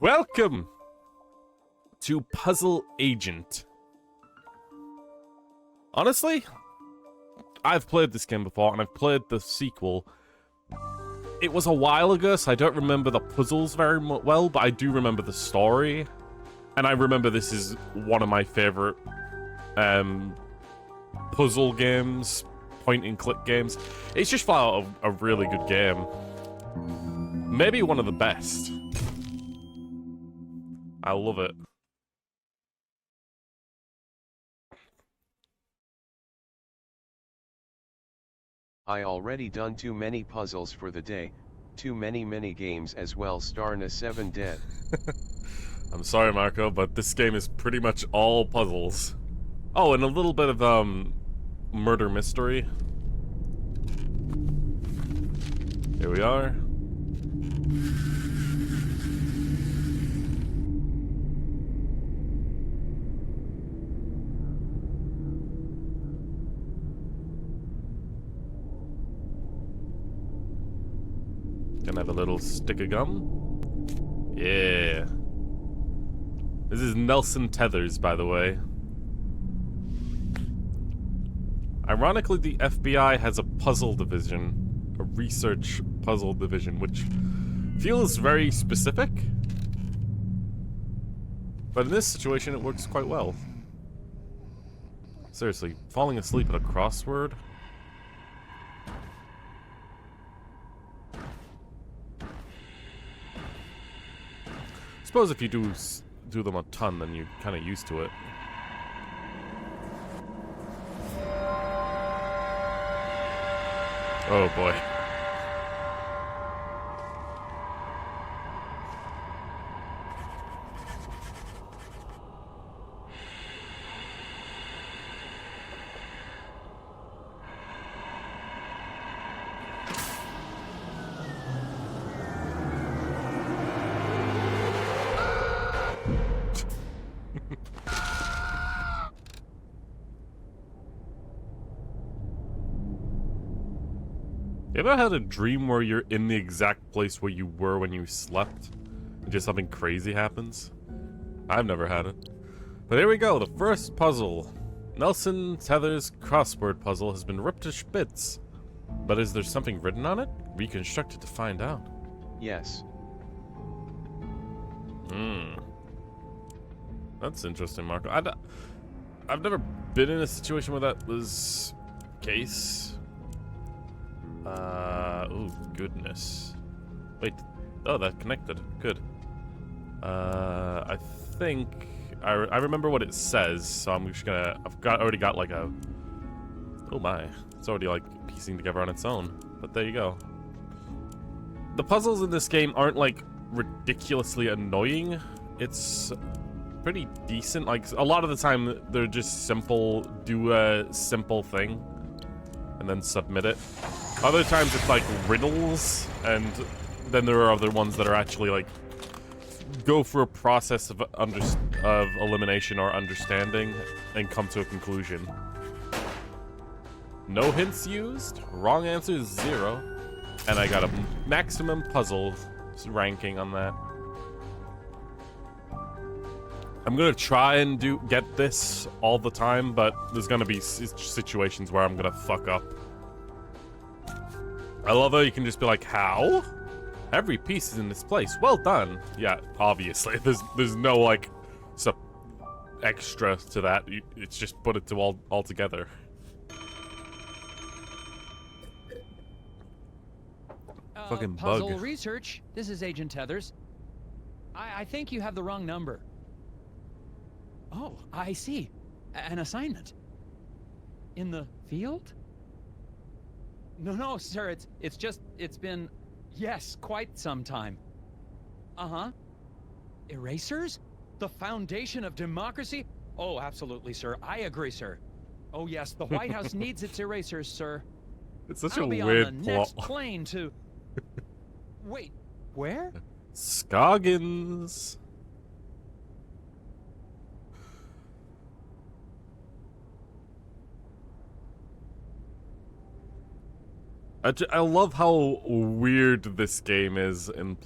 Welcome to Puzzle Agent. Honestly, I've played this game before, and I've played the sequel. It was a while ago, so I don't remember the puzzles very well, but I do remember the story. And I remember this is one of my favorite puzzle games, point-and-click games. It's just flat out a really good game. Maybe one of the best. I love it. I already done too many puzzles for the day, too many mini games as well, starna 7 dead. I'm sorry, Marco, but this game is pretty much all puzzles. Oh, and a little bit of murder mystery. Here we are. Gonna have a little stick of gum. Yeah. This is Nelson Tethers, by the way. Ironically, the FBI has a puzzle division, a research puzzle division, which feels very specific. But in this situation, it works quite well. Seriously, falling asleep at a crossword? I suppose if you do them a ton, then you're kind of used to it. Oh boy. You ever had a dream where you're in the exact place where you were when you slept? And just something crazy happens? I've never had it. But here we go, the first puzzle. Nelson Tethers' crossword puzzle has been ripped to bits. But is there something written on it? Reconstruct it to find out. Yes. That's interesting, Marco. I've never been in a situation where that was the case. Oh, goodness. Wait, oh, that connected. Good. I think... I remember what it says, so I'm just gonna... already got like a... Oh my, it's already like piecing together on its own. But there you go. The puzzles in this game aren't like ridiculously annoying. It's pretty decent. Like, a lot of the time, they're just simple, do a simple thing, and then submit it. Other times it's like riddles, and then there are other ones that are actually like go through a process of elimination or understanding and come to a conclusion. No hints used. Wrong answer is 0, and I got a maximum puzzle ranking on that. I'm gonna try and get this all the time, but there's gonna be situations where I'm gonna fuck up. I love how you can just be like, how? Every piece is in this place. Well done. Yeah, obviously. There's no, like, extra to that. It's just put it to all together. Fucking puzzle bug. research. This is Agent Tethers. I think you have the wrong number. Oh, I see. An assignment. In the field? No, sir, it's been, yes, quite some time. Uh-huh. Erasers? The foundation of democracy? Oh, absolutely, sir. I agree, sir. Oh, yes, the White House needs its erasers, sir. It's such I'll a be weird on the plot. next plane to... Wait, where? Scoggins. I love how weird this game is in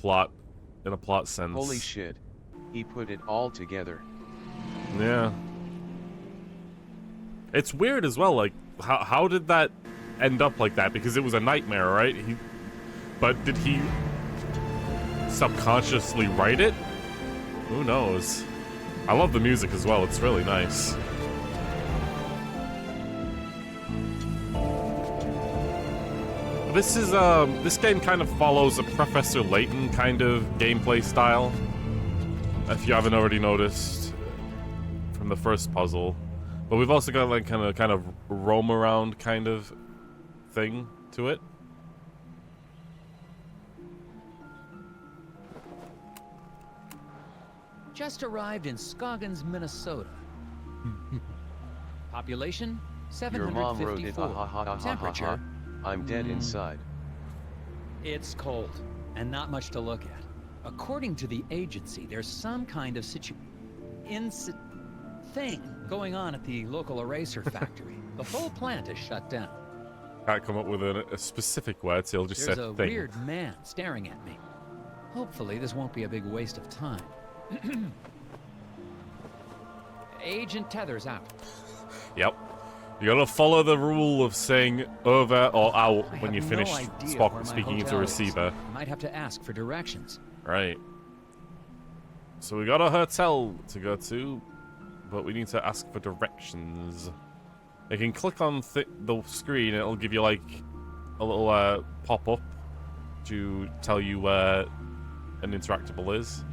a plot sense. Holy shit, He put it all together. Yeah. It's weird as well, like, how did that end up like that? Because it was a nightmare, right? But did he subconsciously write it? Who knows? I love the music as well, it's really nice. This game kind of follows a Professor Layton kind of gameplay style. If you haven't already noticed from the first puzzle. But we've also got like kind of roam around kind of thing to it. Just arrived in Scoggins, Minnesota. Population Your mom wrote it, 754. ha ha ha ha ha ha. Temperature. I'm dead inside. It's cold and not much to look at. According to the agency, there's some kind of thing going on at the local eraser factory. The whole plant is shut down. Can't come up with a specific word, so he'll just say There's a thing. weird man staring at me. Hopefully this won't be a big waste of time. Agent Tether's out. Yep. You gotta follow the rule of saying over or out I when you have finish no idea where my speaking into hotel a is. receiver. I might have to ask for directions. Right. So we got a hotel to go to, but we need to ask for directions. You can click on the screen and it'll give you like a little pop-up to tell you where an interactable is.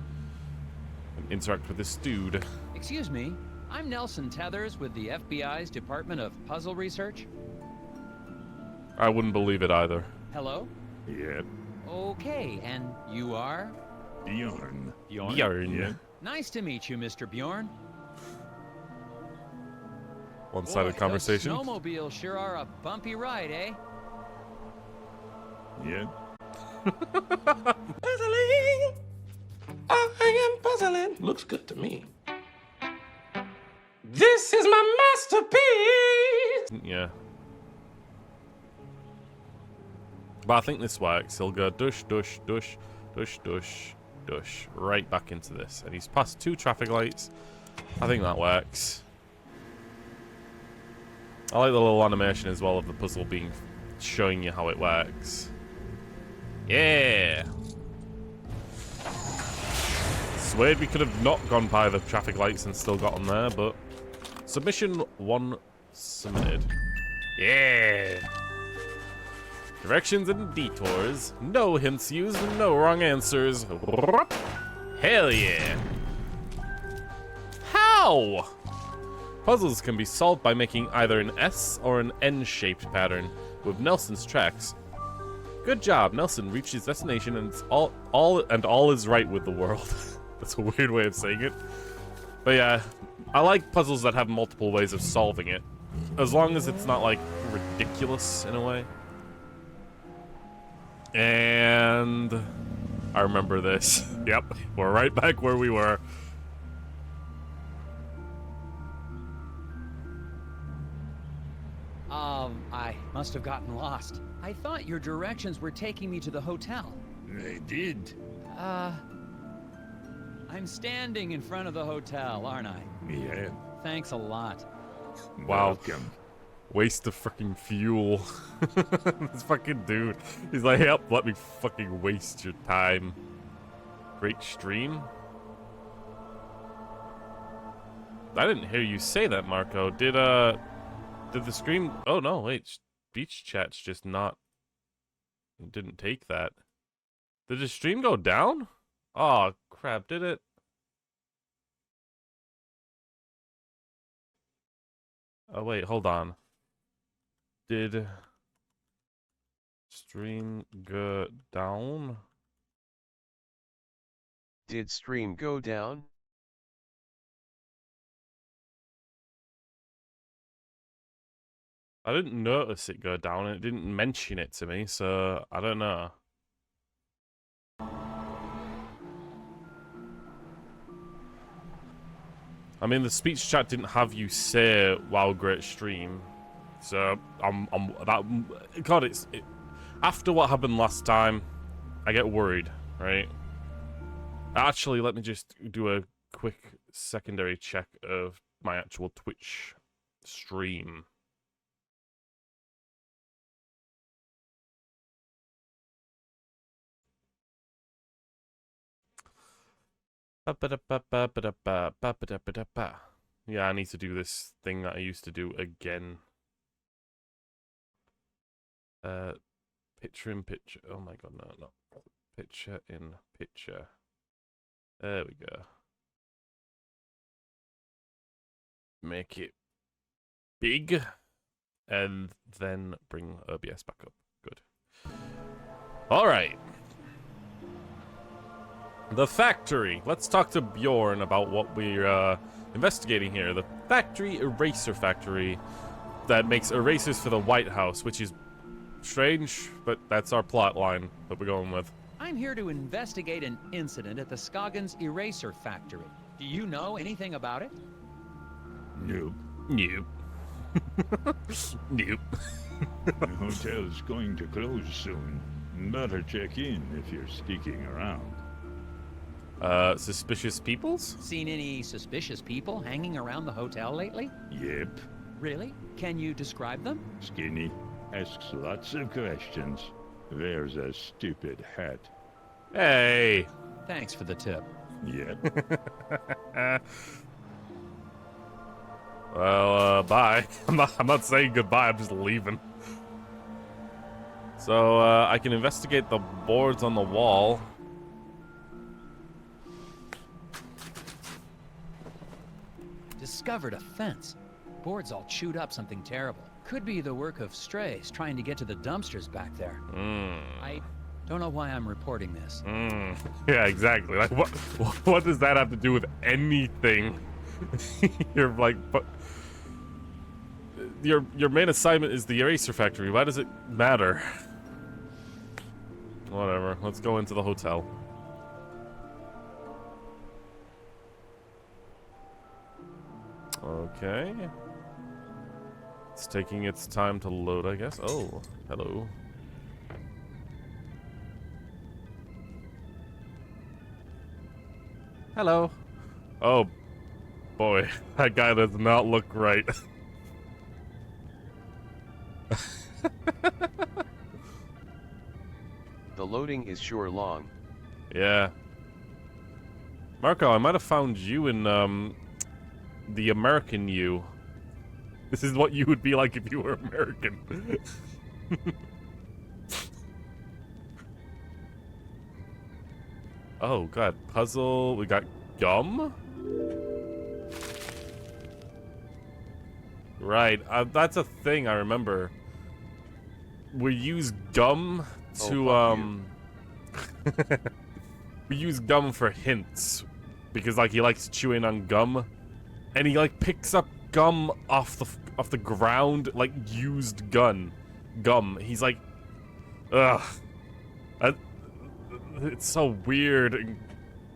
And interact with this dude. Excuse me, I'm Nelson Tethers with the FBI's Department of Puzzle Research. I wouldn't believe it either. Hello? Yeah, Okay, and you are? Bjorn. Bjorn? Bjorn. Yeah. Nice to meet you, Mr. Bjorn. One-sided Boy, conversation. Those snowmobiles sure are a bumpy ride, eh? Yeah. Puzzling. I am puzzling. Looks good to me. This is my masterpiece. Yeah. But I think this works. He'll go dush, dush, dush, dush, dush, dush, right back into this. And he's passed 2 traffic lights. I think that works. I like the little animation as well of the puzzle being showing you how it works. Yeah. Sweared we could have not gone by the traffic lights and still got on there, but submission 1 submitted. Yeah. Directions and detours. No hints used, no wrong answers. Hell yeah. How? Puzzles can be solved by making either an S or an N-shaped pattern with Nelson's tracks. Good job, Nelson reached his destination and it's all is right with the world. That's a weird way of saying it. But yeah, I like puzzles that have multiple ways of solving it. As long as it's not like ridiculous in a way. And I remember this. Yep, we're right back where we were. I must have gotten lost. I thought your directions were taking me to the hotel. They did. I'm standing in front of the hotel, aren't I? Yeah. Thanks a lot. Wow. Welcome. Waste of fucking fuel. This fucking dude. He's like, yep, let me fucking waste your time. Great stream. I didn't hear you say that, Marco. Did the stream... Oh, no, wait. Speech chat's just not... It didn't take that. Did the stream go down? Oh, crap, did it? Oh, wait, hold on. Did stream go down? Did stream go down? I didn't notice it go down, and it didn't mention it to me, so I don't know. I mean, the speech chat didn't have you say, "Wow, great stream," so God, after what happened last time, I get worried, right? Actually, let me just do a quick secondary check of my actual Twitch stream. Yeah, I need to do this thing that I used to do again. Picture in picture. Oh my god, no, no. Picture in picture. There we go. Make it big. And then bring OBS back up. Good. Alright. The factory. Let's talk to Bjorn about what we're investigating here. The factory eraser factory that makes erasers for the White House, which is strange, but that's our plot line that we're going with. I'm here to investigate an incident at the Scoggins Eraser Factory. Do you know anything about it? Nope. Nope. Nope. The hotel's going to close soon. Better check in if you're sticking around. Suspicious peoples? Seen any suspicious people hanging around the hotel lately? Yep. Really? Can you describe them? Skinny. Asks lots of questions. Wears a stupid hat. Hey! Thanks for the tip. Yep. Well, bye. I'm not saying goodbye, I'm just leaving. So, I can investigate the boards on the wall. Discovered a fence. Boards all chewed up something terrible. Could be the work of strays trying to get to the dumpsters back there. I don't know why I'm reporting this. Yeah, exactly. Like, what does that have to do with anything? You're like, but your main assignment is the eraser factory. Why does it matter? Whatever. Let's go into the hotel. Okay. It's taking its time to load, I guess. Oh, hello. Hello. Oh, boy. That guy does not look right. The loading is sure long. Yeah. Marco, I might have found you in, the American you. This is what you would be like if you were American. Oh, God. Puzzle. We got gum? Right. That's a thing I remember. We use gum to, we use gum for hints. Because, like, he likes chewing on gum. And he, like, picks up gum off the ground, like, used gum. He's like, ugh. It's so weird and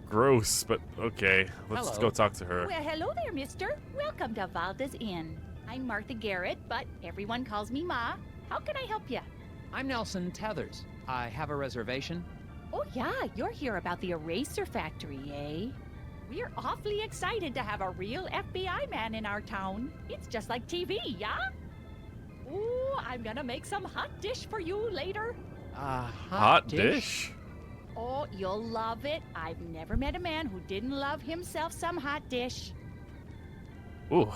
gross, but okay. Let's Hello. go talk to her. Well, hello there, mister. Welcome to Valda's Inn. I'm Martha Garrett, but everyone calls me Ma. How can I help you? I'm Nelson Tethers. I have a reservation. Oh, yeah, you're here about the eraser factory, eh? We're awfully excited to have a real FBI man in our town. It's just like TV, yeah? Ooh, I'm gonna make some hot dish for you later. Hot dish? Oh, you'll love it. I've never met a man who didn't love himself some hot dish. Ooh.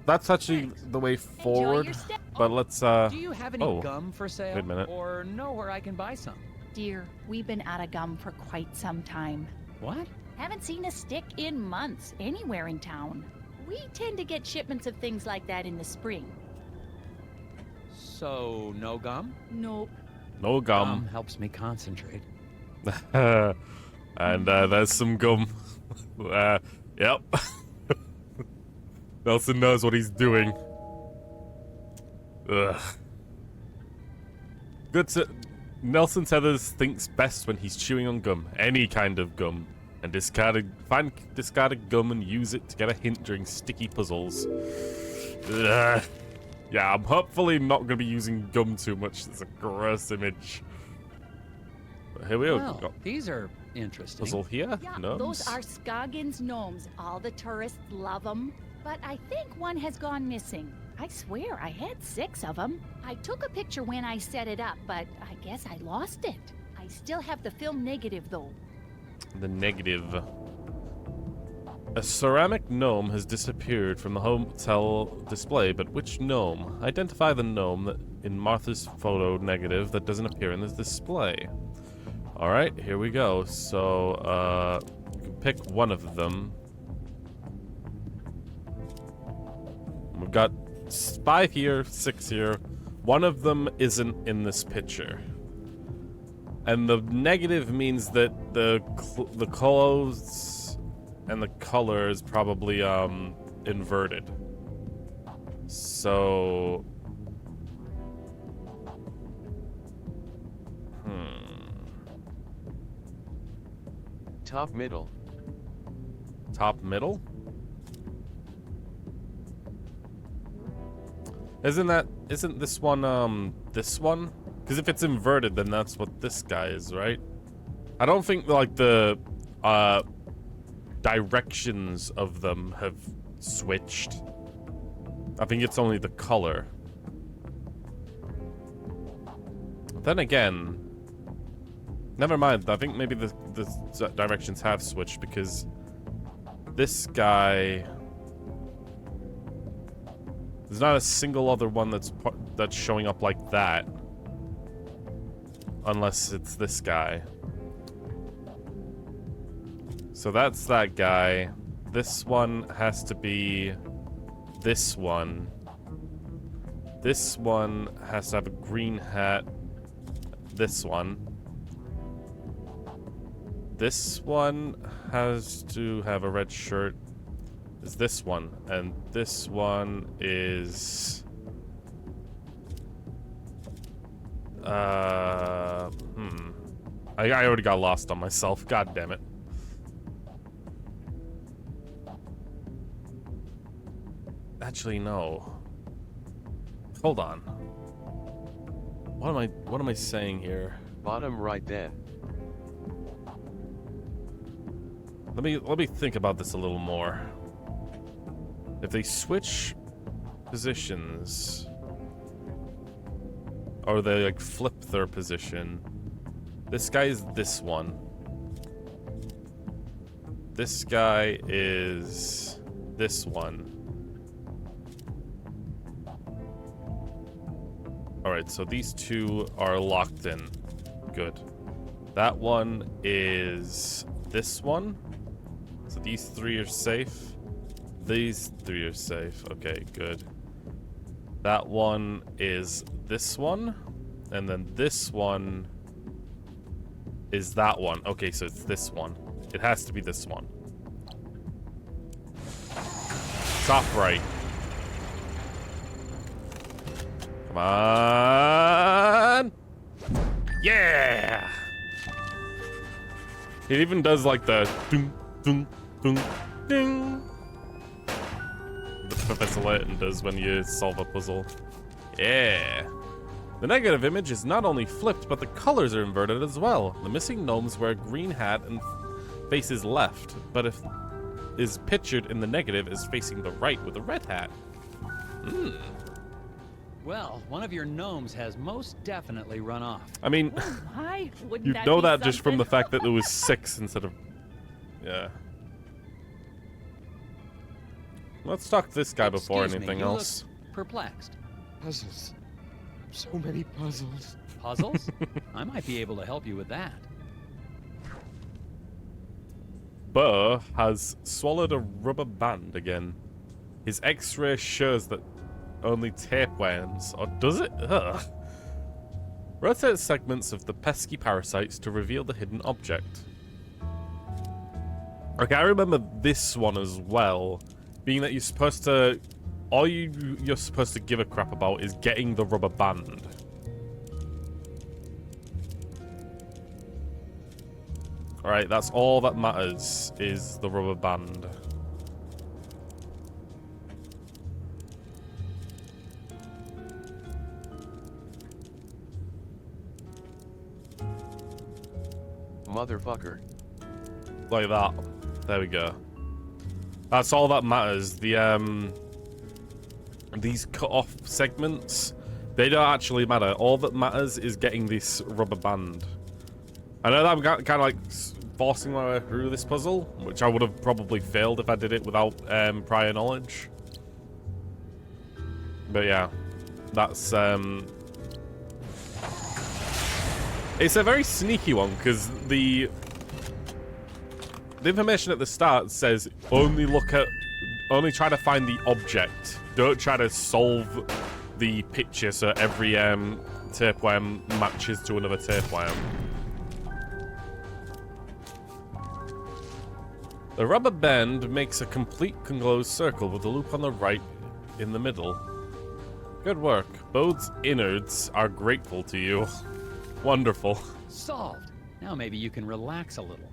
That's actually the way forward. your stay. But let's, Do you have any oh, gum for sale? wait a minute. Or know where I can buy some? Dear, we've been out of gum for quite some time. What? Haven't seen a stick in months anywhere in town. We tend to get shipments of things like that in the spring. So, no gum? Nope. no gum. Helps me concentrate. And there's some gum. Yep. Nelson knows what he's doing. Ugh. Nelson Tethers thinks best when he's chewing on gum, any kind of gum, and discarded gum and use it to get a hint during sticky puzzles. Ugh. Yeah, I'm hopefully not going to be using gum too much. It's a gross image. But here we Well, go. these are Interesting. puzzle here? Yeah, Gnomes? those are Scoggins gnomes. All the tourists love them. But I think one has gone missing. I swear I had 6 of them. I took a picture when I set it up, but I guess I lost it. I still have the film negative, though. The negative. A ceramic gnome has disappeared from the hotel display, but which gnome? Identify the gnome that in Martha's photo negative that doesn't appear in this display. Alright, here we go. So, you can pick one of them. We've got 5 here, 6 here. One of them isn't in this picture. And the negative means that the clothes and the color is probably inverted. So Top middle. top middle? Isn't this one this one? Because if it's inverted, then that's what this guy is, right? I don't think like the directions of them have switched. I think it's only the color. Then again, never mind. I think maybe the directions have switched because this guy. There's not a single other one that's showing up like that, unless it's this guy. So that's that guy. This one has to be this one. This one has to have a green hat. This one. This one has to have a red shirt. Is this one. And this one is... I already got lost on myself. God damn it. Actually, no. Hold on. What am I saying here? Bottom right then. Let me think about this a little more. If they switch positions, or they like flip their position, this guy is this one. This guy is this one. Alright, so these two are locked in. Good. That one is this one. So these 3 are safe. These 3 are safe. Okay, good. That one is this one. And then this one is that one. Okay, so it's this one. It has to be this one. Top right. Come on. Yeah. It even does like the ding, ding, ding, ding. The Professor Layton does when you solve a puzzle. Yeah. The negative image is not only flipped, but the colors are inverted as well. The missing gnomes wear a green hat and faces left, but if is pictured in the negative is facing the right with a red hat. Well, one of your gnomes has most definitely run off. I mean, Oh my, wouldn't you that know be that just from the something? fact that there was 6 instead of... Yeah. Let's talk to this guy before Excuse me, anything you look else. perplexed. Puzzles. So many puzzles. Puzzles? I might be able to help you with that. Burr has swallowed a rubber band again. His x-ray shows that only tape wins, or does it? Ugh. Rotate segments of the pesky parasites to reveal the hidden object. Okay, I remember this one as well, being that you're supposed to... All you're supposed to give a crap about is getting the rubber band. Alright, that's all that matters, is the rubber band. Motherfucker. like that. There we go. That's all that matters. These cut-off segments, they don't actually matter. All that matters is getting this rubber band. I know that I'm kind of like forcing my way through this puzzle, which I would have probably failed if I did it without prior knowledge. But yeah, that's it's a very sneaky one because the information at the start says only try to find the object. Don't try to solve the picture so every tapeworm matches to another tapeworm. The rubber band makes a complete closed circle with a loop on the right in the middle. Good work. Bode's innards are grateful to you. Wonderful. Solved. Now maybe you can relax a little.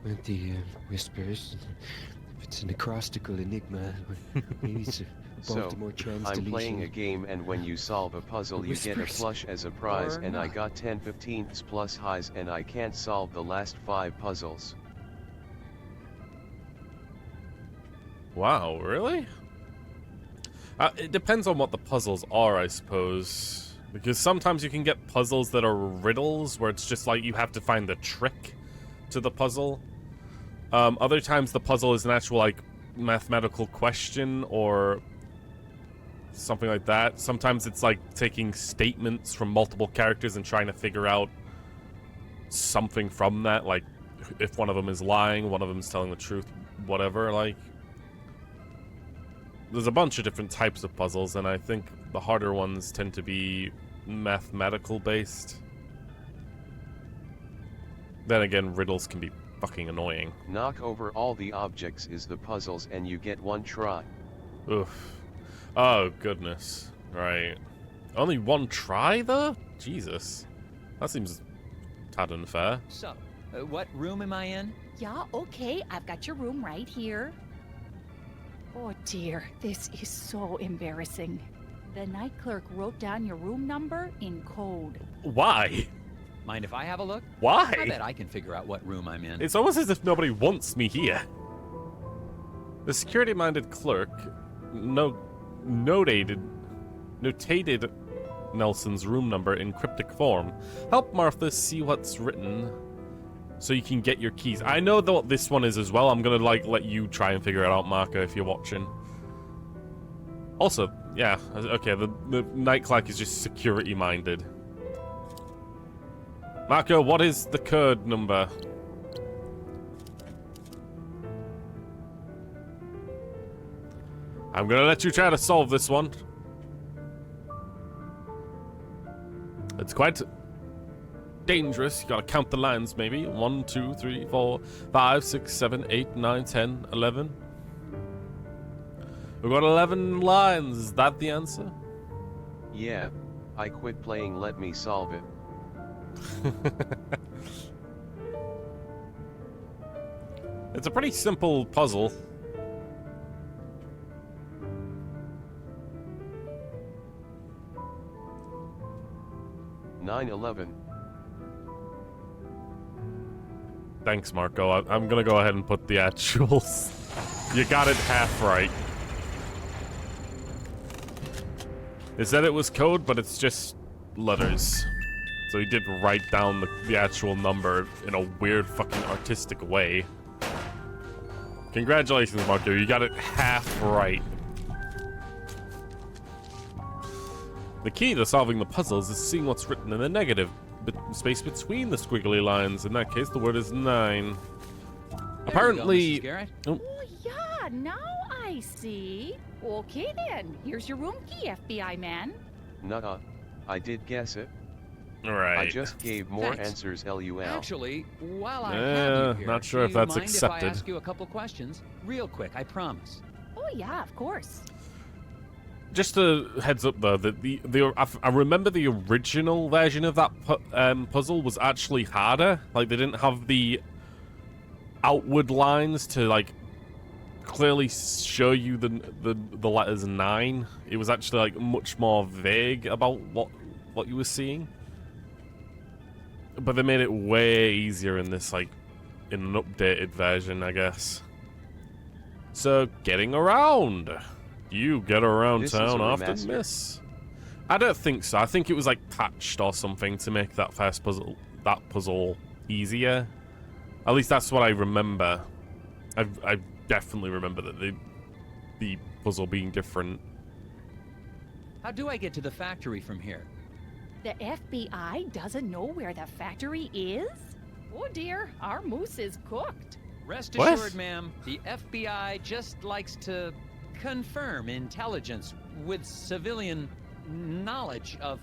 With the whispers, if it's an acrostical enigma, maybe it's a So, Baltimore I'm playing a game and when you solve a puzzle you get a Whispers. plush as a prize Or and I not. got 10/15 plus highs and I can't solve the last 5 puzzles. Wow, really? It depends on what the puzzles are, I suppose. Because sometimes you can get puzzles that are riddles, where it's just like you have to find the trick to the puzzle. Other times the puzzle is an actual, like, mathematical question or something like that. Sometimes it's like taking statements from multiple characters and trying to figure out something from that. Like, if one of them is lying, one of them is telling the truth, whatever, like... There's a bunch of different types of puzzles, and I think the harder ones tend to be mathematical based. Then again, riddles can be fucking annoying. Knock over all the objects is the puzzles and you get 1 try. Oof. Oh, goodness. Right. Only 1 try, though? Jesus. That seems tad unfair. So, what room am I in? Yeah, okay, I've got your room right here. Oh dear, this is so embarrassing. The night clerk wrote down your room number in code. Why? Mind if I have a look? I Why? bet I can figure out what room I'm in. It's almost as if nobody wants me here. The security-minded clerk notated Nelson's room number in cryptic form. Help Martha see what's written so you can get your keys. I know what this one is as well. I'm gonna, like, let you try and figure it out, Marco, if you're watching. Also, yeah, okay, the night clerk is just security-minded. Marco, what is the code number? I'm gonna let you try to solve this one. It's quite dangerous. You gotta count the lines, maybe. 1, 2, 3, 4, 5, 6, 7, 8, 9, 10, 11. We've got 11 lines. Is that the answer? Yeah, I quit playing, let me solve it. It's a pretty simple puzzle. $9.11. Thanks, Marco. I'm gonna go ahead and put the actuals. You got it half right. It said it was code, but it's just letters. So he did write down the actual number in a weird fucking artistic way. Congratulations, Marco. You got it half right. The key to solving the puzzles is seeing what's written in the negative space between the squiggly lines. In that case, the word is 9. Apparently... There you go, Mrs. Garrett. Oh, Oh yeah, now I see. Okay then, here's your room key, FBI man. Nuh-uh. I did guess it. right. I just gave more Thanks. answers LUL. Actually, while I Yeah, have you here, not sure if do you that's mind accepted. if I ask you a couple questions? Real quick, I promise. Oh yeah, of course. Just a heads up though, that I remember the original version of that puzzle was actually harder. Like, they didn't have the outward lines to, like, clearly show you the letters 9. It was actually, like, much more vague about what you were seeing. But they made it way easier in this, like, in an updated version, I guess. So, getting around. You get around This is town a often, remaster. miss? I don't think so. I think it was like patched or something to make that first puzzle easier. At least that's what I remember. I definitely remember that the puzzle being different. How do I get to the factory from here? The FBI doesn't know where the factory is? Oh dear, our moose is cooked. Rest What? assured, ma'am, the FBI just likes to confirm intelligence with civilian knowledge of...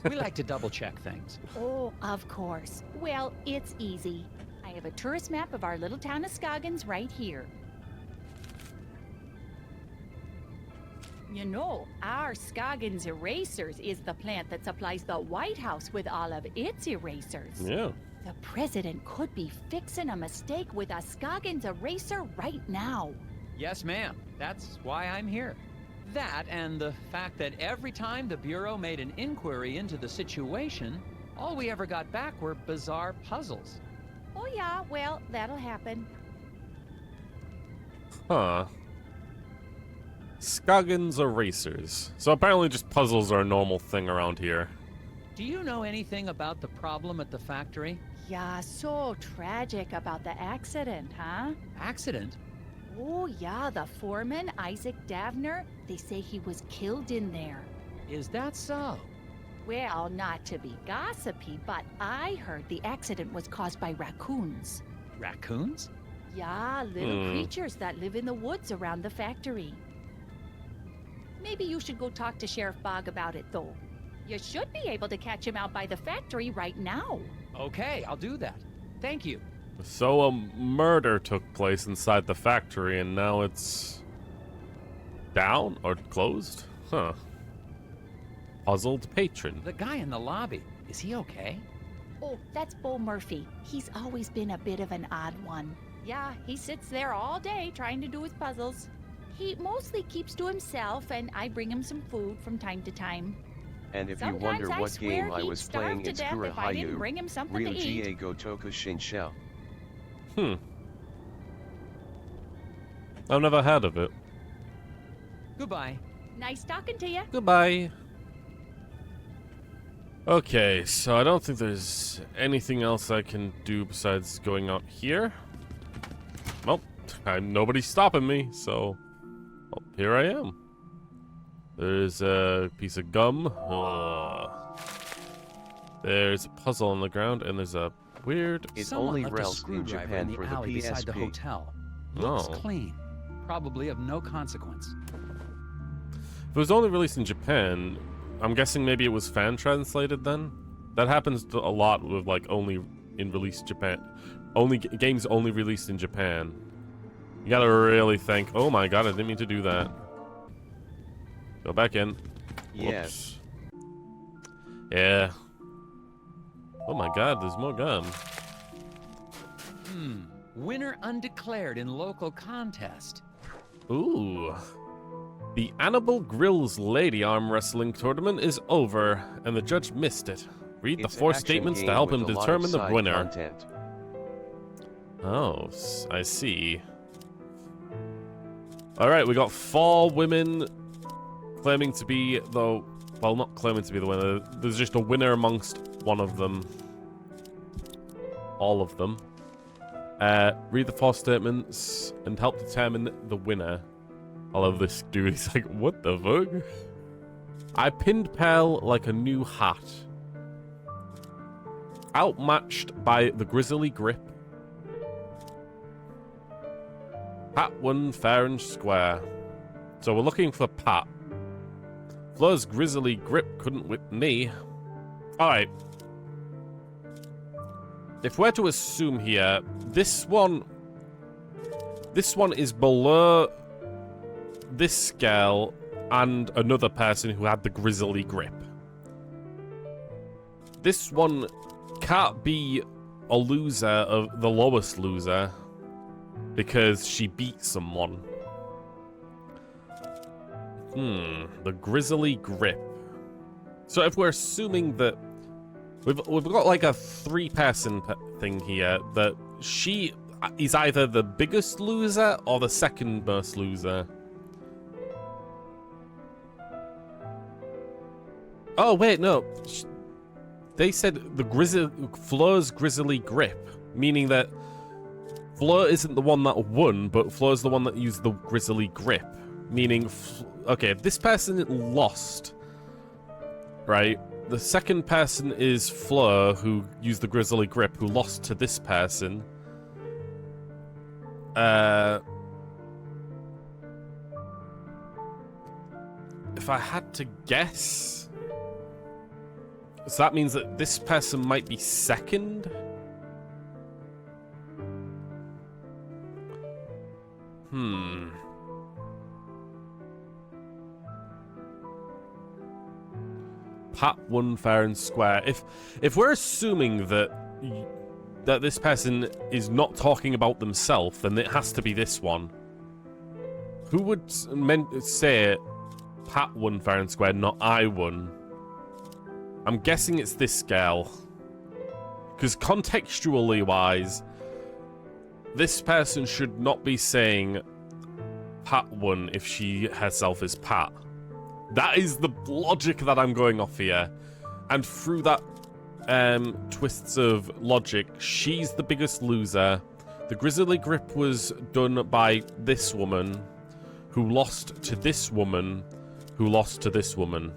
We like to double-check things. Oh, of course. Well, it's easy. I have a tourist map of our little town of Scoggins right here. You know, our Scoggins Erasers is the plant that supplies the White House with all of its erasers. Yeah. The president could be fixing a mistake with a Scoggins eraser right now. Yes, ma'am. That's why I'm here. That and the fact that every time the Bureau made an inquiry into the situation, all we ever got back were bizarre puzzles. Oh yeah, well, that'll happen. Huh. Scoggins Erasers. So apparently just puzzles are a normal thing around here. Do you know anything about the problem at the factory? Yeah, so tragic about the accident, huh? Accident? Oh yeah, the foreman, Isaac Davner, they say he was killed in there. Is that so? Well, not to be gossipy, but I heard the accident was caused by raccoons. Raccoons? Yeah, little creatures that live in the woods around the factory. Maybe you should go talk to Sheriff Bogg about it, though. You should be able to catch him out by the factory right now. Okay, I'll do that. Thank you. So a murder took place inside the factory and now it's down or closed? Huh. Puzzled patron. The guy in the lobby, is he okay? Oh, that's Bo Murphy. He's always been a bit of an odd one. Yeah, he sits there all day trying to do his puzzles. He mostly keeps to himself, and I bring him some food from time to time. And if you Sometimes wonder I what swear game I he'd was starve playing, to it's death if I didn't Kurohayu, bring him something Real to eat. Ga Gotoku Shinsha. I've never heard of it. Goodbye. Nice talking to you. Goodbye. Okay, so I don't think there's anything else I can do besides going out here. Well, nobody's stopping me, so well, here I am. There's a piece of gum. Ugh. There's a puzzle on the ground, and there's a weird... It Someone only left a rails in screwdriver Japan in for the the alley beside the PSP. hotel. Looks Oh. clean. Probably of no consequence. If it was only released in Japan, I'm guessing maybe it was fan translated then? That happens a lot with like only in released Japan. Games only released in Japan. You gotta really think, oh my god, I didn't mean to do that. Go back in. Yes. Whoops. Yeah. Oh my god, there's more gun. Winner undeclared in local contest. Ooh. The Annabelle Grills Lady Arm Wrestling Tournament is over, and the judge missed it. Read It's the an 4 action statements to game help with him a lot of determine the side winner. content. Oh, I see. Alright, we got 4 women claiming to be the... Well, not claiming to be the winner. There's just a winner amongst one of them. All of them. Read the 4 statements and help determine the winner. I love this dude. He's like, what the fuck? I pinned Pearl like a new hat. Outmatched by the Grizzly Grip. Pat won fair and square. So we're looking for Pat. Flo's Grizzly Grip couldn't whip me. Alright. If we're to assume here, this one is below this scale and another person who had the Grizzly Grip. This one can't be a loser of the lowest loser because she beat someone. The Grizzly Grip. So if we're assuming that we've got like a 3-person thing here, that she is either the biggest loser or the second most loser. Oh wait, no. They said the Fleur's grisly grip, meaning that Fleur isn't the one that won, but Fleur's the one that used the grisly grip, meaning okay, this person lost, right? The second person is Fleur, who used the grisly grip, who lost to this person. If I had to guess, so that means that this person might be second. Pat won fair and square. If we're assuming that this person is not talking about themselves, then it has to be this one. Who would say Pat won fair and square, not I won? I'm guessing it's this gal. Because contextually wise, this person should not be saying Pat won if she herself is Pat. That is the logic that I'm going off here. And through that twists of logic, she's the biggest loser. The grisly grip was done by this woman, who lost to this woman, who lost to this woman.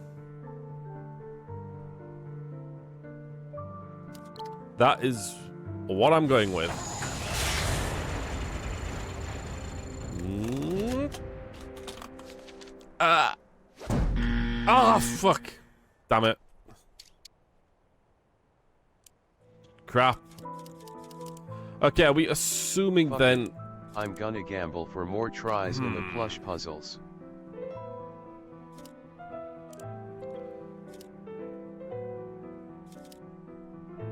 That is what I'm going with. Oh, fuck. Damn it. Crap. Okay, are we assuming Fuck then... it. I'm gonna gamble for more tries in the plush puzzles.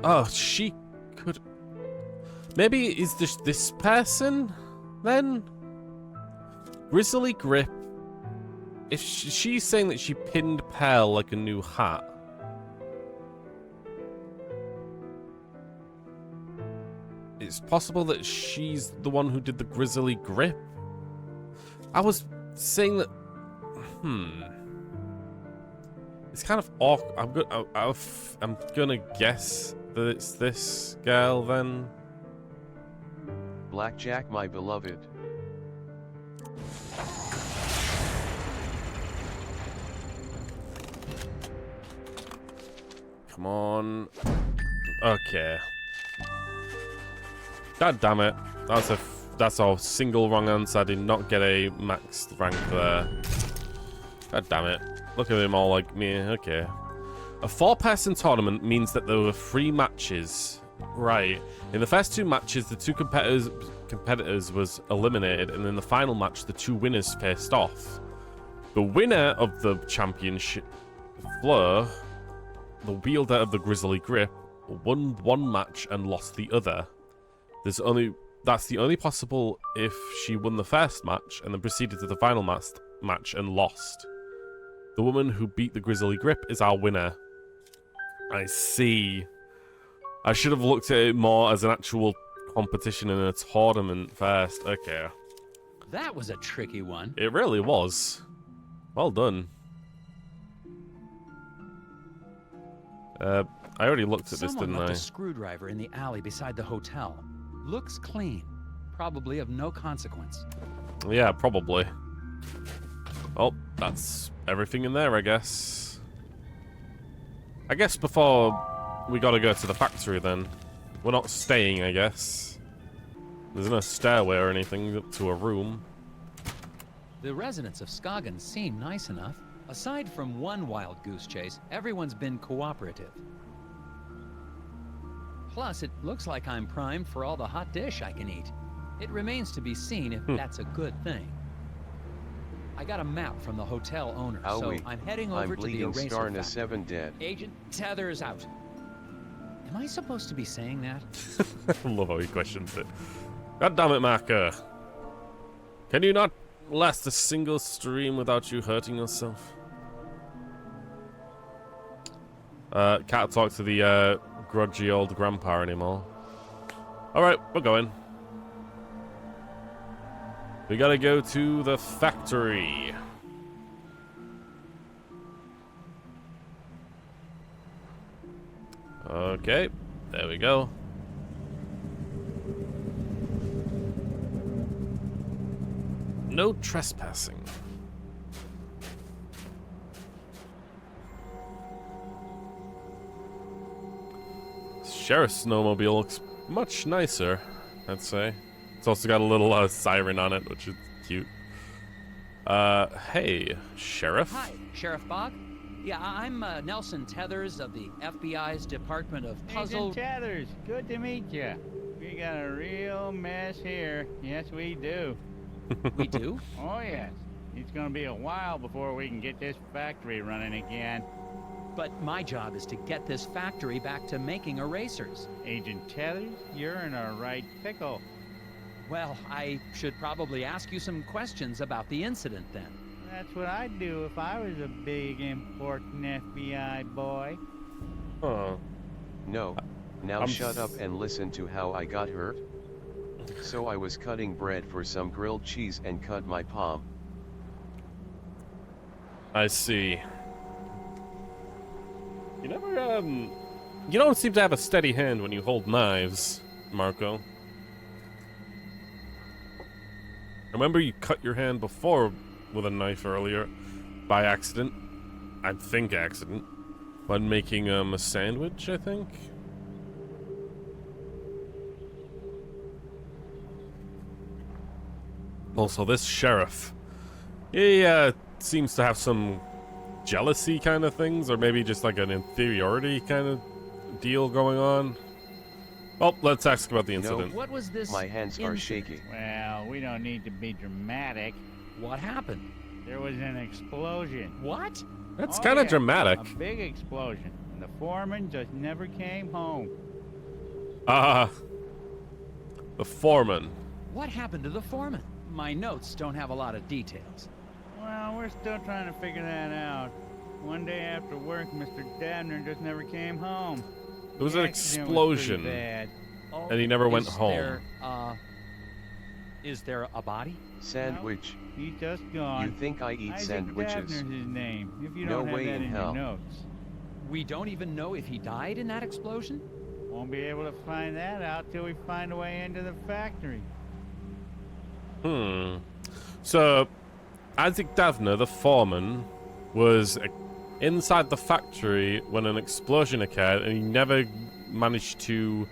Oh, she could... Maybe is this person, then? Grisly grip. If she's saying that she pinned Pearl like a new hat. It's possible that she's the one who did the grisly grip. I was saying that... It's kind of awkward. I'm gonna guess that it's this girl then. Blackjack, my beloved. Come on. Okay. God damn it. That's a single wrong answer. I did not get a max rank there. God damn it. Look at them all like me. Okay. A 4-person tournament means that there were 3 matches. Right. In the first 2 matches, the 2 competitors was eliminated, and in the final match, the 2 winners faced off. The winner of the championship, Fleur, the wielder of the grisly grip, won 1 match and lost the other. That's the only possible if she won the first match and then proceeded to the final match and lost. The woman who beat the grisly grip is our winner. I see. I should have looked at it more as an actual competition in a tournament first. Okay. That was a tricky one. It really was. Well done. I already looked at this, didn't I? Someone left a screwdriver in the alley beside the hotel. Looks clean. Probably of no consequence. Yeah, probably. Well, that's everything in there, I guess. I guess before we gotta go to the factory then. We're not staying, I guess. There's no stairway or anything up to a room. The residents of Skagen seem nice enough. Aside from one wild goose chase, everyone's been cooperative. Plus, it looks like I'm primed for all the hot dish I can eat. It remains to be seen if that's a good thing. I got a map from the hotel owner, so I'm heading over to the eraser Starna factory. 7 dead. Agent Tethers out. Am I supposed to be saying that? I love how he questions it. God damn it, Marker. Can you not last a single stream without you hurting yourself? Can't talk to the grudgy old grandpa anymore. Alright, we're going. We gotta go to the factory. Okay, there we go. No trespassing. Sheriff's snowmobile looks much nicer, I'd say. It's also got a little siren on it, which is cute. Hey, Sheriff? Hi, Sheriff Bog. Yeah, I'm Nelson Tethers of the FBI's Department of Puzzle... Agent Tethers, good to meet you. We got a real mess here. Yes, we do. We do? Oh, yes. It's gonna be a while before we can get this factory running again. But my job is to get this factory back to making erasers. Agent Tethers, you're in a right pickle. Well, I should probably ask you some questions about the incident then. That's what I'd do if I was a big, important FBI boy. Huh. No. Now shut up and listen to how I got hurt. So I was cutting bread for some grilled cheese and cut my palm. I see. You never, you don't seem to have a steady hand when you hold knives, Marco. Remember you cut your hand before with a knife earlier, by accident. I think accident. When making, a sandwich, I think? Also, this sheriff. He, seems to have some jealousy kind of things, or maybe just like an inferiority kind of deal going on. Well, let's ask about the incident. What was this My hands are shaking. Well, we don't need to be dramatic. What happened? There was an explosion. What? That's Oh, kind of yeah, dramatic. A big explosion. And the foreman just never came home. The foreman. What happened to the foreman? My notes don't have a lot of details. Well, we're still trying to figure that out. One day after work, Mr. Dabner just never came home. There was The an accident was pretty explosion, bad. Oh, and he never went is home. Is there a body? Sandwich. He's just gone. You think I eat Isaac sandwiches? Dabner's his name, if you No don't have way that in in hell. your notes. We don't even know if he died in that explosion? Won't be able to find that out till we find a way into the factory. So, Isaac Davner, the foreman, was inside the factory when an explosion occurred, and he never managed to...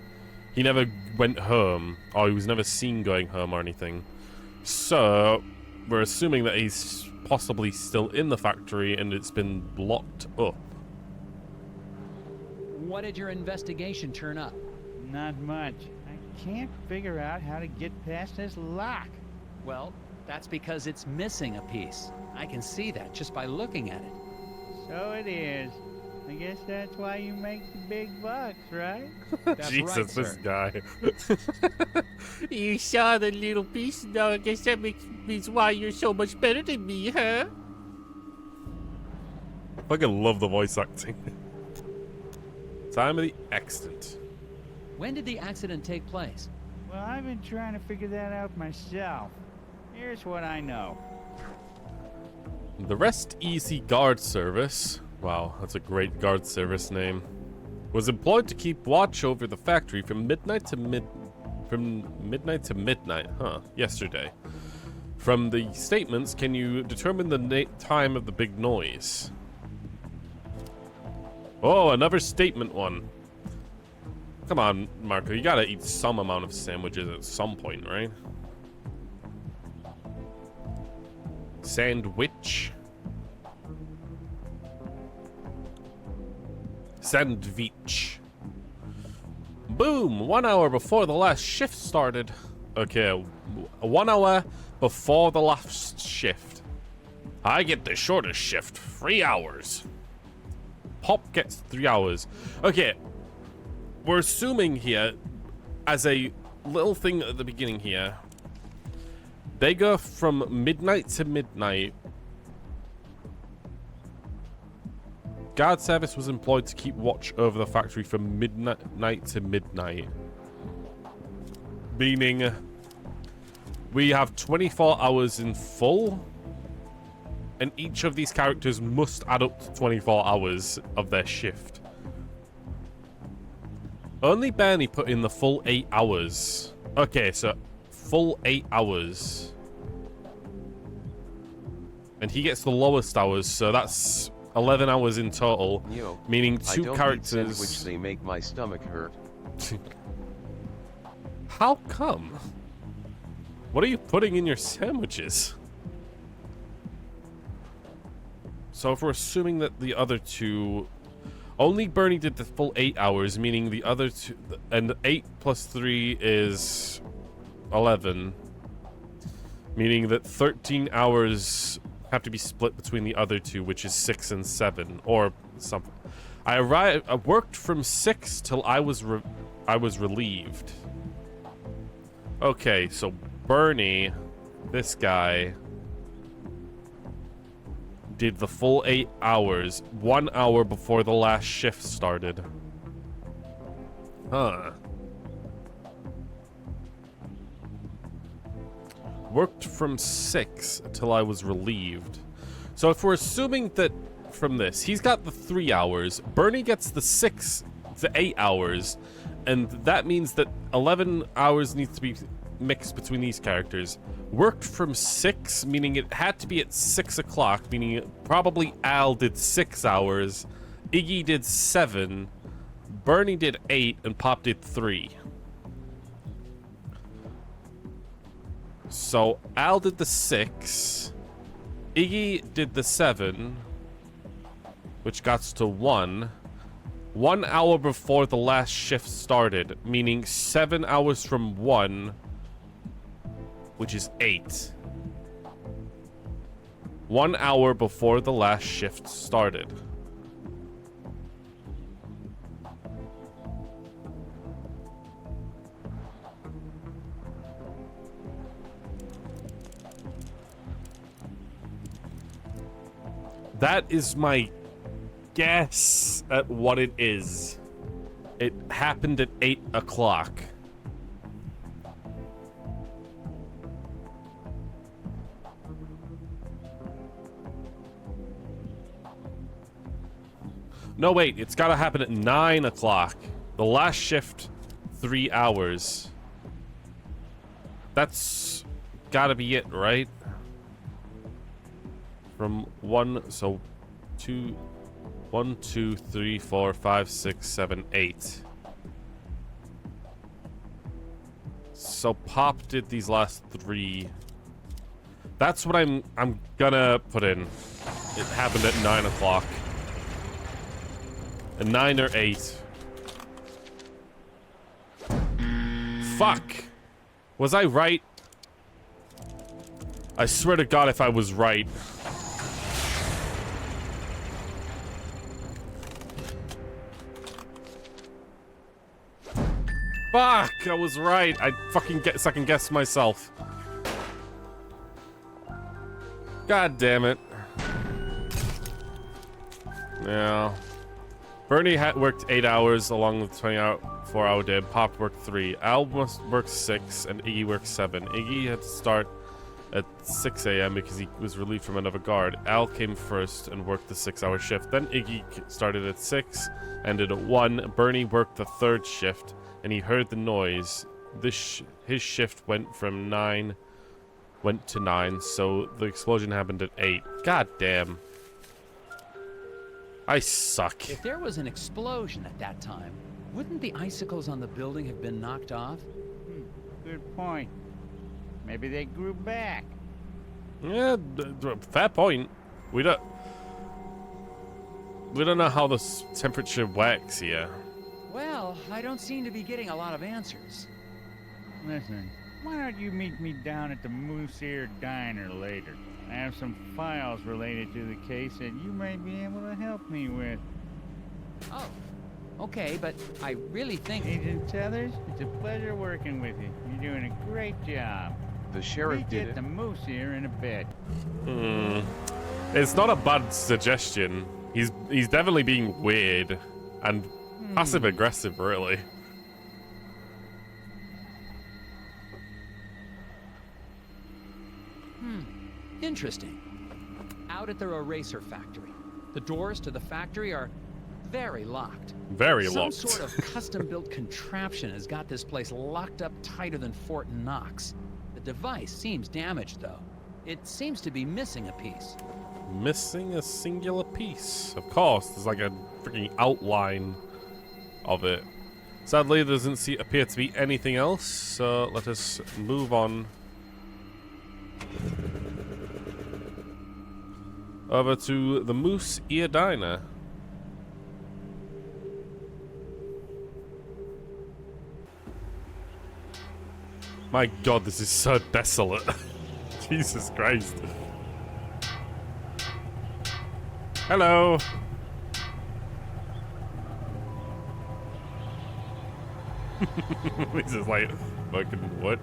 He never went home, or he was never seen going home or anything. So, we're assuming that he's possibly still in the factory and it's been locked up. What did your investigation turn up? Not much. I can't figure out how to get past this lock. Well, that's because it's missing a piece. I can see that just by looking at it. So it is. I guess that's why you make the big bucks, right? That's Jesus, right, this sir. guy. You saw the little piece, though. I guess that means why you're so much better than me, huh? I fucking love the voice acting. Time of the accident. When did the accident take place? Well, I've been trying to figure that out myself. Here's what I know. The Rest Easy Guard Service, wow, that's a great guard service name, was employed to keep watch over the factory from midnight to midnight, yesterday. From the statements, can you determine the time of the big noise? Oh, another statement one. Come on, Marco, you gotta eat some amount of sandwiches at some point, right? Sandwich. Sandwich. Boom! 1 hour before the last shift started. Okay, 1 hour before the last shift. I get the shortest shift, 3 hours. Pop gets 3 hours. Okay, we're assuming here, as a little thing at the beginning here, they go from midnight to midnight. Guard service was employed to keep watch over the factory from midnight to midnight. meaning we have 24 hours in full, and each of these characters must add up to 24 hours of their shift. Only Bernie put in the full 8 hours. Okay, so full 8 hours. And he gets the lowest hours, so that's 11 hours in total, Yo, meaning I two don't characters. eat sandwich, they make my stomach hurt. How come? What are you putting in your sandwiches? So if we're assuming that the other two... Only Bernie did the full 8 hours, meaning the other two... And 8 plus 3 is 11. Meaning that 13 hours have to be split between the other two, which is 6 and 7. Or something. I worked from 6 till I was relieved. Okay, so Bernie, this guy, did the full 8 hours, 1 hour before the last shift started. Huh. Worked from 6 till I was relieved. So if we're assuming that from this, he's got the 3 hours, Bernie gets the 8 hours, and that means that 11 hours needs to be mixed between these characters. Worked from 6, meaning it had to be at 6 o'clock, meaning probably Al did 6 hours, Iggy did 7, Bernie did 8, and Pop did 3. So Al did the 6, Iggy did the 7, which got to 1. 1 hour before the last shift started, meaning 7 hours from 1, which is 8. 1 hour before the last shift started. That is my guess at what it is. It happened at 8 o'clock. No, wait, it's gotta happen at 9 o'clock. The last shift, 3 hours. That's gotta be it, right? From 1, so 2, 1, 2, 3, 4, 5, 6, 7, 8. So Pop did these last 3. That's what I'm gonna put in. It happened at 9 o'clock. A 9 or 8. Fuck! Was I right? I swear to God if I was right. Fuck! I was right. I fucking second guessed myself. God damn it. Yeah. Bernie worked 8 hours along with 24-hour day. Pop worked 3. Al worked 6 and Iggy worked 7. Iggy had to start at 6 a.m. because he was relieved from another guard. Al came first and worked the 6-hour shift. Then Iggy started at 6, ended at 1. Bernie worked the 3rd shift and he heard the noise. His shift went to 9, so the explosion happened at 8. God damn. I suck. If there was an explosion at that time, wouldn't the icicles on the building have been knocked off? Good point. Maybe they grew back. Yeah, fair point. We don't know how the temperature works here. Well, I don't seem to be getting a lot of answers. Listen, why don't you meet me down at the Moose Ear Diner later? I have some files related to the case that you might be able to help me with. Oh, okay, but I really think... Agent Tethers, it's a pleasure working with you. You're doing a great job. The sheriff Meet did you it. at the Moose Ear in a bit. It's not a bad suggestion. He's definitely being weird and passive aggressive, really. Interesting. Out at their eraser factory. The doors to the factory are very locked. Very Some locked. sort of custom-built contraption has got this place locked up tighter than Fort Knox. The device seems damaged, though. It seems to be missing a piece. Missing a singular piece. Of course, there's like a freaking outline of it. Sadly, there doesn't appear to be anything else, so let us move on. Over to the Moose Ear Diner. My god, this is so desolate. Jesus Christ. Hello. This is like fucking what?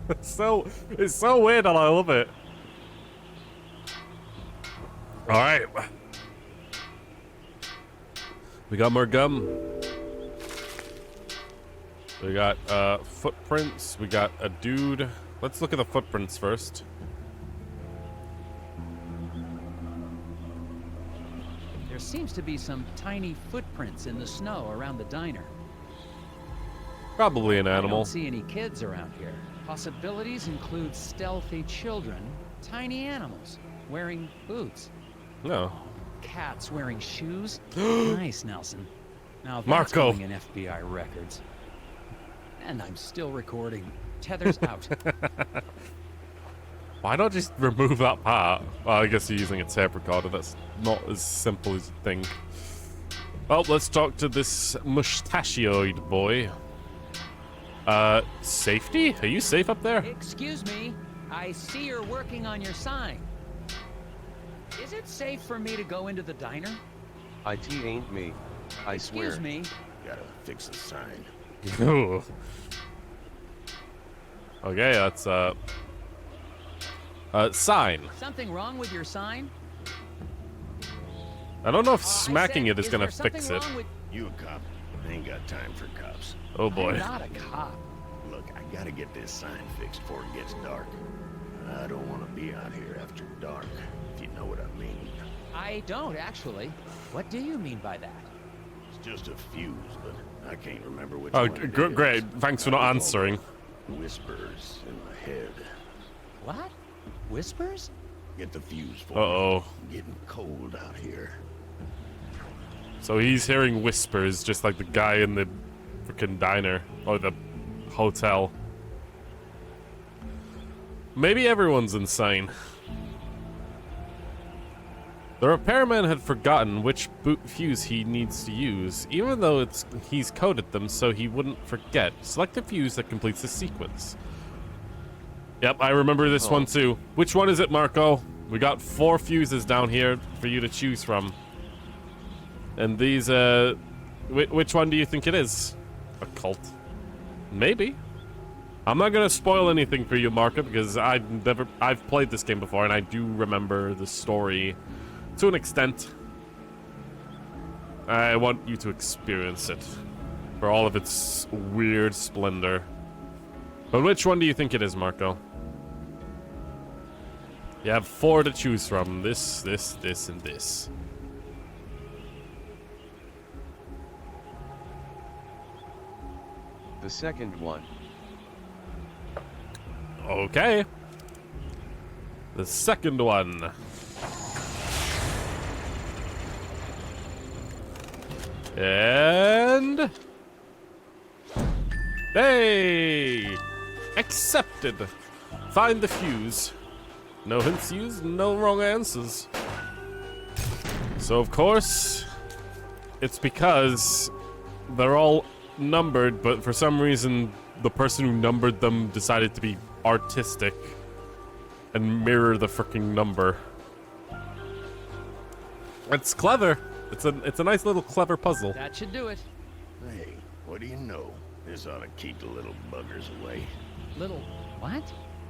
It's so weird and I love it. Alright. We got more gum. We got footprints. We got a dude. Let's look at the footprints first. There seems to be some tiny footprints in the snow around the diner. Probably an I animal. don't see any kids around here. Possibilities include stealthy children, tiny animals wearing boots, No. cats wearing shoes. Nice, Nelson. Now that's Marco. going in FBI records. And I'm still recording. Tethers out. Why not just remove that part? Well, I guess you're using a tape recorder. That's not as simple as you think. Well, let's talk to this mustachioed boy. Safety? Are you safe up there? Excuse me. I see you're working on your sign. Is it safe for me to go into the diner? IT ain't me. I swear. Excuse me. Gotta fix the sign. Ooh. Okay, that's sign. Something wrong with your sign? I don't know if I smacking said, it is gonna there fix something it. wrong with- You a cop? I ain't got time for cops. Oh boy. I'm not a cop. Look, I gotta get this sign fixed before it gets dark. I don't want to be out here after dark, if you know what I mean. I don't, actually. What do you mean by that? It's just a fuse, but I can't remember which Oh, one it great. is. Thanks for not I recall answering. the whispers in my head. What? Whispers? Get the fuse for Uh-oh. me. I'm getting cold out here. So he's hearing whispers, just like the guy in the freaking diner or the hotel. Maybe everyone's insane. The repairman had forgotten which boot fuse he needs to use, even though he's coded them so he wouldn't forget. Select the fuse that completes the sequence. Yep, I remember this one too. Which one is it, Marco? We got 4 fuses down here for you to choose from. And these, which one do you think it is? A cult? Maybe. I'm not gonna spoil anything for you, Marco, because I've played this game before and I do remember the story to an extent. I want you to experience it for all of its weird splendor. But which one do you think it is, Marco? You have 4 to choose from. This, and this. The second one. Okay. The second one. And... Hey! Accepted. Find the fuse. No hints used, no wrong answers. So, of course, it's because they're all numbered, but for some reason, the person who numbered them decided to be artistic and mirror the freaking number. It's clever. It's a nice little clever puzzle. That should do it. Hey, what do you know? This ought to keep the little buggers away. Little what?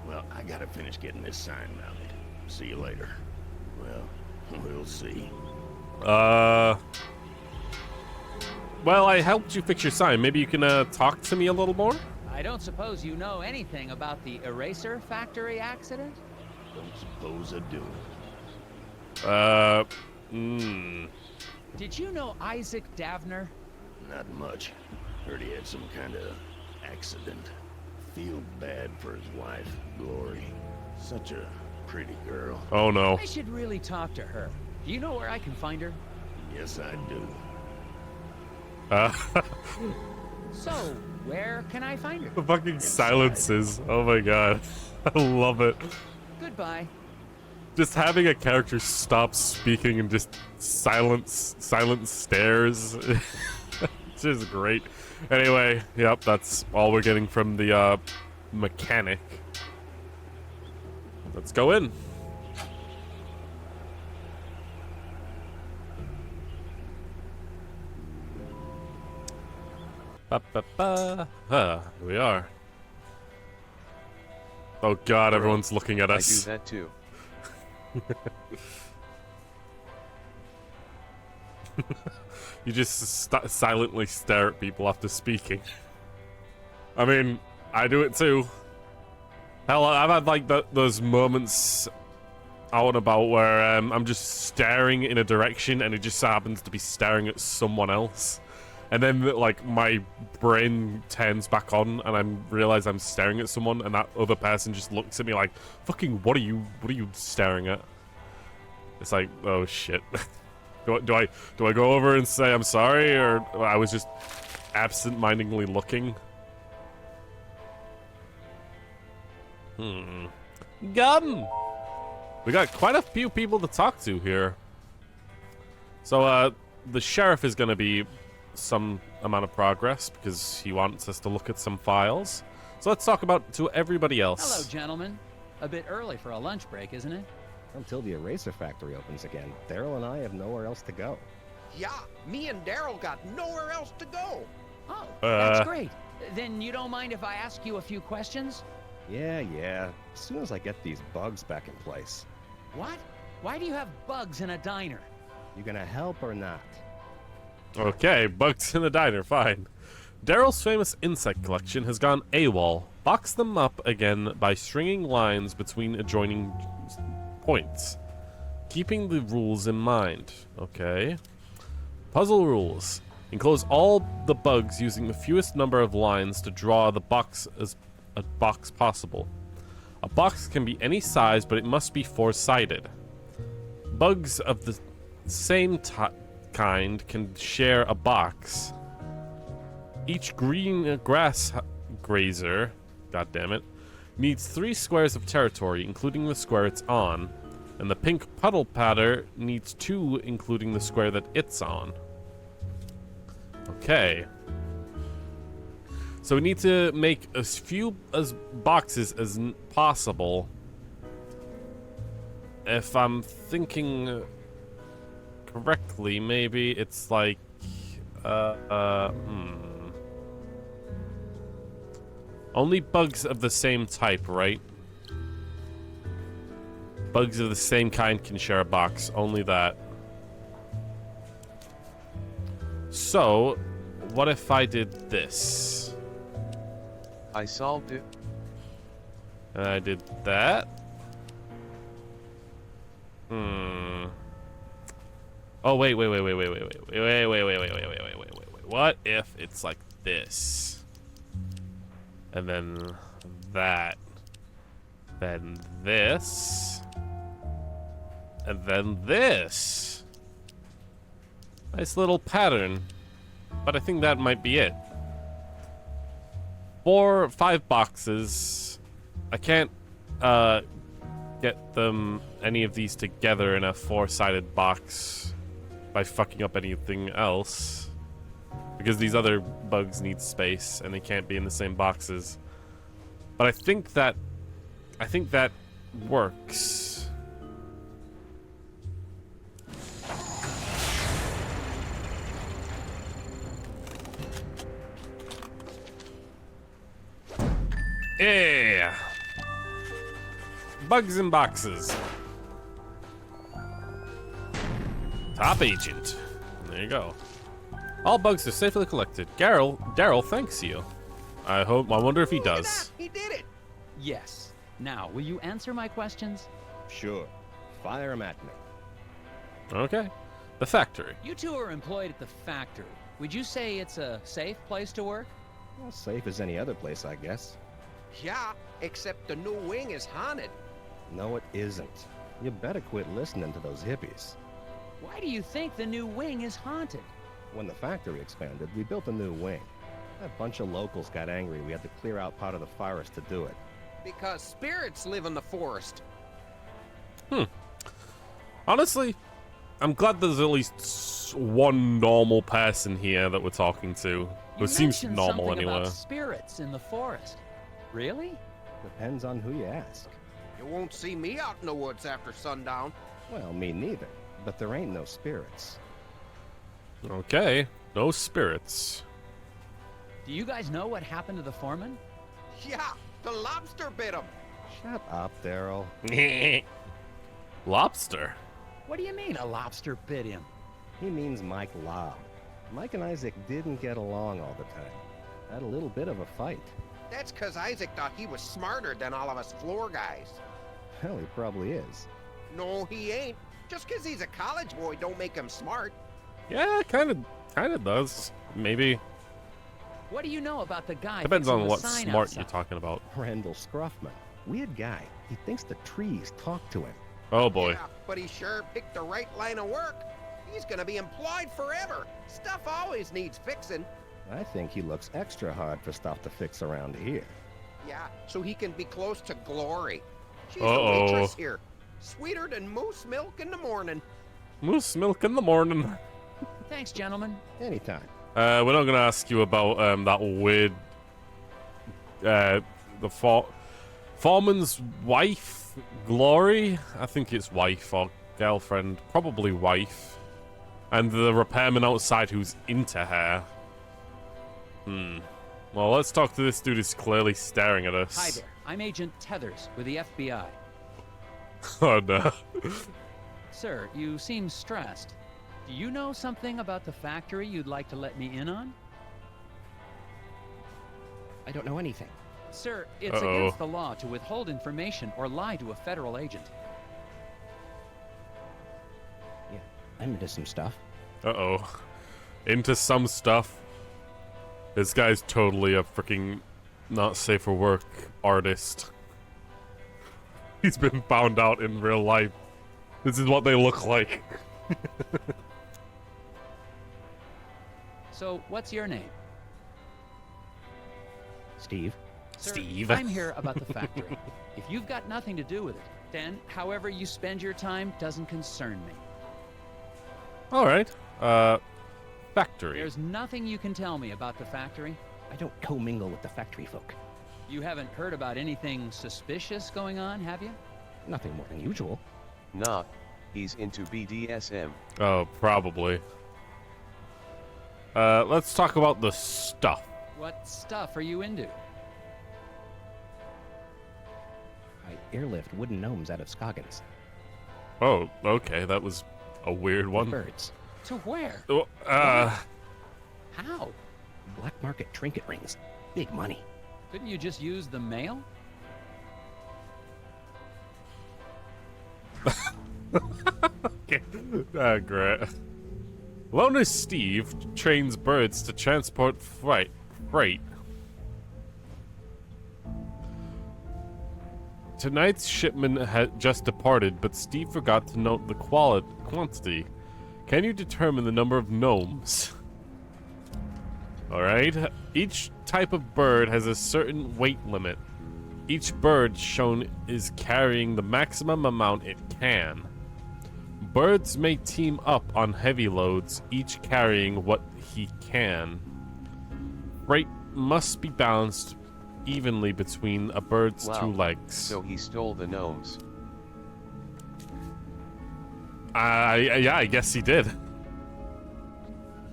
Well, I gotta finish getting this sign mounted. See you later. Well, we'll see. Well, I helped you fix your sign. Maybe you can talk to me a little more? I don't suppose you know anything about the eraser factory accident? Don't suppose I do. Did you know Isaac Davner? Not much. Heard he had some kind of accident. Feel bad for his wife, Glory. Such a pretty girl. Oh no. I should really talk to her. Do you know where I can find her? Yes, I do. So, where can I find her? The fucking silences. Oh my god. I love it. Goodbye. Just having a character stop speaking and just silent stares. It's just great. Anyway, yep, that's all we're getting from the mechanic. Let's go in. Here we are. Oh god, everyone's looking at us. I do that too. You just silently stare at people after speaking. I mean, I do it too. Hell, I've had like those moments out and about where I'm just staring in a direction and it just happens to be staring at someone else. And then like my brain turns back on and I realize I'm staring at someone and that other person just looks at me like, fucking what are you staring at? It's like, oh shit. Do I go over and say I'm sorry, or I was just absent-mindedly looking? Gum! We got quite a few people to talk to here. So, the sheriff is gonna be some amount of progress because he wants us to look at some files. So let's talk about to everybody else. Hello, gentlemen. A bit early for a lunch break, isn't it? Until the eraser factory opens again, Daryl and I have nowhere else to go. Yeah, me and Daryl got nowhere else to go. Oh, that's great. Then you don't mind if I ask you a few questions? Yeah. As soon as I get these bugs back in place. What? Why do you have bugs in a diner? You gonna help or not? Okay, bugs in the diner, fine. Daryl's famous insect collection has gone AWOL. Box them up again by stringing lines between adjoining points. Keeping the rules in mind. Okay. Puzzle rules. Enclose all the bugs using the fewest number of lines to draw the box as a box possible. A box can be any size, but it must be four-sided. Bugs of the same kind can share a box. Each green grass grazer, goddammit, needs 3 squares of territory, including the square it's on, and the pink puddle patter needs 2, including the square that it's on. Okay. So we need to make as few boxes as possible. If I'm thinking correctly, maybe it's like, Only bugs of the same type, right? Bugs of the same kind can share a box. Only that. So, what if I did this? I solved it. And I did that. Oh, wait. What if it's like this? And then that. Then this. And then this. Nice little pattern. But I think that might be it. 4 or 5 boxes. I can't get them any of these together in a 4-sided box by fucking up anything else. Because these other bugs need space and they can't be in the same boxes. But I think that works. Yeah. Bugs in boxes. Top agent. There you go. All bugs are safely collected. Daryl thanks you. I wonder if he Look at does. that, he did it. Yes. Now, will you answer my questions? Sure. Fire 'em at me. Okay. The factory. You two are employed at the factory. Would you say it's a safe place to work? Well, safe as any other place, I guess. Yeah, except the new wing is haunted. No, it isn't. You better quit listening to those hippies. Why do you think the new wing is haunted? When the factory expanded, we built a new wing. A bunch of locals got angry. We had to clear out part of the forest to do it. Because spirits live in the forest. Honestly, I'm glad there's at least one normal person here that we're talking to. Who You seems mentioned normal something anyway. about spirits in the forest. Really? Depends on who you ask. You won't see me out in the woods after sundown. Well, me neither. But there ain't no spirits. Okay. No spirits. Do you guys know what happened to the foreman? Yeah, the lobster bit him. Shut up, Daryl. Lobster. What do you mean a lobster bit him? He means Mike Lobb. Mike and Isaac didn't get along all the time. Had a little bit of a fight. That's because Isaac thought he was smarter than all of us floor guys. Hell, he probably is. No, he ain't. Just because he's a college boy don't make him smart. Yeah, kind of does. Maybe. What do you know about the guy? Depends fixing on the what sign smart outside? you're talking about. Randall Scruffman. Weird guy. He thinks the trees talk to him. Oh boy. Yeah, but he sure picked the right line of work. He's gonna be employed forever. Stuff always needs fixing. I think he looks extra hard for stuff to fix around here. Yeah, so he can be close to Glory. She's the Uh-oh. waitress here. Sweeter than moose milk in the morning. Moose milk in the morning. Thanks, gentlemen. Anytime. We're not gonna ask you about that weird, foreman's wife, Glory. I think it's wife or girlfriend, probably wife, and the repairman outside who's into her. Well, let's talk to this dude who's clearly staring at us. Hi there. I'm Agent Tethers with the FBI. Oh no. Sir, you seem stressed. Do you know something about the factory you'd like to let me in on? I don't know anything. Sir, it's Uh-oh. against the law to withhold information or lie to a federal agent. Yeah, I'm into some stuff. Uh-oh. Into some stuff. This guy's totally a freaking not safe for work artist. He's been found out in real life. This is what they look like. So, what's your name? Steve? Sir, Steve. I'm here about the factory. If you've got nothing to do with it, then however you spend your time doesn't concern me. Alright. Factory. There's nothing you can tell me about the factory. I don't commingle with the factory folk. You haven't heard about anything suspicious going on, have you? Nothing more than usual. Nah, he's into BDSM. Oh, probably. Let's talk about the stuff. What stuff are you into? I airlift wooden gnomes out of Scoggins. Oh, okay, that was a weird one. Birds. To where? Oh, How? Black market trinket rings. Big money. Couldn't you just use the mail? okay. Great. Loner Steve trains birds to transport freight. Tonight's shipment had just departed, but Steve forgot to note the quantity. Can you determine the number of gnomes? Alright. Each type of bird has a certain weight limit. Each bird shown is carrying the maximum amount it can. Birds may team up on heavy loads, each carrying what he can. Freight must be balanced evenly between a bird's Wow. two legs. So he stole the gnomes. Yeah, I guess he did.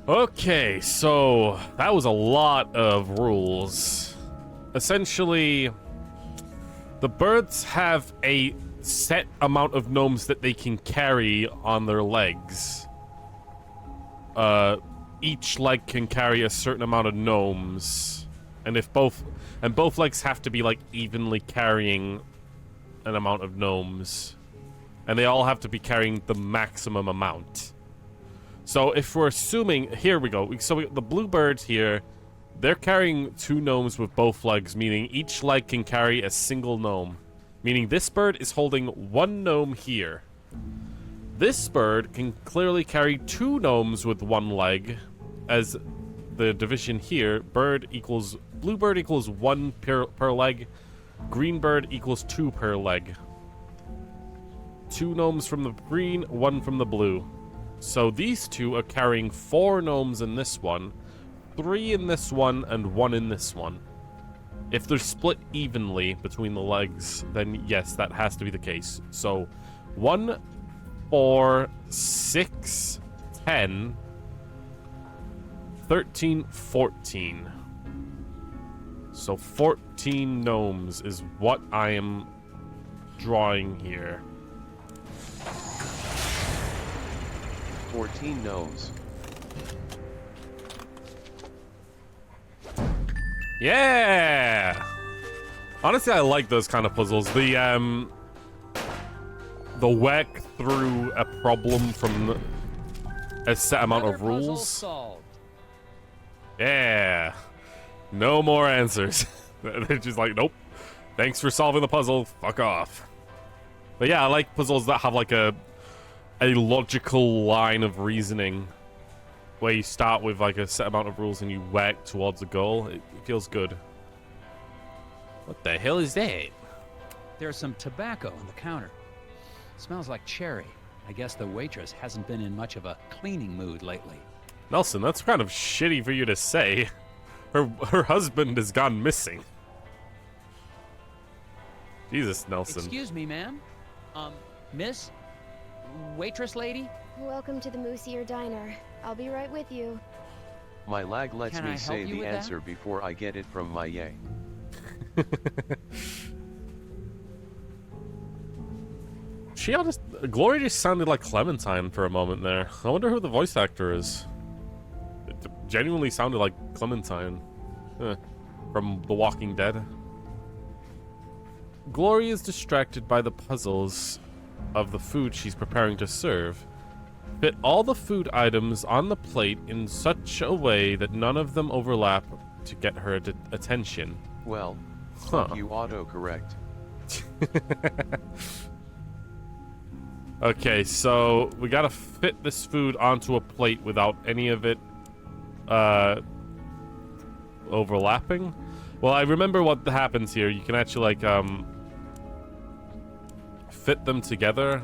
Okay, so that was a lot of rules. Essentially, the birds have a set amount of gnomes that they can carry on their legs. Each leg can carry a certain amount of gnomes. And if both legs have to be like evenly carrying an amount of gnomes, and they all have to be carrying the maximum amount. So if we're assuming, here we go. So the bluebirds here, they're carrying 2 gnomes with both legs, meaning each leg can carry a single gnome. Meaning this bird is holding 1 gnome here. This bird can clearly carry 2 gnomes with 1 leg, as the division here, bluebird equals 1 per leg, greenbird equals 2 per leg. 2 gnomes from the green, 1 from the blue. So these 2 are carrying 4 gnomes in this one, 3 in this one, and 1 in this one. If they're split evenly between the legs, then yes, that has to be the case. So 1, 4, 6, 10, 13, 14. So 14 gnomes is what I am drawing here. 14 gnomes. Yeah! Honestly, I like those kind of puzzles. The work through a problem from a set amount of rules. Yeah. No more answers. They're just like, nope. Thanks for solving the puzzle. Fuck off. But yeah, I like puzzles that have like a logical line of reasoning, where you start with like a set amount of rules and you work towards a goal. It feels good. What the hell is that? There's some tobacco on the counter. Smells like cherry. I guess the waitress hasn't been in much of a cleaning mood lately. Nelson, that's kind of shitty for you to say. Her husband has gone missing. Jesus, Nelson. Excuse me, ma'am. Miss? Waitress lady? Welcome to the Moosier Diner. I'll be right with you. My lag lets Can me I say help you the with answer that? before I get it from my yay. Glory just sounded like Clementine for a moment there. I wonder who the voice actor is. It genuinely sounded like Clementine. From The Walking Dead. Glory is distracted by the puzzles of the food she's preparing to serve. Fit all the food items on the plate in such a way that none of them overlap to get her attention. Well, fuck you autocorrect. Okay, so we gotta fit this food onto a plate without any of it overlapping. Well, I remember what happens here. You can actually like fit them together.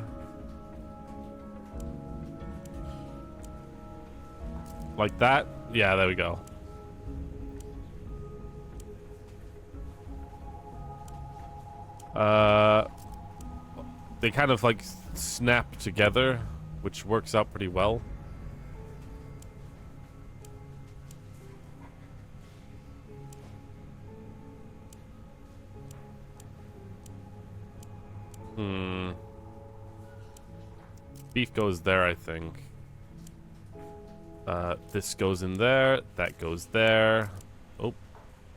Like that? Yeah, there we go. They kind of like snap together, which works out pretty well. Beef goes there, I think. This goes in there. That goes there. Oh,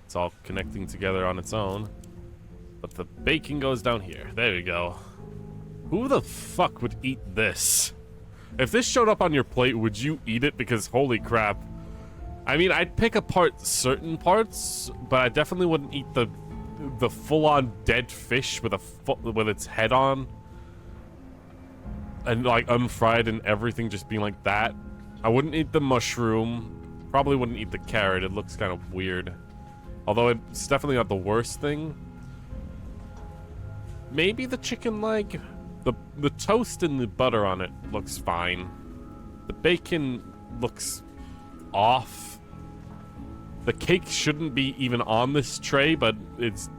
it's all connecting together on its own. But the bacon goes down here. There we go. Who the fuck would eat this? If this showed up on your plate, would you eat it? Because holy crap. I mean, I'd pick apart certain parts, but I definitely wouldn't eat the full-on dead fish with with its head on. And like unfried and everything just being like that. I wouldn't eat the mushroom. Probably wouldn't eat the carrot. It looks kind of weird. Although it's definitely not the worst thing. Maybe the chicken leg. The toast and the butter on it looks fine. The bacon looks off. The cake shouldn't be even on this tray, but it's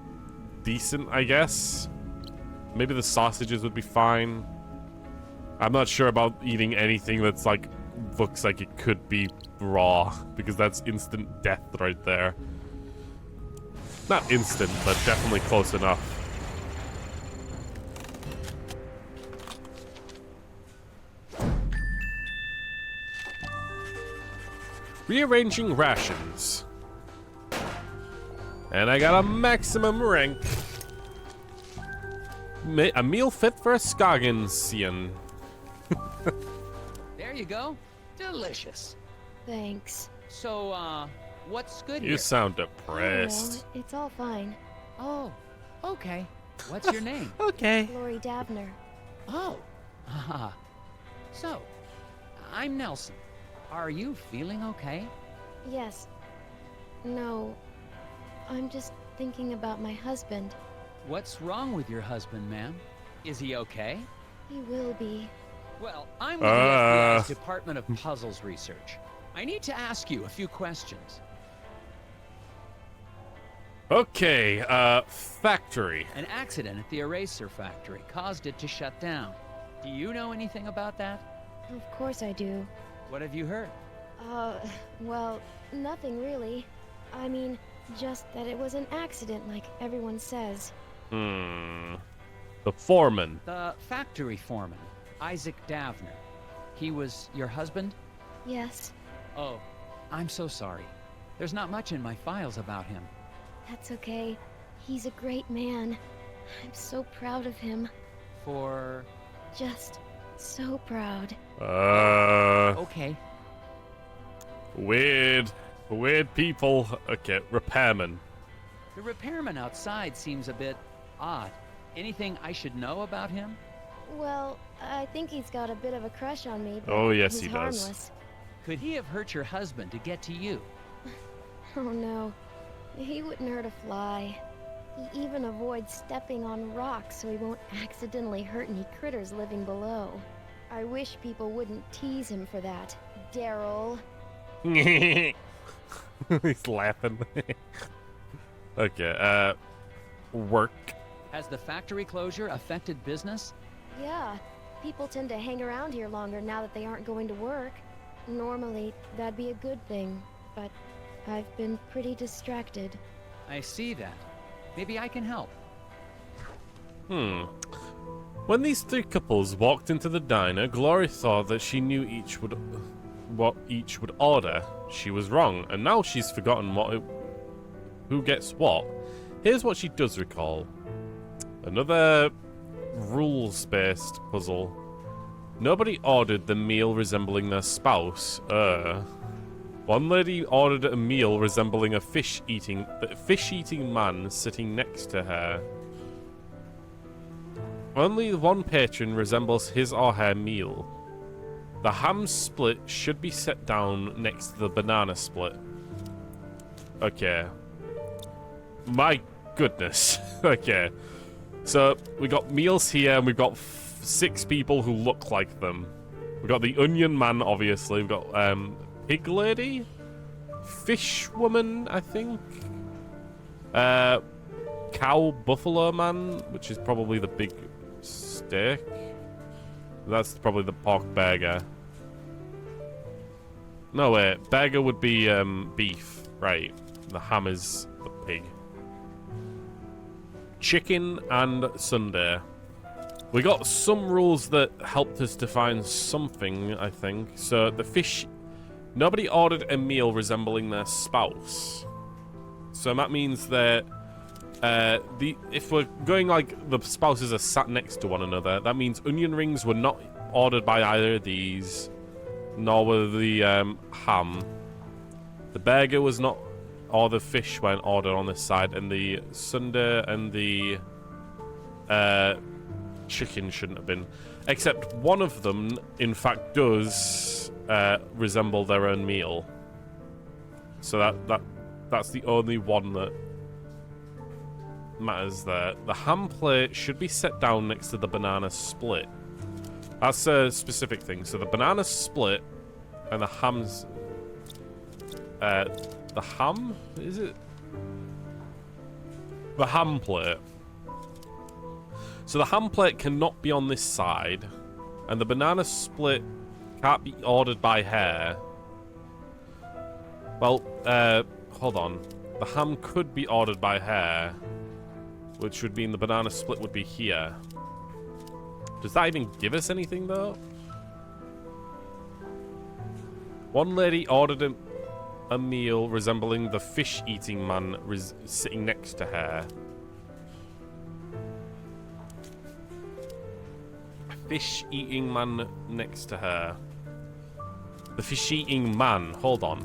decent, I guess. Maybe the sausages would be fine. I'm not sure about eating anything that's like looks like it could be raw, because that's instant death right there. Not instant, but definitely close enough. Rearranging rations. And I got a maximum rank. A meal fit for a Scoggins-ian. There you go. Delicious. Thanks. So, what's good You here? sound I depressed. don't know. It's all fine. Oh, okay. What's your name? Okay. Lori Davner. Oh, haha. So, I'm Nelson. Are you feeling okay? Yes. No. I'm just thinking about my husband. What's wrong with your husband, ma'am? Is he okay? He will be. Well, I'm with the FBI's Department of Puzzles Research. I need to ask you a few questions. Okay, factory. An accident at the eraser factory caused it to shut down. Do you know anything about that? Of course I do. What have you heard? Well, nothing really. I mean, just that it was an accident like everyone says. The foreman. The factory foreman, Isaac Davner. He was your husband? Yes, Oh, I'm so sorry. There's not much in my files about him. that's okay. He's a great man. I'm so proud of him. For... Just so proud. Okay. Weird people. Okay, repairman. The repairman outside seems a bit odd. Anything I should know about him? Well, I think he's got a bit of a crush on me, but Oh, yes, he's he does. harmless. Could he have hurt your husband to get to you? Oh no. He wouldn't hurt a fly. He even avoids stepping on rocks so he won't accidentally hurt any critters living below. I wish people wouldn't tease him for that. Daryl. He's laughing. Okay, work. Has the factory closure affected business? Yeah, people tend to hang around here longer now that they aren't going to work. Normally, that'd be a good thing, but I've been pretty distracted. I see that. Maybe I can help. When these three couples walked into the diner, Glory thought that she knew what each would order. She was wrong, and now she's forgotten who gets what. Here's what she does recall. Another rules-based puzzle. Nobody ordered the meal resembling their spouse. One lady ordered a meal resembling a fish-eating man sitting next to her. Only one patron resembles his or her meal. The ham split should be set down next to the banana split. Okay. My goodness. Okay. So, we got meals here, and we've got 6 people who look like them. We've got the onion man, obviously. We've got, pig lady? Fish woman, I think? Cow buffalo man, which is probably the big steak. That's probably the pork burger. No, wait. Burger would be, beef. Right. The ham is the pig. Chicken and Sunday. We got some rules that helped us define something, I think. So, the fish... Nobody ordered a meal resembling their spouse. So that means that... if we're going like the spouses are sat next to one another, that means onion rings were not ordered by either of these, nor were the ham. The burger was not, or the fish weren't ordered on this side, and the sundae and the chicken shouldn't have been. Except one of them, in fact, does resemble their own meal. So that's the only one that matters there. The ham plate should be set down next to the banana split. That's a specific thing. So the banana split and the ham's... the ham? Is it? The ham plate. So the ham plate cannot be on this side. And the banana split can't be ordered by her. Well, hold on. The ham could be ordered by her. Which would mean the banana split would be here. Does that even give us anything, though? One lady ordered him... a meal resembling the fish-eating man sitting next to her. Fish-eating man next to her. The fish-eating man. Hold on.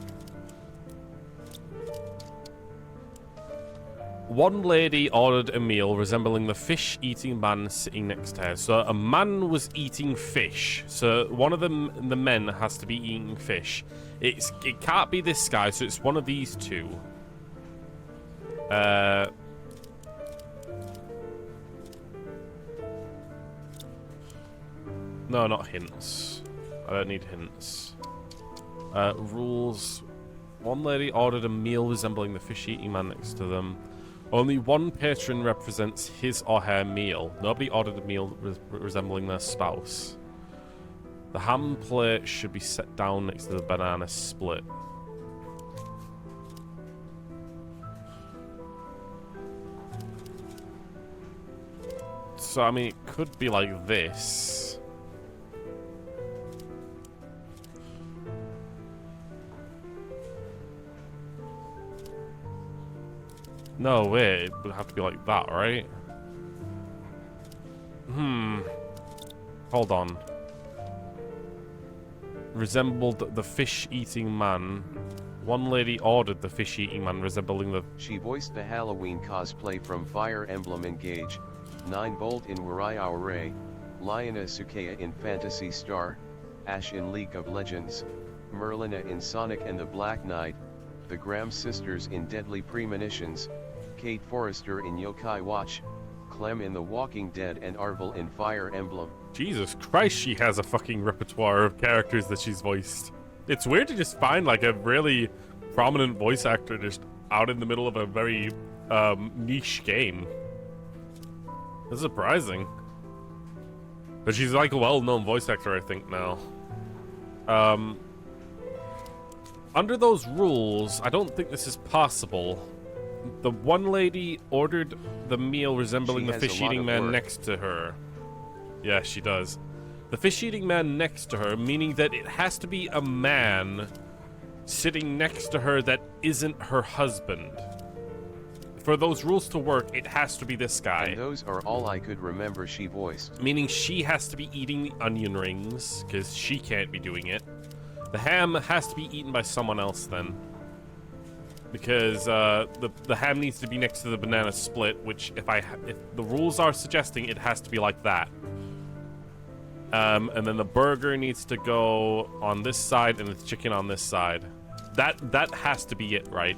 One lady ordered a meal resembling the fish-eating man sitting next to her. So a man was eating fish. So one of the men has to be eating fish. It can't be this guy, so it's one of these two. No, not hints. I don't need hints. Rules. One lady ordered a meal resembling the fish-eating man next to them. Only one patron represents his or her meal. Nobody ordered a meal resembling their spouse. The ham plate should be set down next to the banana split. So, I mean, it could be like this. No, wait, it would have to be like that, right? Hold on. Resembled the fish-eating man. One lady ordered the fish-eating man resembling the... She voiced the Halloween cosplay from Fire Emblem Engage, 9-Bolt in Warrior Ray, Lioness Sukeya in Phantasy Star, Ashe in League of Legends, Merlina in Sonic and the Black Knight, the Graham sisters in Deadly Premonitions, Kate Forrester in Yokai Watch, Clem in The Walking Dead and Arvel in Fire Emblem. Jesus Christ, she has a fucking repertoire of characters that she's voiced. It's weird to just find like a really prominent voice actor just out in the middle of a very niche game. That's surprising. But she's like a well-known voice actor, I think, now. Under those rules, I don't think this is possible. The one lady ordered the meal resembling the fish-eating man next to her. Yeah, she does. The fish-eating man next to her, meaning that it has to be a man sitting next to her that isn't her husband. For those rules to work, it has to be this guy. And those are all I could remember she voiced. Meaning she has to be eating the onion rings, because she can't be doing it. The ham has to be eaten by someone else then. Because the ham needs to be next to the banana split, which if the rules are suggesting, it has to be like that. And then the burger needs to go on this side and the chicken on this side. That has to be it, right?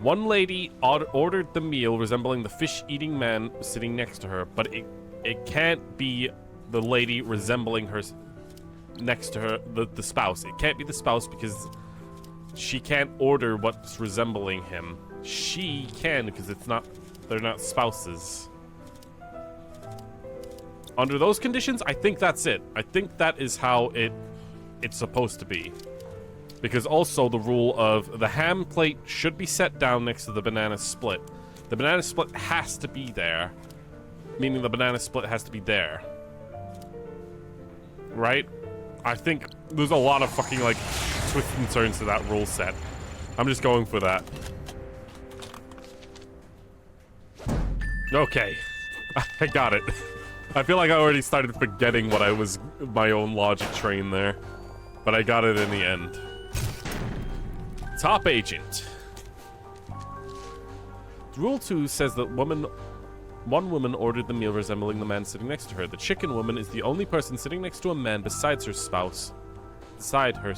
One lady ordered the meal resembling the fish-eating man sitting next to her, but it can't be the lady resembling her next to her, the spouse. It can't be the spouse because she can't order what's resembling him. She can because they're not spouses. Under those conditions, I think that's it. I think that is how it's supposed to be. Because also the rule of the ham plate should be set down next to the banana split. The banana split has to be there. Meaning the banana split has to be there. Right? I think there's a lot of fucking, like, twists and turns to that rule set. I'm just going for that. Okay. I got it. I feel like I already started forgetting what I was, my own logic train there. But I got it in the end. Top agent. Rule 2 says that one woman ordered the meal resembling the man sitting next to her. The chicken woman is the only person sitting next to a man besides her spouse. Besides her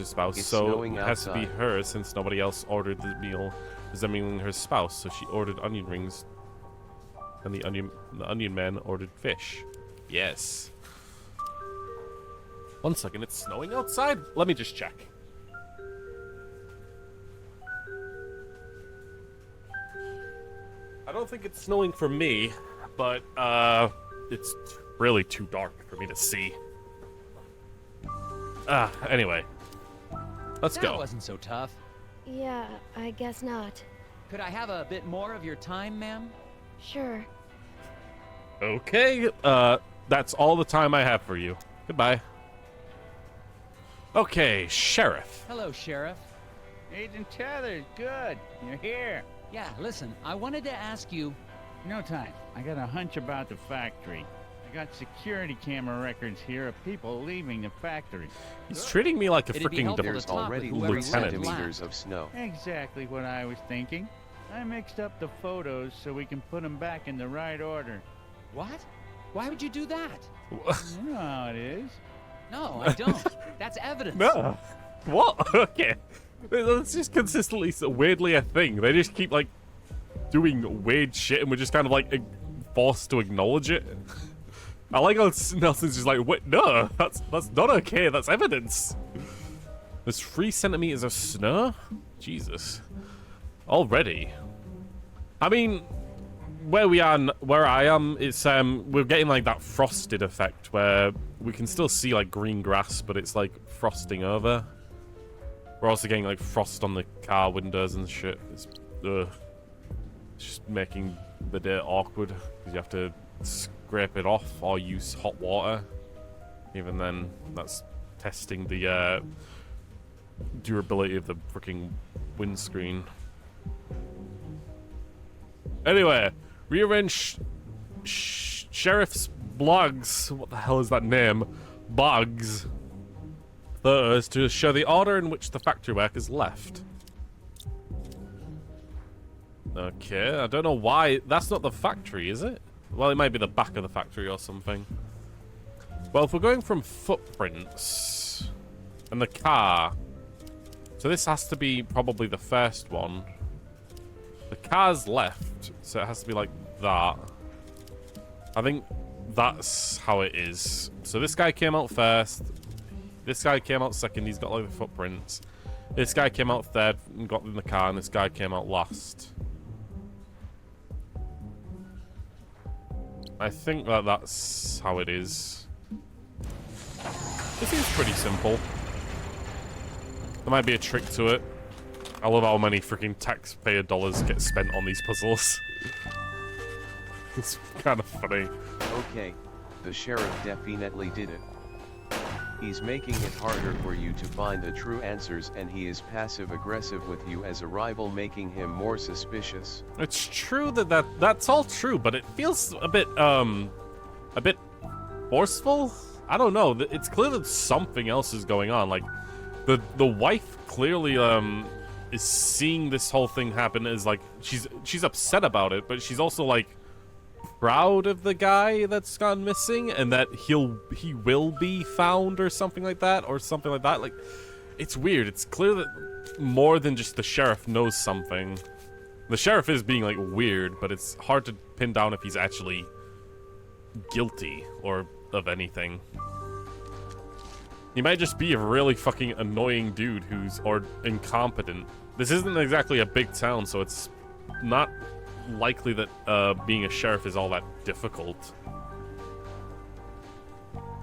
spouse, so it has to be her since nobody else ordered the meal resembling her spouse. So she ordered onion rings, and the onion man ordered fish. Yes. 1 second, it's snowing outside? Let me just check. I don't think it's snowing for me, but it's really too dark for me to see. Anyway. Let's go. That wasn't so tough. Yeah, I guess not. Could I have a bit more of your time, ma'am? Sure. Okay, that's all the time I have for you. Goodbye. Okay, Sheriff. Hello, Sheriff. Agent Tethers, good. You're here. Yeah, listen, I wanted to ask you... No time. I got a hunch about the factory. I got security camera records here of people leaving the factory. He's treating me like a It'd be freaking helpful to There's talk already with whoever 3 went centimeters last. of snow. Exactly what I was thinking. I mixed up the photos so we can put them back in the right order. What? Why would you do that? You know how it is. No, I don't. That's evidence. No. What? Okay. That's just consistently so weirdly a thing. They just keep like doing weird shit and we're just kind of like forced to acknowledge it. I like how Nelson's just like, wait, no, that's not okay. That's evidence. There's 3 centimeters of snow? Jesus. Already. I mean, where I am, it's we're getting like that frosted effect where we can still see like green grass, but it's like frosting over. We're also getting like frost on the car windows and shit. It's just making the day awkward because you have to scrape it off or use hot water. Even then, that's testing the durability of the freaking windscreen. Anyway, rearrange Sheriff's blogs. What the hell is that name? Bugs. Photos to show the order in which the factory workers left. Okay, I don't know why. That's not the factory, is it? Well, it might be the back of the factory or something. Well, if we're going from footprints and the car, so this has to be probably the first one. The car's left, so it has to be like that. I think that's how it is. So this guy came out first. This guy came out second. He's got like the footprints. This guy came out third and got in the car, and this guy came out last. I think that's how it is. This seems pretty simple. There might be a trick to it. I love how many freaking taxpayer dollars get spent on these puzzles. It's kind of funny. Okay, the sheriff definitely did it. He's making it harder for you to find the true answers, and he is passive-aggressive with you as a rival, making him more suspicious. It's true that's all true, but it feels a bit forceful. I don't know. It's clear that something else is going on. Like the wife clearly is seeing this whole thing happen as like she's upset about it, but she's also like proud of the guy that's gone missing and that he will be found or something like that. Like, it's weird. It's clear that more than just the sheriff knows something. The sheriff is being like weird, but it's hard to pin down if he's actually guilty or of anything. He might just be a really fucking annoying dude or incompetent. This isn't exactly a big town, so it's not likely that being a sheriff is all that difficult.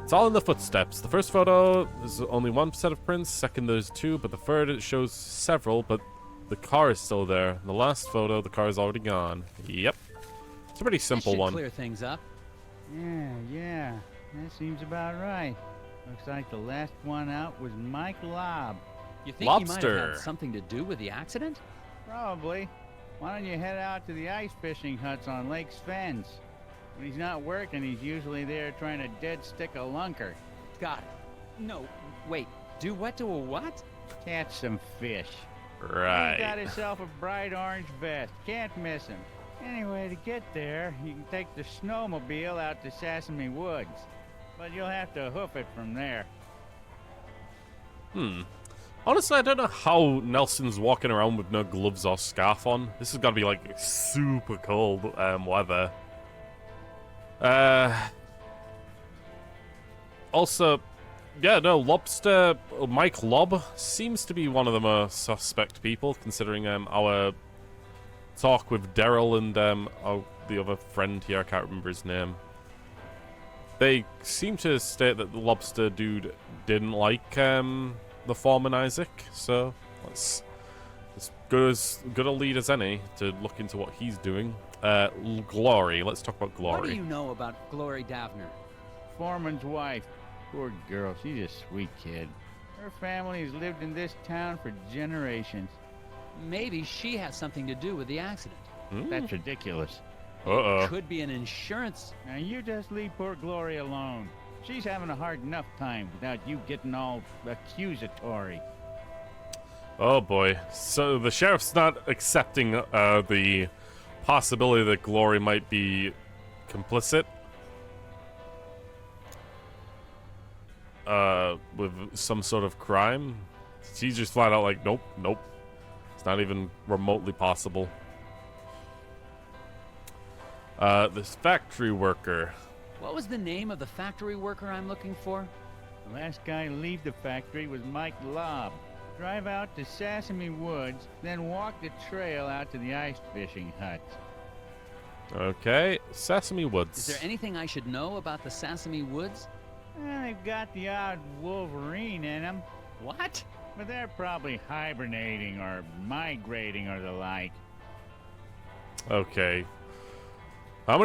It's all in the footsteps. The first photo is only 1 set of prints. Second, there's 2, but the third it shows several, but the car is still there. The last photo, the car is already gone. Yep. It's a pretty simple one. Clear things up. Yeah. That seems about right. Looks like the last one out was Mike Lobb. You think he might have had something to do with the accident? Probably. Why don't you head out to the ice fishing huts on Lake Svens? When he's not working, he's usually there trying to dead stick a lunker. Got it. No, wait. Do what to a what? Catch some fish. Right. He's got himself a bright orange vest. Can't miss him. Anyway, to get there, you can take the snowmobile out to Sesame Woods. But you'll have to hoof it from there. Honestly, I don't know how Nelson's walking around with no gloves or scarf on. This has got to be like super cold weather. Also, yeah, no, Mike Lobb seems to be one of the more suspect people, considering our talk with Daryl and the other friend here. I can't remember his name. They seem to state that the lobster dude didn't like the foreman Isaac, so that's as good a lead as any to look into what he's doing. Glory, let's talk about Glory. What do you know about Glory Davner? Foreman's wife. Poor girl, she's a sweet kid. Her family's lived in this town for generations. Maybe she has something to do with the accident. That's ridiculous. Uh-oh. Could be an insurance. Now you just leave poor Glory alone. She's having a hard enough time without you getting all accusatory. Oh boy. So the sheriff's not accepting the possibility that Glory might be complicit with some sort of crime. He's just flat out like, nope, nope. It's not even remotely possible. This factory worker. What was the name of the factory worker I'm looking for? The last guy to leave the factory was Mike Lobb. Drive out to Sesame Woods, then walk the trail out to the ice fishing hut. Okay, Sesame Woods. Is there anything I should know about the Sesame Woods? They've got the odd Wolverine in them. What? But they're probably hibernating or migrating or the like. Okay. How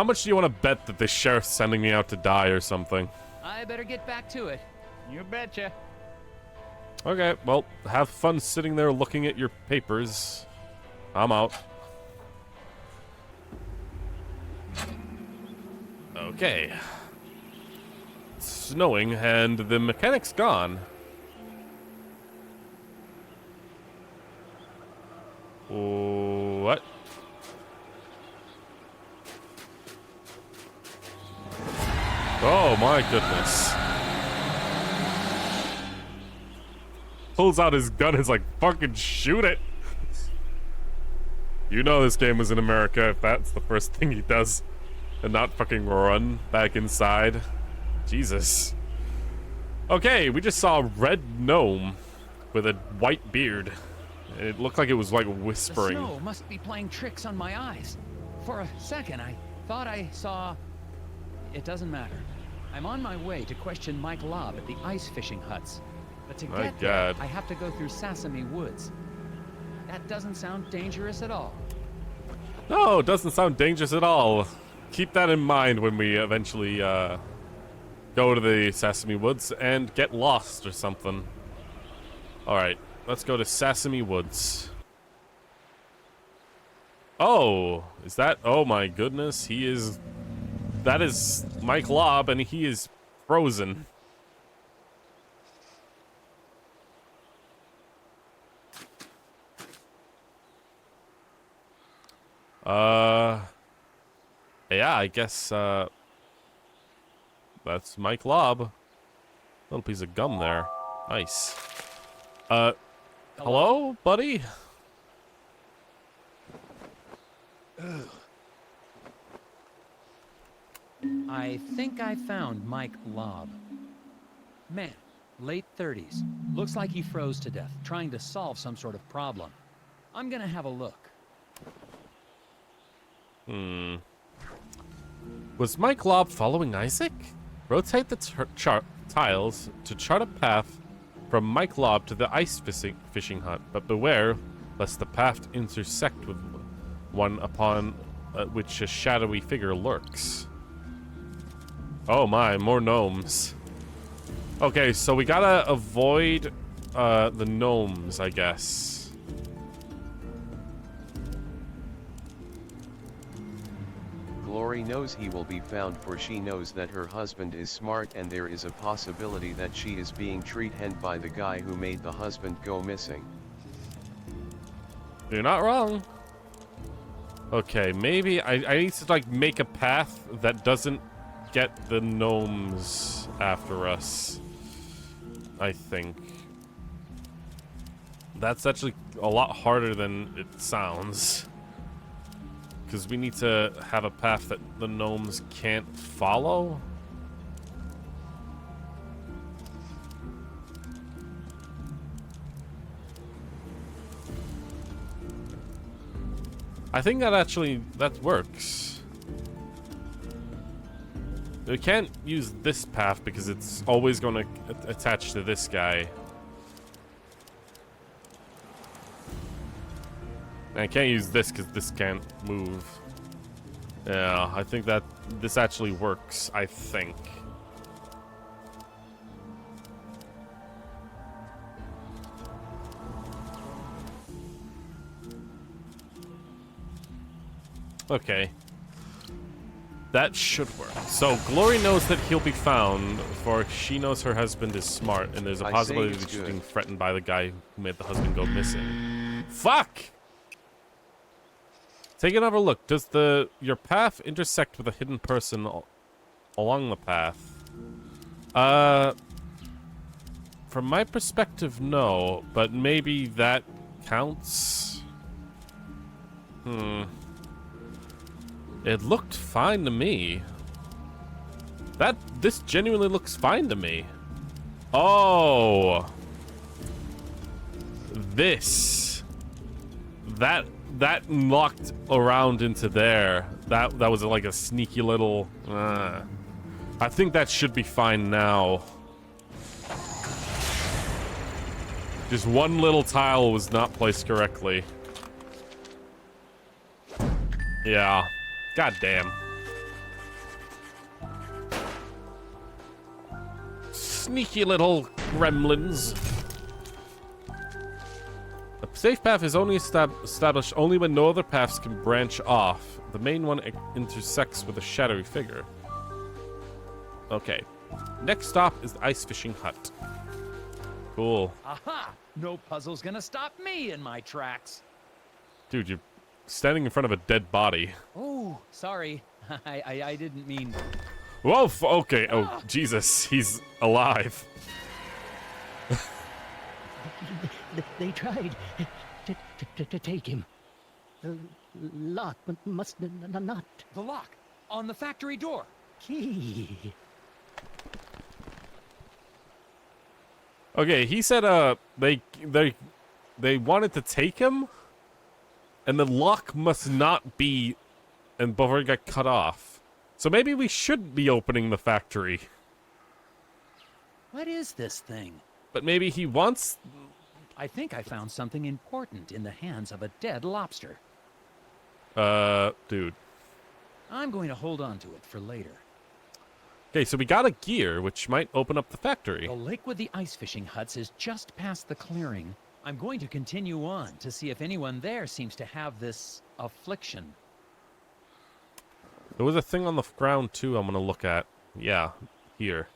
much do you want to bet that the sheriff's sending me out to die or something? I better get back to it. You betcha. Okay, well, have fun sitting there looking at your papers. I'm out. Okay. It's snowing and the mechanic's gone. What? Oh my goodness. Pulls out his gun, is like, fucking shoot it. You know this game was in America if that's the first thing he does. And not fucking run back inside. Jesus. Okay, we just saw a red gnome with a white beard. It looked like it was like whispering. The snow must be playing tricks on my eyes. For a second, I thought I saw... It doesn't matter. I'm on my way to question Mike Lobb at the ice fishing huts. But to get there, I have to go through Sesame Woods. That doesn't sound dangerous at all. No, it doesn't sound dangerous at all. Keep that in mind when we eventually go to the Sesame Woods and get lost or something. Alright, let's go to Sesame Woods. Oh, is that... Oh my goodness, he is... That is Mike Lobb, and he is frozen. Yeah, I guess, that's Mike Lobb. Little piece of gum there. Nice. Hello, buddy? I think I found Mike Lobb. Man, late 30s. Looks like he froze to death, trying to solve some sort of problem. I'm gonna have a look. Was Mike Lobb following Isaac? Rotate the tiles to chart a path from Mike Lobb to the ice fishing hut, but beware lest the path intersect with one upon which a shadowy figure lurks. Oh my, more gnomes. Okay, so we gotta avoid the gnomes, I guess. Glory knows he will be found, for she knows that her husband is smart, and there is a possibility that she is being treated by the guy who made the husband go missing. You're not wrong. Okay, maybe I need to like make a path that doesn't get the gnomes after us. I think. That's actually a lot harder than it sounds. Because we need to have a path that the gnomes can't follow. I think that works. We can't use this path because it's always going to attach to this guy. And I can't use this because this can't move. Yeah, I think that this actually works, I think. Okay. That should work. So, Glory knows that he'll be found, for she knows her husband is smart, and there's a I say possibility it's that she's good. being threatened by the guy who made the husband go missing. Fuck! Take another look. Does your path intersect with a hidden person along the path? From my perspective, no, but maybe that counts? It looked fine to me. This genuinely looks fine to me. Oh. This. That locked around into there. That was like a sneaky little... I think that should be fine now. Just one little tile was not placed correctly. Yeah. God damn. Sneaky little gremlins. A safe path is only established only when no other paths can branch off. The main one intersects with a shadowy figure. Okay. Next stop is the ice fishing hut. Cool. Aha! No puzzle's gonna stop me in my tracks. Dude, you're standing in front of a dead body. Oh, sorry. I didn't mean... Whoa, okay. Oh, Jesus. He's alive. They tried to take him. The lock must not. The lock on the factory door. Key. Okay, he said they wanted to take him, and the lock must not be, and before it got cut off. So maybe we should be opening the factory. What is this thing? But maybe he wants... I think I found something important in the hands of a dead lobster. Dude. I'm going to hold on to it for later. Okay, so we got a gear, which might open up the factory. The lake with the ice fishing huts is just past the clearing. I'm going to continue on to see if anyone there seems to have this affliction. There was a thing on the ground, too, I'm going to look at. Yeah, here.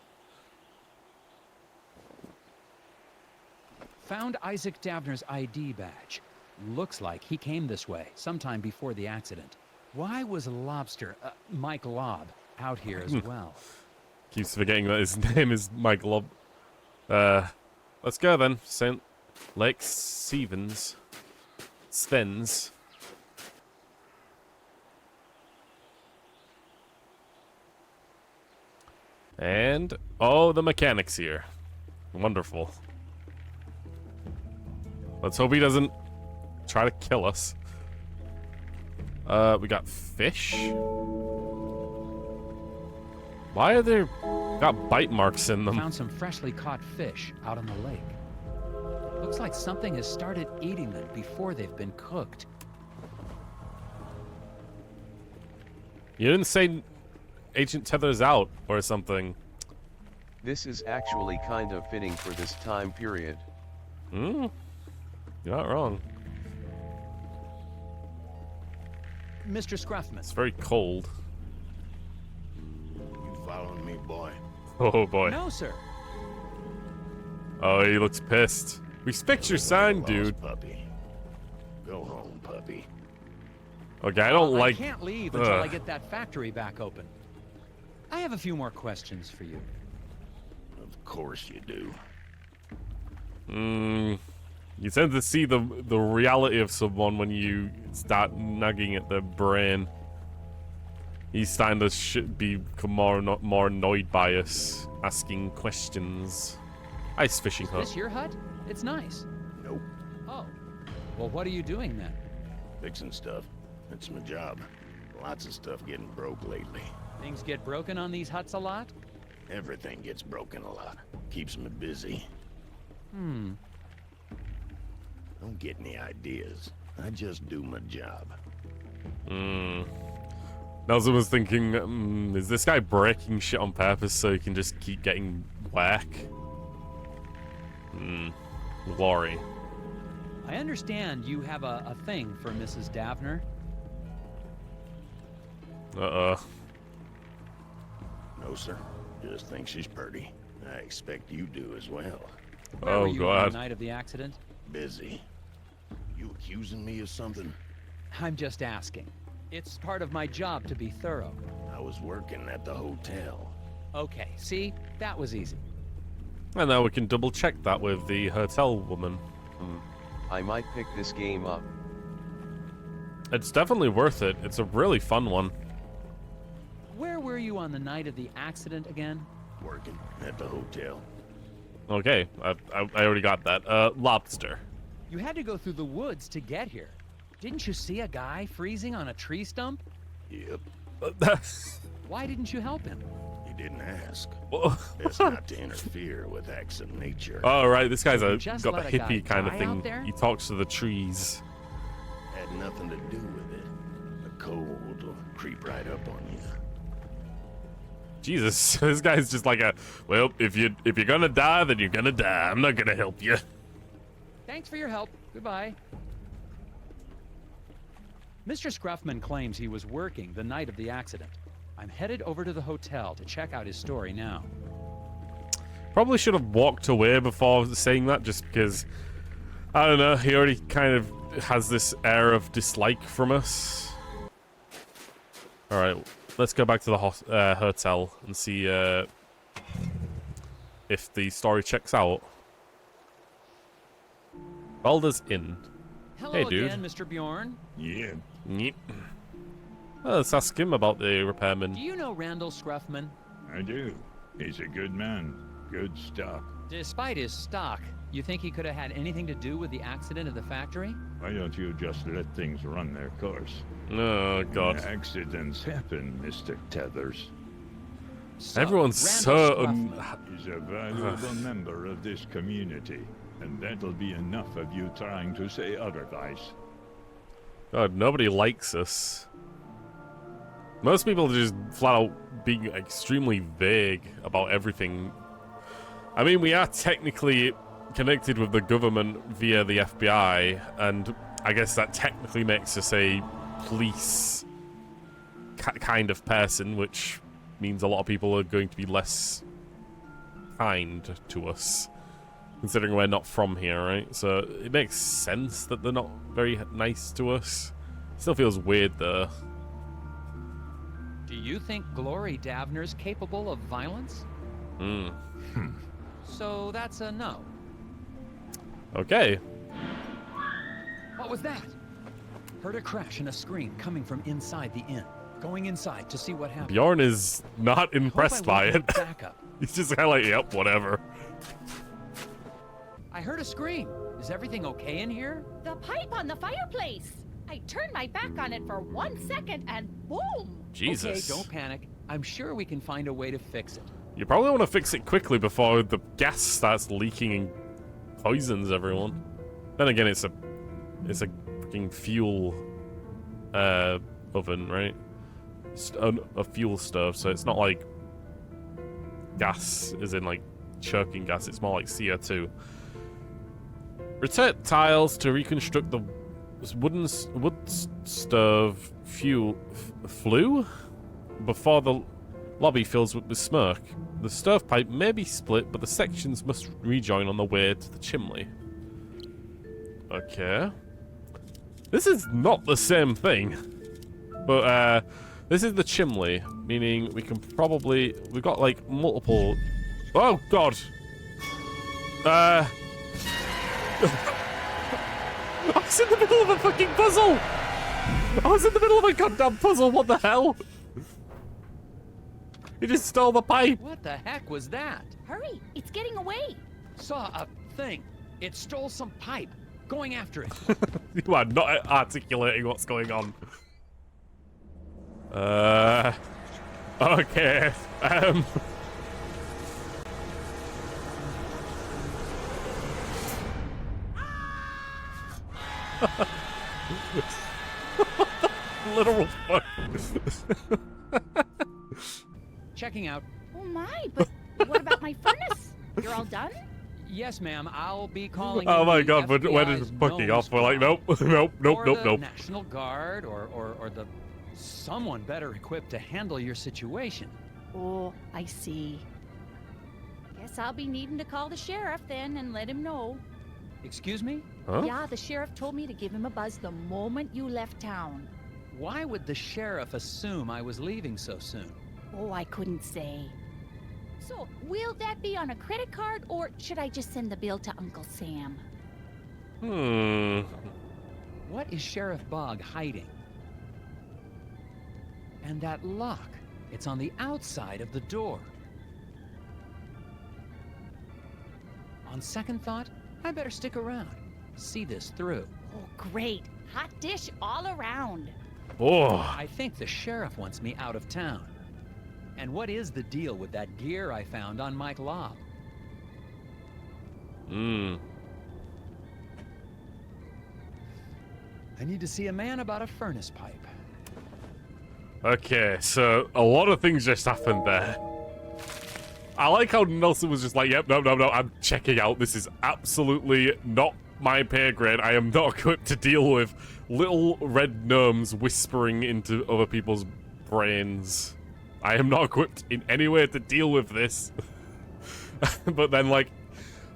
Found Isaac Dabner's ID badge. Looks like he came this way, sometime before the accident. Why was Lobster, Mike Lobb, out here as well? Keeps forgetting that his name is Mike Lobb. Let's go then. St. Lake Stevens. Svens. And, oh, the mechanic's here. Wonderful. Let's hope he doesn't try to kill us. We got fish. Why are there... got bite marks in them? Found some freshly caught fish out on the lake. Looks like something has started eating them before they've been cooked. You didn't say Agent Tether's out or something. This is actually kind of fitting for this time period. You're not wrong. Mr. Scruffman. It's very cold. You following me, boy? Oh boy. No, sir. Oh, he looks pissed. We fixed your sign, Lost dude. Puppy. Go home, puppy. Okay, I don't like... I can't leave until I get that factory back open. I have a few more questions for you. Of course you do. You tend to see the reality of someone when you start nagging at their brain. He's starting to become more annoyed by us, asking questions. Ice fishing hut. Is this your hut? It's nice. Nope. Oh. Well, what are you doing then? Fixing stuff. It's my job. Lots of stuff getting broke lately. Things get broken on these huts a lot? Everything gets broken a lot. Keeps me busy. Don't get any ideas. I just do my job. Nelson was thinking, is this guy breaking shit on purpose so he can just keep getting whack? Glory. I understand you have a thing for Mrs. Davner. Uh-oh. No, sir. Just think she's pretty. I expect you do as well. Where Oh, were you on God. the night of the accident? Busy. You accusing me of something? I'm just asking. It's part of my job to be thorough. I was working at the hotel. Okay, see? That was easy. And now we can double check that with the hotel woman. I might pick this game up. It's definitely worth it. It's a really fun one. Where were you on the night of the accident again? Working at the hotel. Okay, I already got that. Lobster. You had to go through the woods to get here. Didn't you see a guy freezing on a tree stump? Yep. Why didn't you help him? He didn't ask. Best not to interfere with acts of nature. Oh, right, this guy's got Just the let a guy hippie kind of die thing. out there? He talks to the trees. Had nothing to do with it. The cold will creep right up on you. Jesus, this guy's just like well, if you're gonna die, then you're gonna die. I'm not gonna help you. Thanks for your help. Goodbye. Mr. Scruffman claims he was working the night of the accident. I'm headed over to the hotel to check out his story now. Probably should have walked away before saying that, just because, I don't know, he already kind of has this air of dislike from us. Alright, let's go back to the hotel and see if the story checks out. Balder's Inn. Hello Hey, dude. again, Mr. Bjorn. Yeah. Yep. Well, let's ask him about the repairman. Do you know Randall Scruffman? I do. He's a good man. Good stock. Despite his stock, you think he could have had anything to do with the accident at the factory? Why don't you just let things run their course? Oh, God. Accidents happen, Mr. Tethers. So, Everyone's Randall so... Scruffman. He's a valuable member of this community, and that'll be enough of you trying to say otherwise. God, nobody likes us. Most people are just flat out being extremely vague about everything. I mean, we are technically connected with the government via the FBI, and I guess that technically makes us a police kind of person, which means a lot of people are going to be less kind to us, considering we're not from here, right? So it makes sense that they're not very nice to us. Still feels weird, though. Do you think Glory Davner's capable of violence? So that's a no. Okay. What was that? Heard a crash and a scream coming from inside the inn. Going inside to see what happened. Bjorn is not impressed by it. Backup. He's just kind of like, yep, whatever. I heard a scream. Is everything okay in here? The pipe on the fireplace. I turned my back on it for 1 second and boom! Jesus. Okay, don't panic. I'm sure we can find a way to fix it. You probably want to fix it quickly before the gas starts leaking and poisons everyone. Then again, it's a freaking fuel oven, right? A fuel stove, so it's not like gas, as in like choking gas. It's more like CO2. Rotate tiles to reconstruct the wood stove flue before the lobby fills with smoke. The stovepipe may be split, but the sections must rejoin on the way to the chimney. Okay. This is not the same thing. But, this is the chimney, meaning we can probably... We've got, like, multiple... Oh, God! I was in the middle of a fucking puzzle! I was in the middle of a goddamn puzzle, what the hell? He just stole the pipe! What the heck was that? Hurry, it's getting away. Saw a thing. It stole some pipe. Going after it. You are not articulating what's going on. Okay. Literal fuck. Checking out. Oh my, but what about my furnace? You're all done? Yes, ma'am. I'll be calling. Oh in my the God, when FBI's it's fucking gnome off, we're like, squad. nope, nope, nope, Or nope, the nope. National Guard, or the Someone better equipped to handle your situation. Oh, I see. Guess I'll be needing to call the sheriff then and let him know. Excuse me? Huh? Yeah, the sheriff told me to give him a buzz the moment you left town. Why would the sheriff assume I was leaving so soon? Oh, I couldn't say. So, will that be on a credit card, or should I just send the bill to Uncle Sam? What is Sheriff Bog hiding? And that lock, it's on the outside of the door. On second thought, I better stick around, see this through. Oh, great. Hot dish all around. Oh. I think the sheriff wants me out of town. And what is the deal with that gear I found on Mike Lobb? I need to see a man about a furnace pipe. Okay, so a lot of things just happened there. I like how Nelson was just like, yep, no, I'm checking out. This is absolutely not my pay grade. I am not equipped to deal with little red gnomes whispering into other people's brains. I am not equipped in any way to deal with this. But then, like,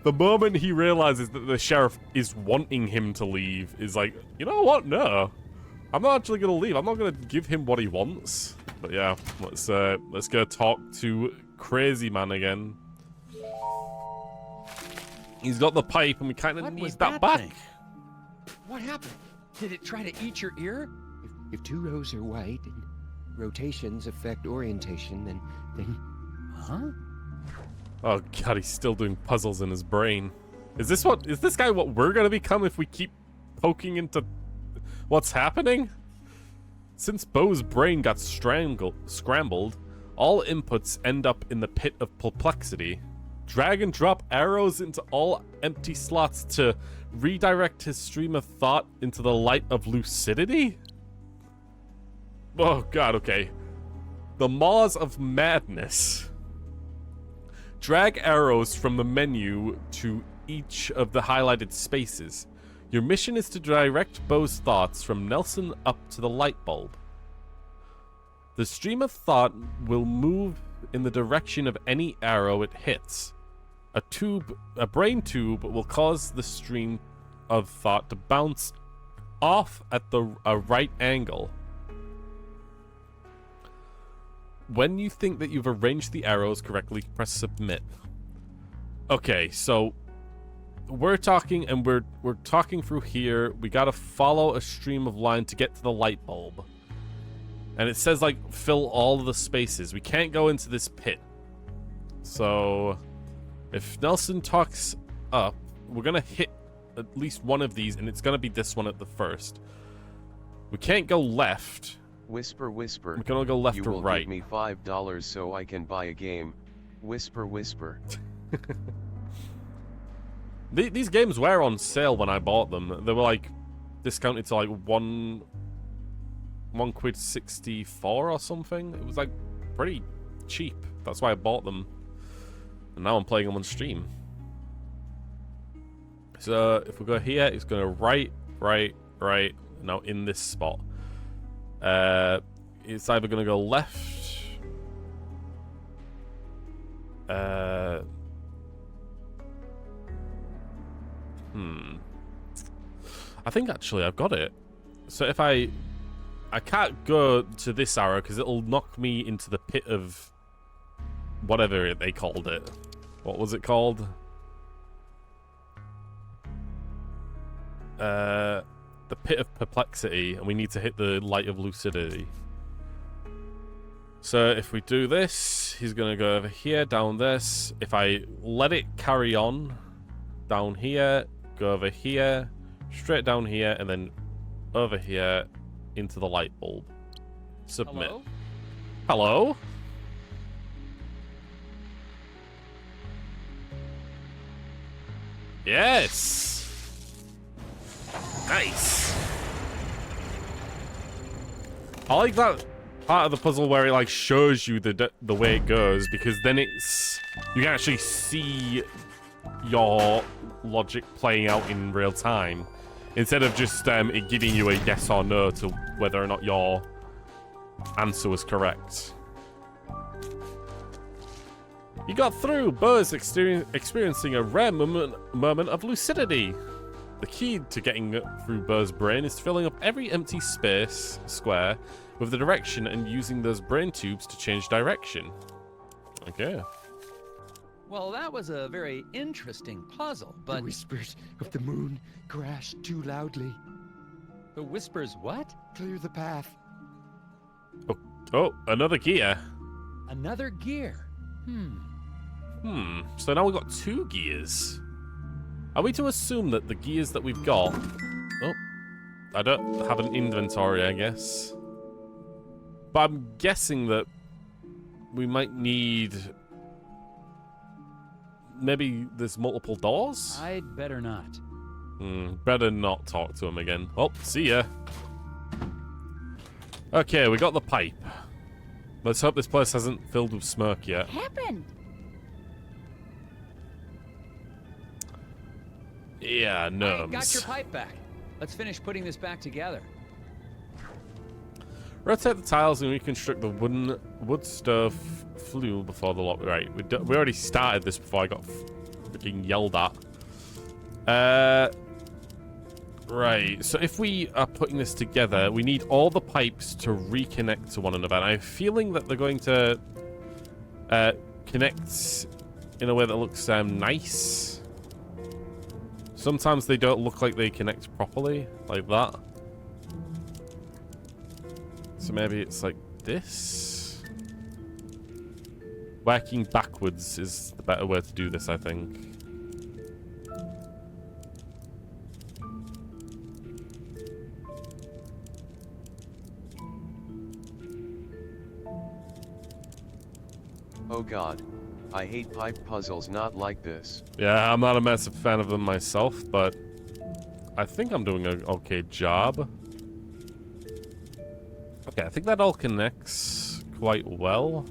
the moment he realizes that the sheriff is wanting him to leave, is like, you know what? No. I'm not actually gonna leave. I'm not gonna give him what he wants. But yeah, let's go talk to Crazy Man again. He's got the pipe, and we kind of need that back. Thing? What happened? Did it try to eat your ear? If two rows are white and rotations affect orientation, then... Huh? Oh god, he's still doing puzzles in his brain. Is this guy what we're gonna become if we keep poking into what's happening? Since Bo's brain got scrambled, all inputs end up in the pit of perplexity. Drag and drop arrows into all empty slots to redirect his stream of thought into the light of lucidity? Oh god, okay. The Maws of Madness. Drag arrows from the menu to each of the highlighted spaces. Your mission is to direct Bo's thoughts from Nelson up to the light bulb. The stream of thought will move in the direction of any arrow it hits. A brain tube will cause the stream of thought to bounce off at a right angle. When you think that you've arranged the arrows correctly, press submit. Okay, so we're talking, and we're talking through here. We gotta follow a stream of line to get to the light bulb. And it says, like, fill all of the spaces. We can't go into this pit. So if Nelson talks up, we're gonna hit at least one of these, and it's gonna be this one at the first. We can't go left. Whisper, whisper. We're gonna go left or right. You will give me $5 so I can buy a game. Whisper, whisper. These games were on sale when I bought them. They were like discounted to like £1.64 or something. It was like pretty cheap. That's why I bought them. And now I'm playing them on stream. So if we go here, it's gonna right. Now in this spot. It's either gonna go left. I think actually I've got it. So if I can't go to this arrow because it'll knock me into the pit of whatever they called it. What was it called? The pit of perplexity, and we need to hit the light of lucidity. So if we do this, he's gonna go over here, down this. If I let it carry on, down here, go over here, straight down here, and then over here into the light bulb. Submit. Hello? Yes! Nice! I like that part of the puzzle where it like shows you the way it goes, because then you can actually see your logic playing out in real time, instead of just it giving you a yes or no to whether or not you're answer was correct. You got through. Buzz experiencing a rare moment of lucidity. The key to getting through Buzz's brain is filling up every empty square with the direction and using those brain tubes to change direction. Okay. Well, that was a very interesting puzzle, but... The whispers of the moon crash too loudly. The whispers what? Clear the path. Oh, another gear. Another gear? So now we've got 2 gears. Are we to assume that the gears that we've got... Oh, I don't have an inventory, I guess. But I'm guessing that we might need... Maybe there's multiple doors? I'd better not. Better not talk to him again. Oh, see ya. Okay, we got the pipe. Let's hope this place hasn't filled with smoke yet. What happened? Yeah, gnomes. I got your pipe back. Let's finish putting this back together. Rotate the tiles and reconstruct the wood stove flue before the lock. Right, we already started this before I got freaking yelled at. Right, so if we are putting this together, we need all the pipes to reconnect to one another. And I'm feeling that they're going to connect in a way that looks nice. Sometimes they don't look like they connect properly, like that. So maybe it's like this. Working backwards is the better way to do this, I think. Oh god. I hate pipe puzzles not like this. Yeah, I'm not a massive fan of them myself, but I think I'm doing an okay job. Okay, I think that all connects quite well.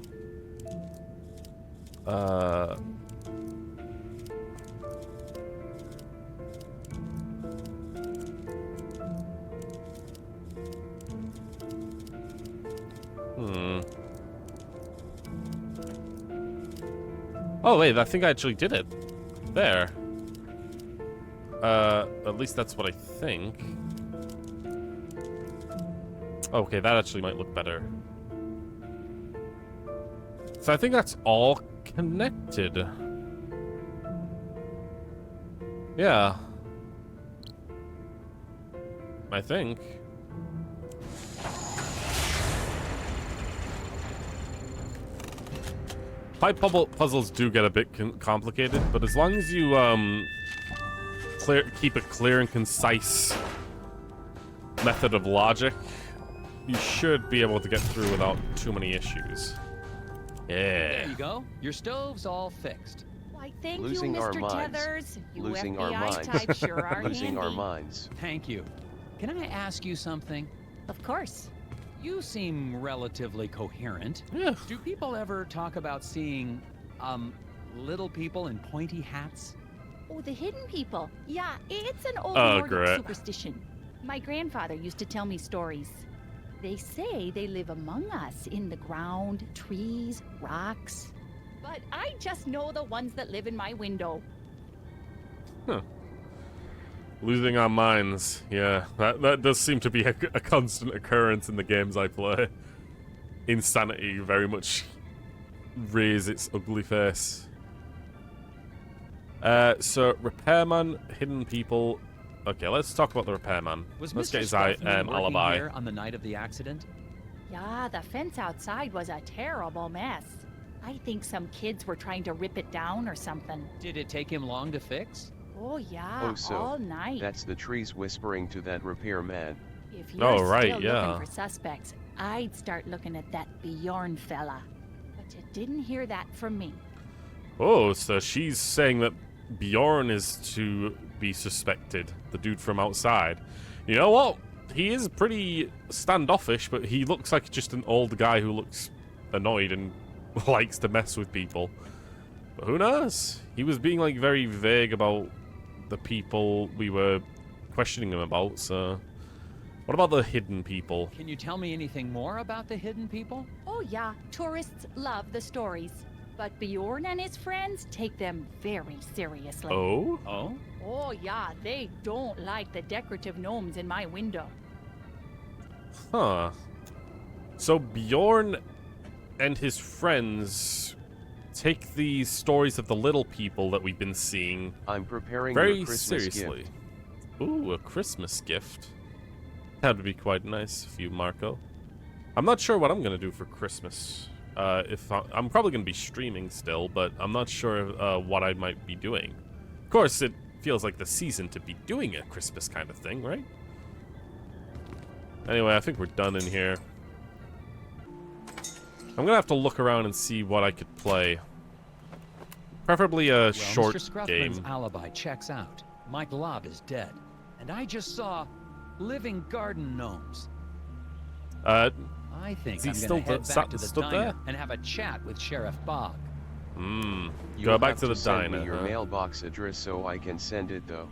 Oh wait, I think I actually did it. There. At least that's what I think. Okay, that actually might look better. So I think that's all connected. Yeah. I think. Pipe puzzles do get a bit complicated, but as long as you keep a clear and concise method of logic, you should be able to get through without too many issues. Yeah. There you go. Your stove's all fixed. Why, thank Losing you, our Mr. minds. Tethers. You Losing FBI our minds. types sure are Losing our handy. minds. Thank you. Can I ask you something? Of course. You seem relatively coherent. Yeah. Do people ever talk about seeing, little people in pointy hats? Oh, the hidden people. Yeah, it's an old Oh, Nordic great. superstition. My grandfather used to tell me stories. They say they live among us in the ground, trees, rocks. But I just know the ones that live in my window. Huh. Losing our minds. Yeah, that does seem to be a constant occurrence in the games I play. Insanity very much rears its ugly face. So, repairman, hidden people. Okay, let's talk about the repairman. Was Let's Mr. get his Scruffman working alibi. here on the night of the accident? Yeah, the fence outside was a terrible mess. I think some kids were trying to rip it down or something. Did it take him long to fix? Oh yeah, Oh, so all night. that's the trees whispering to that repairman. If you're Oh, right, still yeah. looking for suspects, I'd start looking at that Bjorn fella. But you didn't hear that from me. Oh, so she's saying that Bjorn is to be suspected, the dude from outside. You know what? He is pretty standoffish, but he looks like just an old guy who looks annoyed and likes to mess with people. But who knows? He was being like very vague about the people we were questioning him about, so What about the hidden people? Can you tell me anything more about the hidden people? Oh yeah, tourists love the stories. But Bjorn and his friends take them very seriously. Oh? Oh? Oh yeah, they don't like the decorative gnomes in my window. Huh. So Bjorn and his friends take these stories of the little people that we've been seeing I'm preparing very your Christmas seriously. gift. Ooh, a Christmas gift. That would be quite nice of you, Marco. I'm not sure what I'm gonna do for Christmas. I'm probably gonna be streaming still, but I'm not sure what I might be doing. Of course, it feels like the season to be doing a Christmas kind of thing, right? Anyway, I think we're done in here. I'm gonna have to look around and see what I could play. Preferably a short Mr. Scruffman's game. alibi checks out. Mike Lobb is dead. And I just saw living garden gnomes. I think is he I'm still gonna head back to the stood diner there? and have a chat with Sheriff Bog. You'll Go back have to the send diner, me your huh? mailbox address so I can send it though.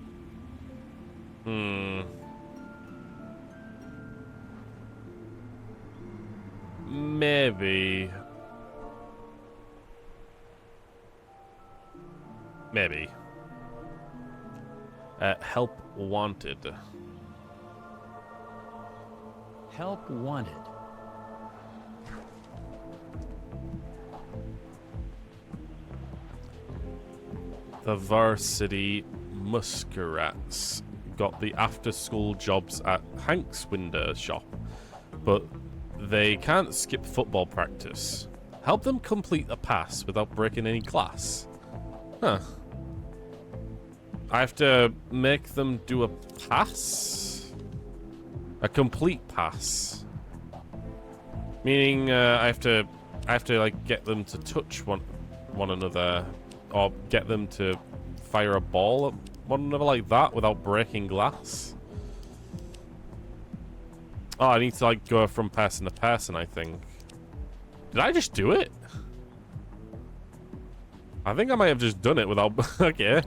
Maybe. Help wanted. Help wanted. The Varsity Muskarats got the after-school jobs at Hank's window shop, but they can't skip football practice. Help them complete a pass without breaking any glass. Huh. I have to make them do a pass? A complete pass. Meaning, I have to like get them to touch one another, or get them to fire a ball at one another like that without breaking glass. Oh, I need to like go from person to person, I think. Did I just do it? I think I might have just done it without... okay,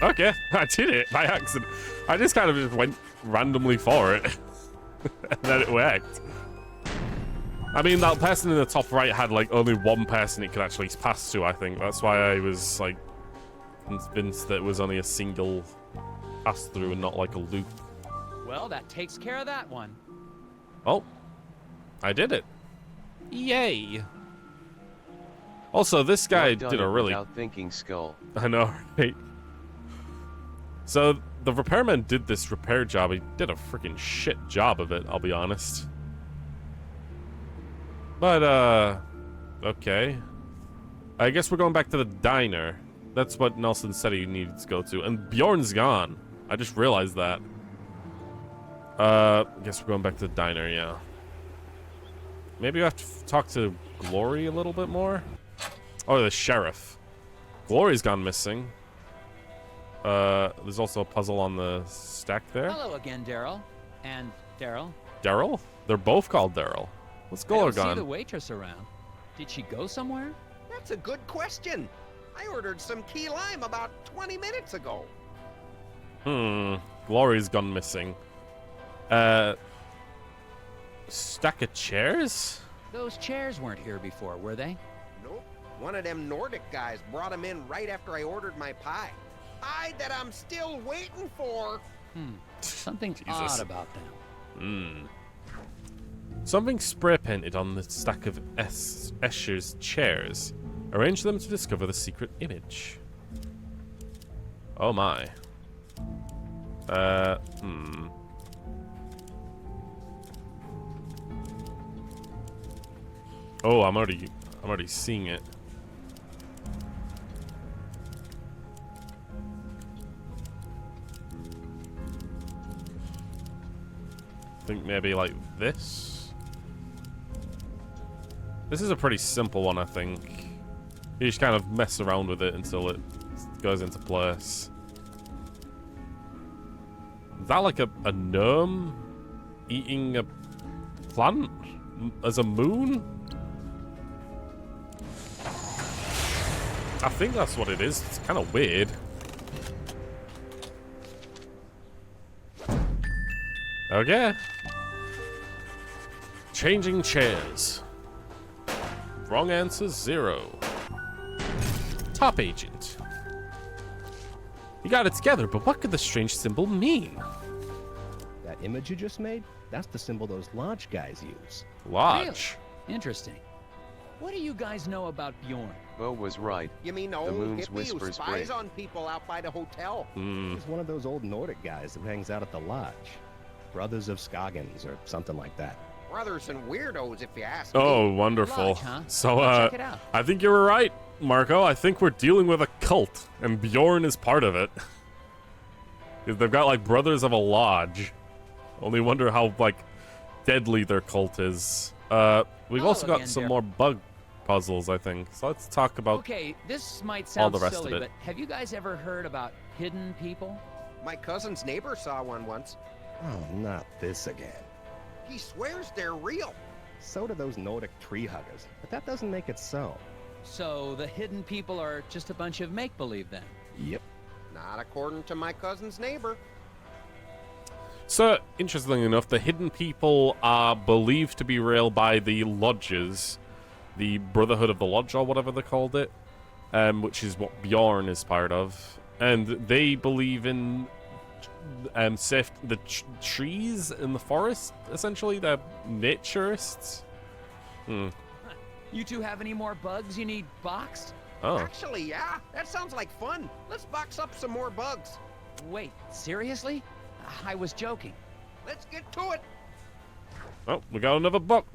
okay, I did it by accident. I just kind of just went randomly for it. And then it worked. I mean, that person in the top right had like only one person it could actually pass to, I think. That's why I was like convinced that it was only a single pass through and not like a loop. Well, that takes care of that one. Oh, I did it. Yay. Also, this guy Not done did a it really... without thinking, Skull. I know, right? So, the repairman did this repair job. He did a freaking shit job of it, I'll be honest. But, okay. I guess we're going back to the diner. That's what Nelson said he needed to go to. And Bjorn's gone. I just realized that. I guess we're going back to the diner, yeah. Maybe we have to talk to Glory a little bit more? Oh, the sheriff. Glory's gone missing. There's also a puzzle on the stack there. Hello again, Daryl. And Daryl. Daryl? They're both called Daryl. What's I Glory don't see gone? the waitress around. Did she go somewhere? That's a good question. I ordered some key lime about 20 minutes ago. Glory's gone missing. Stack of chairs? Those chairs weren't here before, were they? Nope. One of them Nordic guys brought them in right after I ordered my pie. Pie that I'm still waiting for. Something Jesus. odd about them. Something spray painted on the stack of Escher's chairs. Arrange them to discover the secret image. Oh my. Oh, I'm already seeing it. I think maybe like this. This is a pretty simple one, I think. You just kind of mess around with it until it goes into place. Is that like a gnome eating a plant as a moon? I think that's what it is. It's kind of weird. Okay. Changing chairs. Wrong answer, 0. Top agent. You got it together, but what could the strange symbol mean? That image you just made? That's the symbol those lodge guys use. Lodge? Really? Interesting. What do you guys know about Bjorn? Bo was right. You mean The old moon's hippie who whispers spies break. on people out by the hotel? He's one of those old Nordic guys that hangs out at the lodge. Brothers of Scoggins or something like that. Brothers and weirdos, if you ask Oh, me. wonderful. Lodge, huh? So, Check it out. I think you were right, Marco. I think we're dealing with a cult, and Bjorn is part of it. 'Cause they've got, like, brothers of a lodge. Only wonder how, like, deadly their cult is. We've also got again, some Derek. more bug puzzles, I think. So let's talk about... Okay, this might all sound the rest of silly, it. but have you guys ever heard about hidden people? My cousin's neighbor saw one once. Oh, not this again. He swears they're real. So do those Nordic tree huggers, but that doesn't make it so. So the hidden people are just a bunch of make-believe then? Yep. Not according to my cousin's neighbor. So, interestingly enough, the hidden people are believed to be real by the lodges, the Brotherhood of the Lodge, or whatever they called it, which is what Bjorn is part of. And they believe in trees in the forest, essentially. They're naturists. You two have any more bugs you need boxed? Oh. Actually, yeah. That sounds like fun. Let's box up some more bugs. Wait, seriously? I was joking. Let's get to it. Oh, we got another bug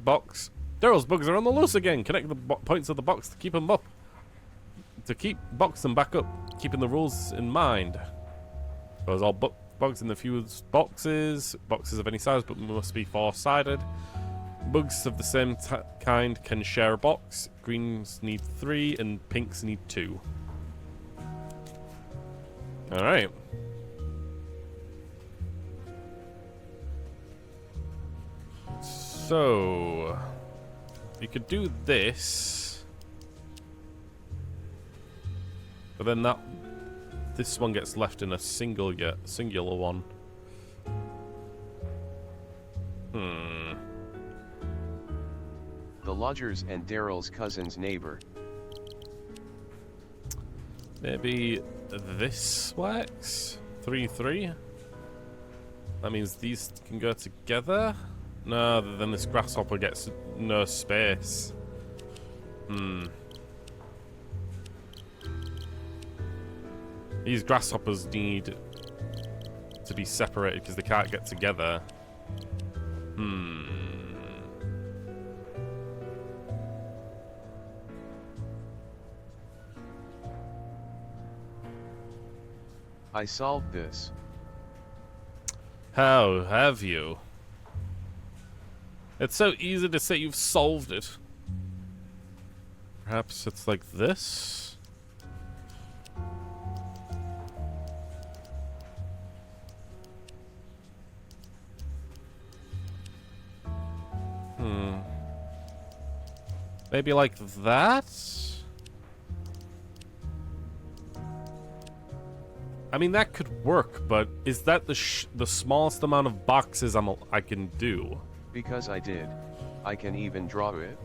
box. Daryl's bugs are on the loose again. Connect the points of the box to keep them up. To box them back up, keeping the rules in mind. There's all bugs in the fused boxes. Boxes of any size, but must be 4-sided. Bugs of the same kind can share a box. Greens need 3, and pinks need 2. All right. So, you could do this, but then this one gets left in a singular one. The lodgers and Daryl's cousin's neighbor. Maybe this works? 3-3? That means these can go together? No, then this grasshopper gets no space. These grasshoppers need to be separated because they can't get together. I solved this. How have you? It's so easy to say you've solved it. Perhaps it's like this? Maybe like that? I mean, that could work, but is that the smallest amount of boxes I can do? Because I did. I can even draw it.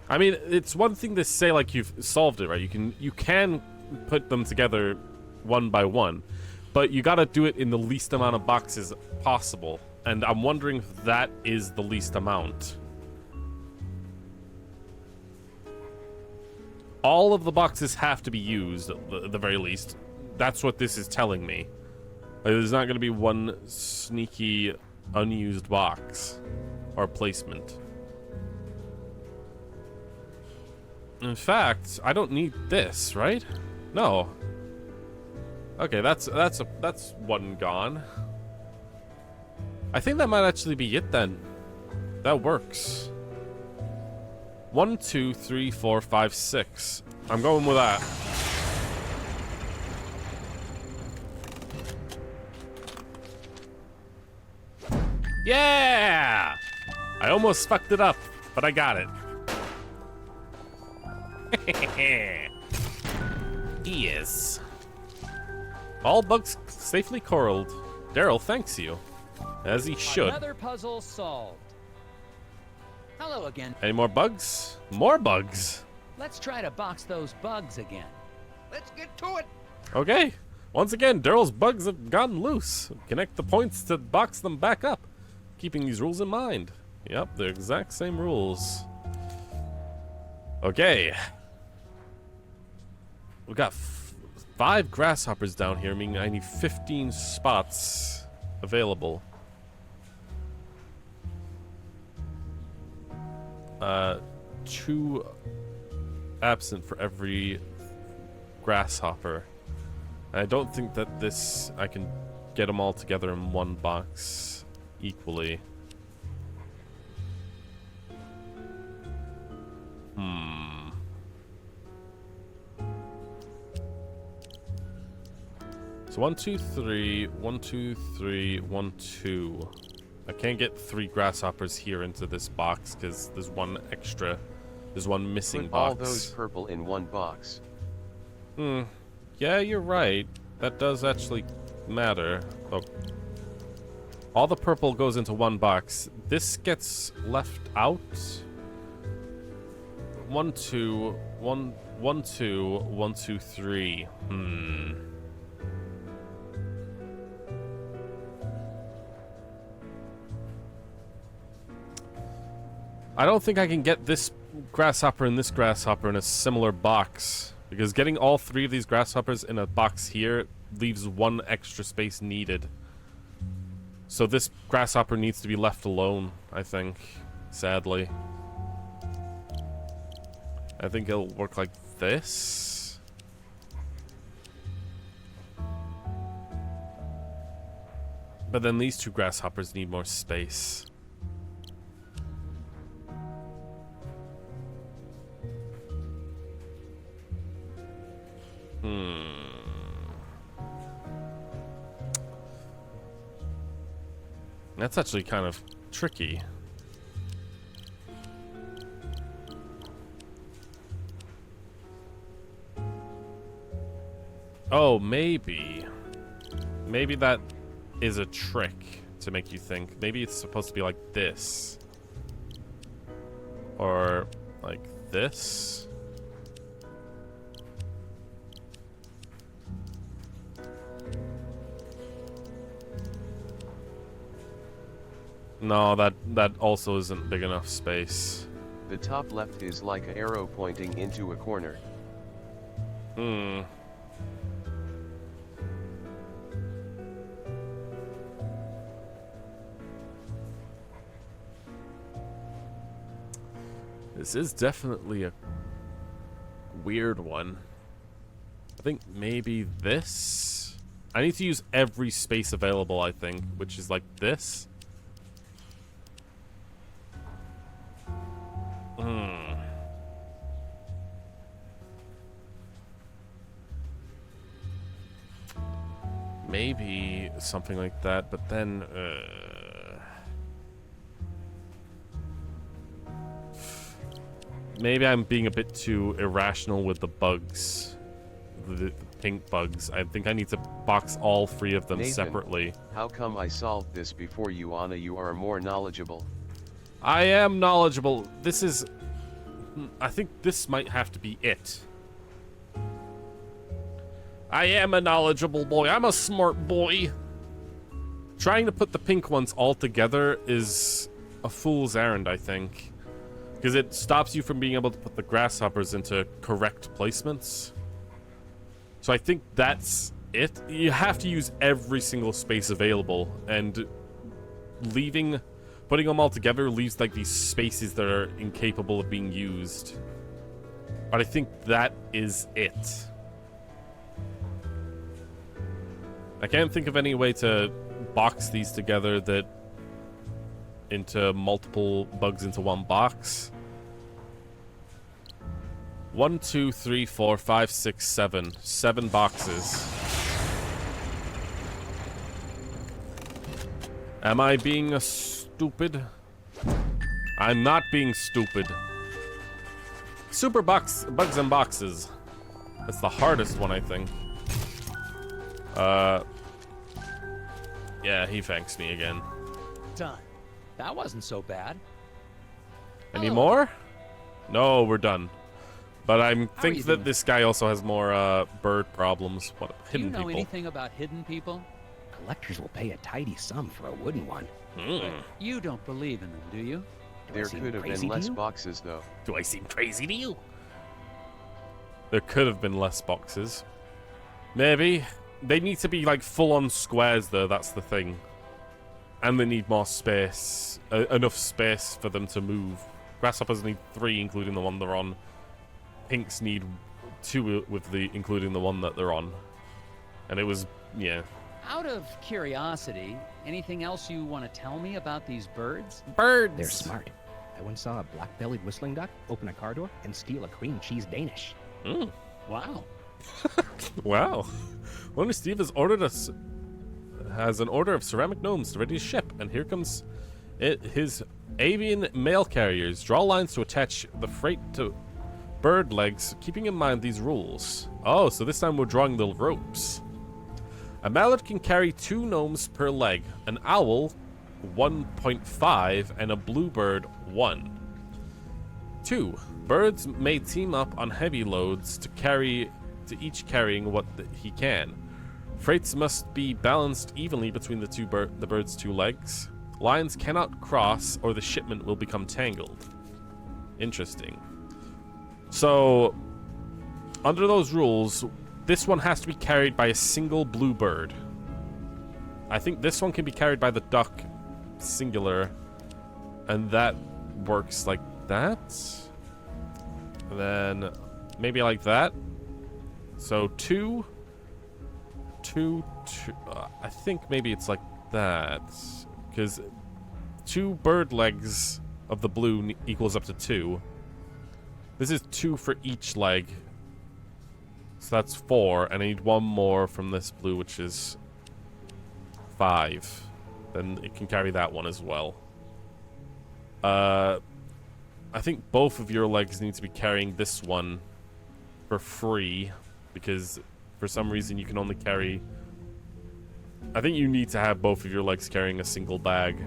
I mean, it's one thing to say like you've solved it, right? You can put them together one by one, but you gotta do it in the least amount of boxes possible. And I'm wondering if that is the least amount. All of the boxes have to be used at the very least. That's what this is telling me. Like, there's not going to be one sneaky unused box or placement. In fact, I don't need this, right? No. Okay, that's one gone. I think that might actually be it then. That works. 1, 2, 3, 4, 5, 6. I'm going with that. Yeah! I almost fucked it up, but I got it. Yes. All bugs safely corralled. Daryl thanks you. As he should. Another puzzle solved. Hello again. Any more bugs? More bugs. Let's try to box those bugs again. Let's get to it. Okay. Once again, Daryl's bugs have gotten loose. Connect the points to box them back up. Keeping these rules in mind. Yep, the exact same rules. Okay. We got 5 grasshoppers down here, meaning I need 15 spots available. 2 absent for every grasshopper. I don't think that I can get them all together in one box equally. So 1, 2, 3, 1, 2, 3, 1, 2. I can't get 3 grasshoppers here into this box because there's one missing Put box. all those purple in one box. Yeah, you're right. That does actually matter. Oh. All the purple goes into one box. This gets left out. 1, 2, 1, 1, 2, 1, 2, 3. I don't think I can get this grasshopper and this grasshopper in a similar box, because getting all 3 of these grasshoppers in a box here leaves 1 extra space needed. So this grasshopper needs to be left alone, I think, sadly. I think it'll work like this. But then these 2 grasshoppers need more space. That's actually kind of tricky. Oh, maybe. Maybe that is a trick to make you think. Maybe it's supposed to be like this. Or like this. No, that also isn't big enough space. The top left is like an arrow pointing into a corner. This is definitely a weird one. I think maybe this? I need to use every space available, I think, which is like this. Maybe something like that, but then maybe I'm being a bit too irrational with the bugs. The pink bugs. I think I need to box all 3 of them Nathan, separately. How come I solved this before you, Anna? You are more knowledgeable. I am knowledgeable. This is... I think this might have to be it. I am a knowledgeable boy. I'm a smart boy. Trying to put the pink ones all together is a fool's errand, I think. Because it stops you from being able to put the grasshoppers into correct placements. So I think that's it. You have to use every single space available. And putting them all together leaves like these spaces that are incapable of being used. But I think that is it. I can't think of any way to box these together that into multiple bugs into one box. 1, 2, 3, 4, 5, 6, 7. 7 boxes. Am I being stupid? I'm not being stupid. Super bugs and boxes. That's the hardest one, I think. Yeah, he thanks me again. Done. That wasn't so bad. Any more? No, we're done. But I think you that doing? this guy also has more bird problems. What Do you hidden know people? anything about hidden people? Collectors will pay a tidy sum for a wooden one. You don't believe in them, do you? There could have been less boxes, though. Do I seem crazy to you? There could have been less boxes. Maybe. They need to be like full-on squares, though. That's the thing. And they need more space. Enough space for them to move. Grasshoppers need 3, including the one they're on. Pinks need 2 including the one that they're on. And it was, yeah. Out of curiosity, anything else you want to tell me about these birds? Birds! They're smart. I once saw a black-bellied whistling duck open a car door and steal a cream cheese Danish. Wow. Wow. Loner Steve has an order of ceramic gnomes to ready his ship, and here comes his avian mail carriers. Draw lines to attach the freight to bird legs, keeping in mind these rules. Oh, so this time we're drawing the ropes. A mallard can carry 2 gnomes per leg, an owl 1.5, and a bluebird 1. 2. Birds may team up on heavy loads to each carrying what he can. Freights must be balanced evenly between the bird's 2 legs. Lines cannot cross or the shipment will become tangled. Interesting. So, under those rules, this one has to be carried by a single bluebird. I think this one can be carried by the duck, singular, and that works like that. And then maybe like that. So 2. I think maybe it's like that, because 2 bird legs of the blue equals up to 2. This is 2 for each leg. So that's 4, and I need 1 more from this blue, which is 5. Then it can carry that one as well. I think both of your legs need to be carrying this one for free, because for some reason you can only carry... I think you need to have both of your legs carrying a single bag,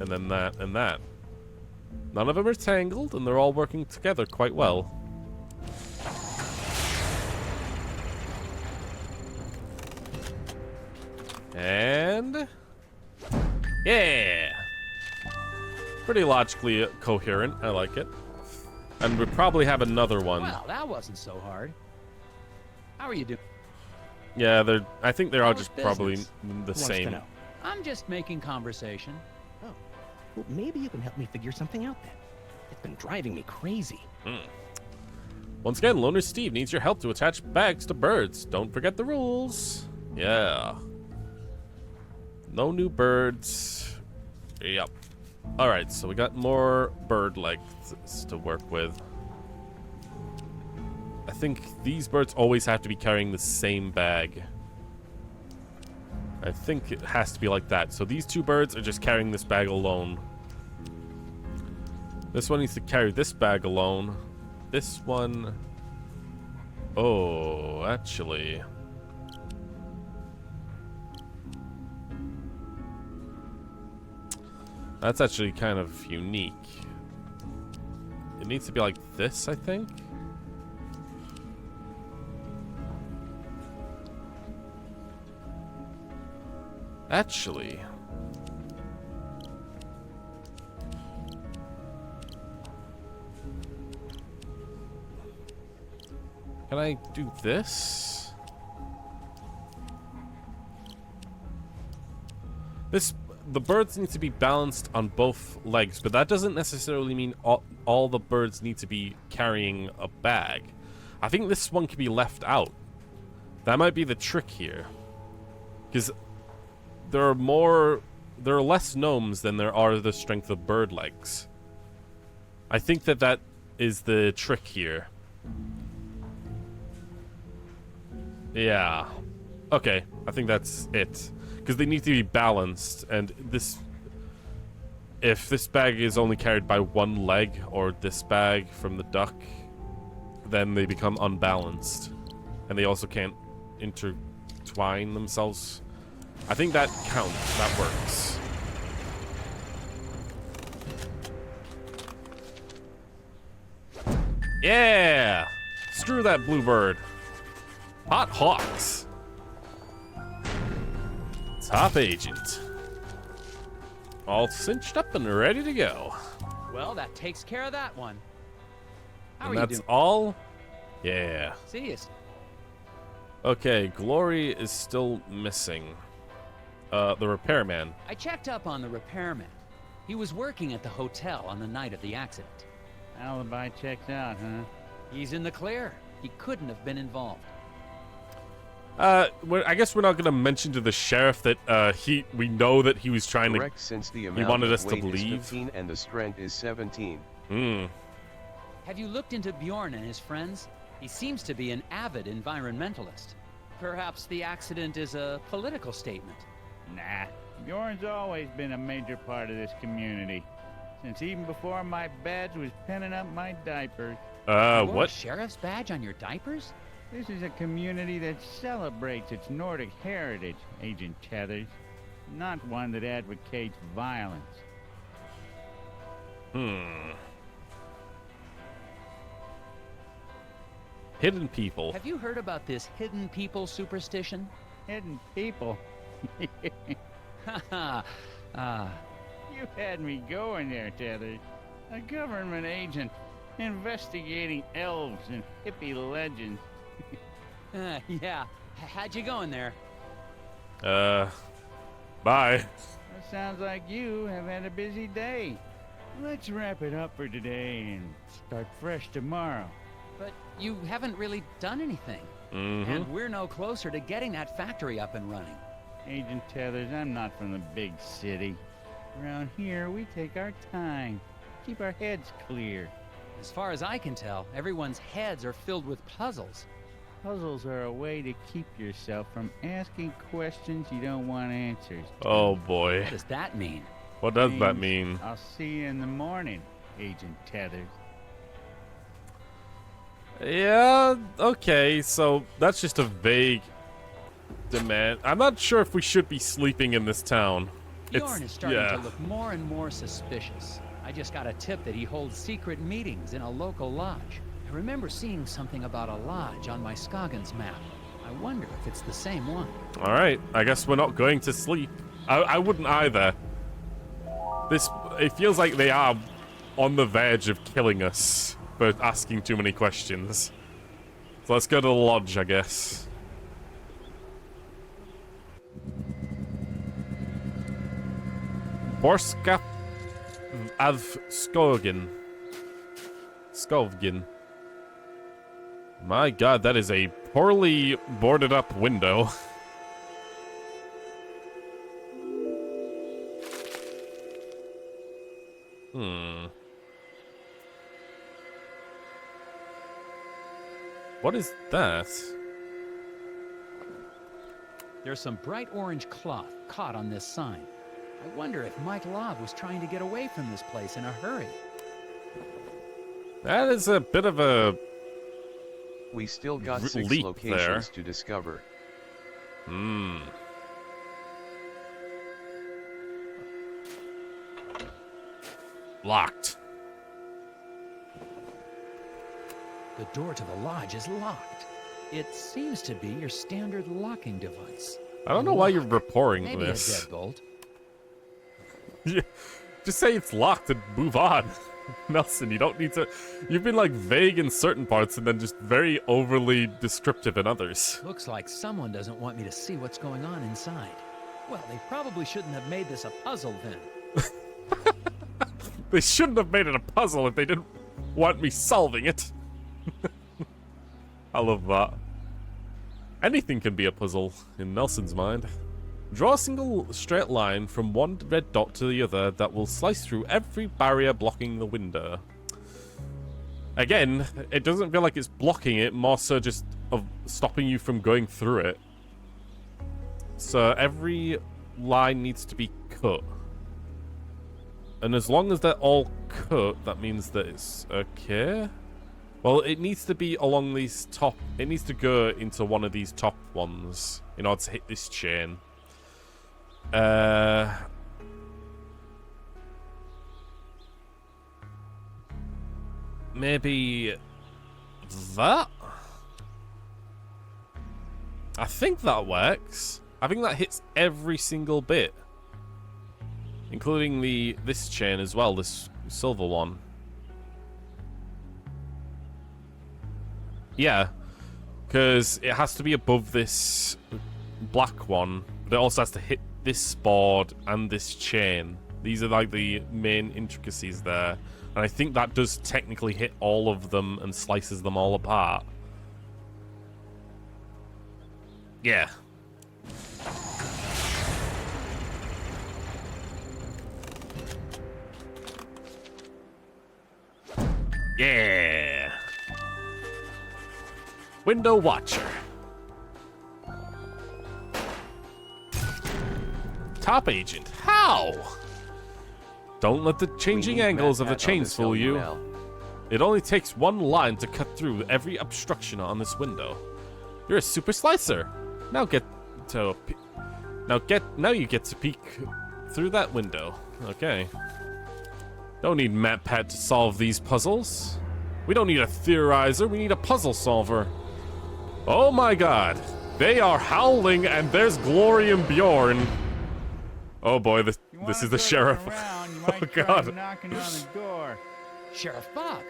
and then that and that. None of them are tangled, and they're all working together quite well. And... yeah! Pretty logically coherent. I like it. And we probably have another one. Well, that wasn't so hard. How are you doing? Yeah, I think they're all How's just probably business? the Wants to same. know. I'm just making conversation. Oh, well, maybe you can help me figure something out then. It's been driving me crazy. Once again, Loner Steve needs your help to attach bags to birds. Don't forget the rules. Yeah. No new birds. Yep. Alright, so we got more bird legs to work with. I think these birds always have to be carrying the same bag. I think it has to be like that. So these 2 birds are just carrying this bag alone. This one needs to carry this bag alone. This one... oh, actually... that's actually kind of unique. It needs to be like this, I think. Actually... can I do this? The birds need to be balanced on both legs, but that doesn't necessarily mean all the birds need to be carrying a bag. I think this one can be left out. That might be the trick here. Because there are less gnomes than there are the strength of bird legs. I think that is the trick here. Yeah. Okay, I think that's it. Because they need to be balanced, and if this bag is only carried by 1 leg, or this bag from the duck, then they become unbalanced. And they also can't intertwine themselves. I think that counts. That works. Yeah! Screw that bluebird. Hot Hawks. Top agent. All cinched up and ready to go. Well, that takes care of that one. How And are you that's doing? all? Yeah. See you. Okay, Glory is still missing. The repairman. I checked up on the repairman. He was working at the hotel on the night of the accident. Alibi checks out, huh? He's in the clear. He couldn't have been involved. I guess we're not going to mention to the sheriff that we know that he was trying Correct, to. since the He amount wanted of us to weight is believe. 15 and the strength is 17. Have you looked into Bjorn and his friends? He seems to be an avid environmentalist. Perhaps the accident is a political statement. Nah, Bjorn's always been a major part of this community. Since even before my badge was pinning up my diapers. You wore What? a sheriff's badge on your diapers? This is a community that celebrates its Nordic heritage, Agent Tethers. Not one that advocates violence. Hidden people. Have you heard about this hidden people superstition? Hidden people? Haha. You had me going there, Tethers. A government agent investigating elves and hippie legends. Yeah. How'd you going there? Bye. That sounds like you have had a busy day. Let's wrap it up for today and start fresh tomorrow. But you haven't really done anything. And we're no closer to getting that factory up and running. Agent Tethers, I'm not from the big city. Around here, we take our time. Keep our heads clear. As far as I can tell, everyone's heads are filled with puzzles. Puzzles are a way to keep yourself from asking questions you don't want answers to. Oh boy. What does that mean? What does that mean? I'll see you in the morning, Agent Tethers. Yeah, okay, so that's just a vague demand. I'm not sure if we should be sleeping in this town. Bjorn is starting to look more and more suspicious. I just got a tip that he holds secret meetings in a local lodge. I remember seeing something about a lodge on my Scoggins map. I wonder if it's the same one. Alright, I guess we're not going to sleep. I wouldn't either. It feels like they are on the verge of killing us for asking too many questions. So let's go to the lodge, I guess. Borska av Skovgin. Skovgin. My god, that is a poorly boarded up window. What is that? There's some bright orange cloth caught on this sign. I wonder if Mike Lobb was trying to get away from this place in a hurry. That is a bit of a... We still got 6 leap locations to discover. Locked. The door to the lodge is locked. It seems to be your standard locking device. I don't know why you're reporting Maybe this. a deadbolt. Just say it's locked and move on. Nelson, you don't need to... You've been, like, vague in certain parts and then just very overly descriptive in others. Looks like someone doesn't want me to see what's going on inside. Well, they probably shouldn't have made this a puzzle then. They shouldn't have made it a puzzle if they didn't want me solving it. I love that. Anything can be a puzzle in Nelson's mind. Draw a single straight line from one red dot to the other that will slice through every barrier blocking the window. Again, it doesn't feel like it's blocking it, more so just of stopping you from going through it. So every line needs to be cut. And as long as they're all cut, that means that it's okay. Well, it needs to be along these top... It needs to go into one of these top ones in order to hit this chain. Maybe... that? I think that works. I think that hits every single bit. Including this chain as well, this silver one. Yeah, because it has to be above this black one, but it also has to hit this board and this chain. These are like the main intricacies there. And I think that does technically hit all of them and slices them all apart. Yeah. Yeah. Window Watcher. Top Agent. How? Don't let the changing angles of the chains fool you. It only takes one line to cut through every obstruction on this window. You're a super slicer. Now you get to peek through that window. Okay. Don't need MatPat to solve these puzzles. We don't need a theorizer, we need a puzzle solver. Oh my god. They are howling and there's Glory and Bjorn. Oh boy, this is the sheriff. Oh god. Knocking on the door. Sheriff Bob.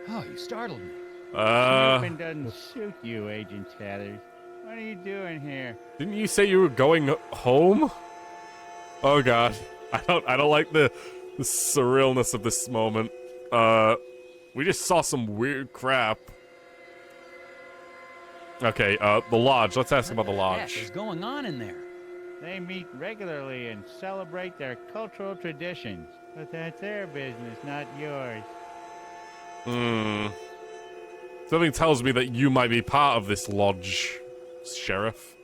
Oh, you startled me. Snooping doesn't suit you, Agent Tathers. What are you doing here? Didn't you say you were going home? Oh god. I don't like the surrealness of this moment. We just saw some weird crap. Okay, the lodge. Let's ask about the What lodge. is going on in there? They meet regularly and celebrate their cultural traditions. But that's their business, not yours. Something tells me that you might be part of this lodge, Sheriff.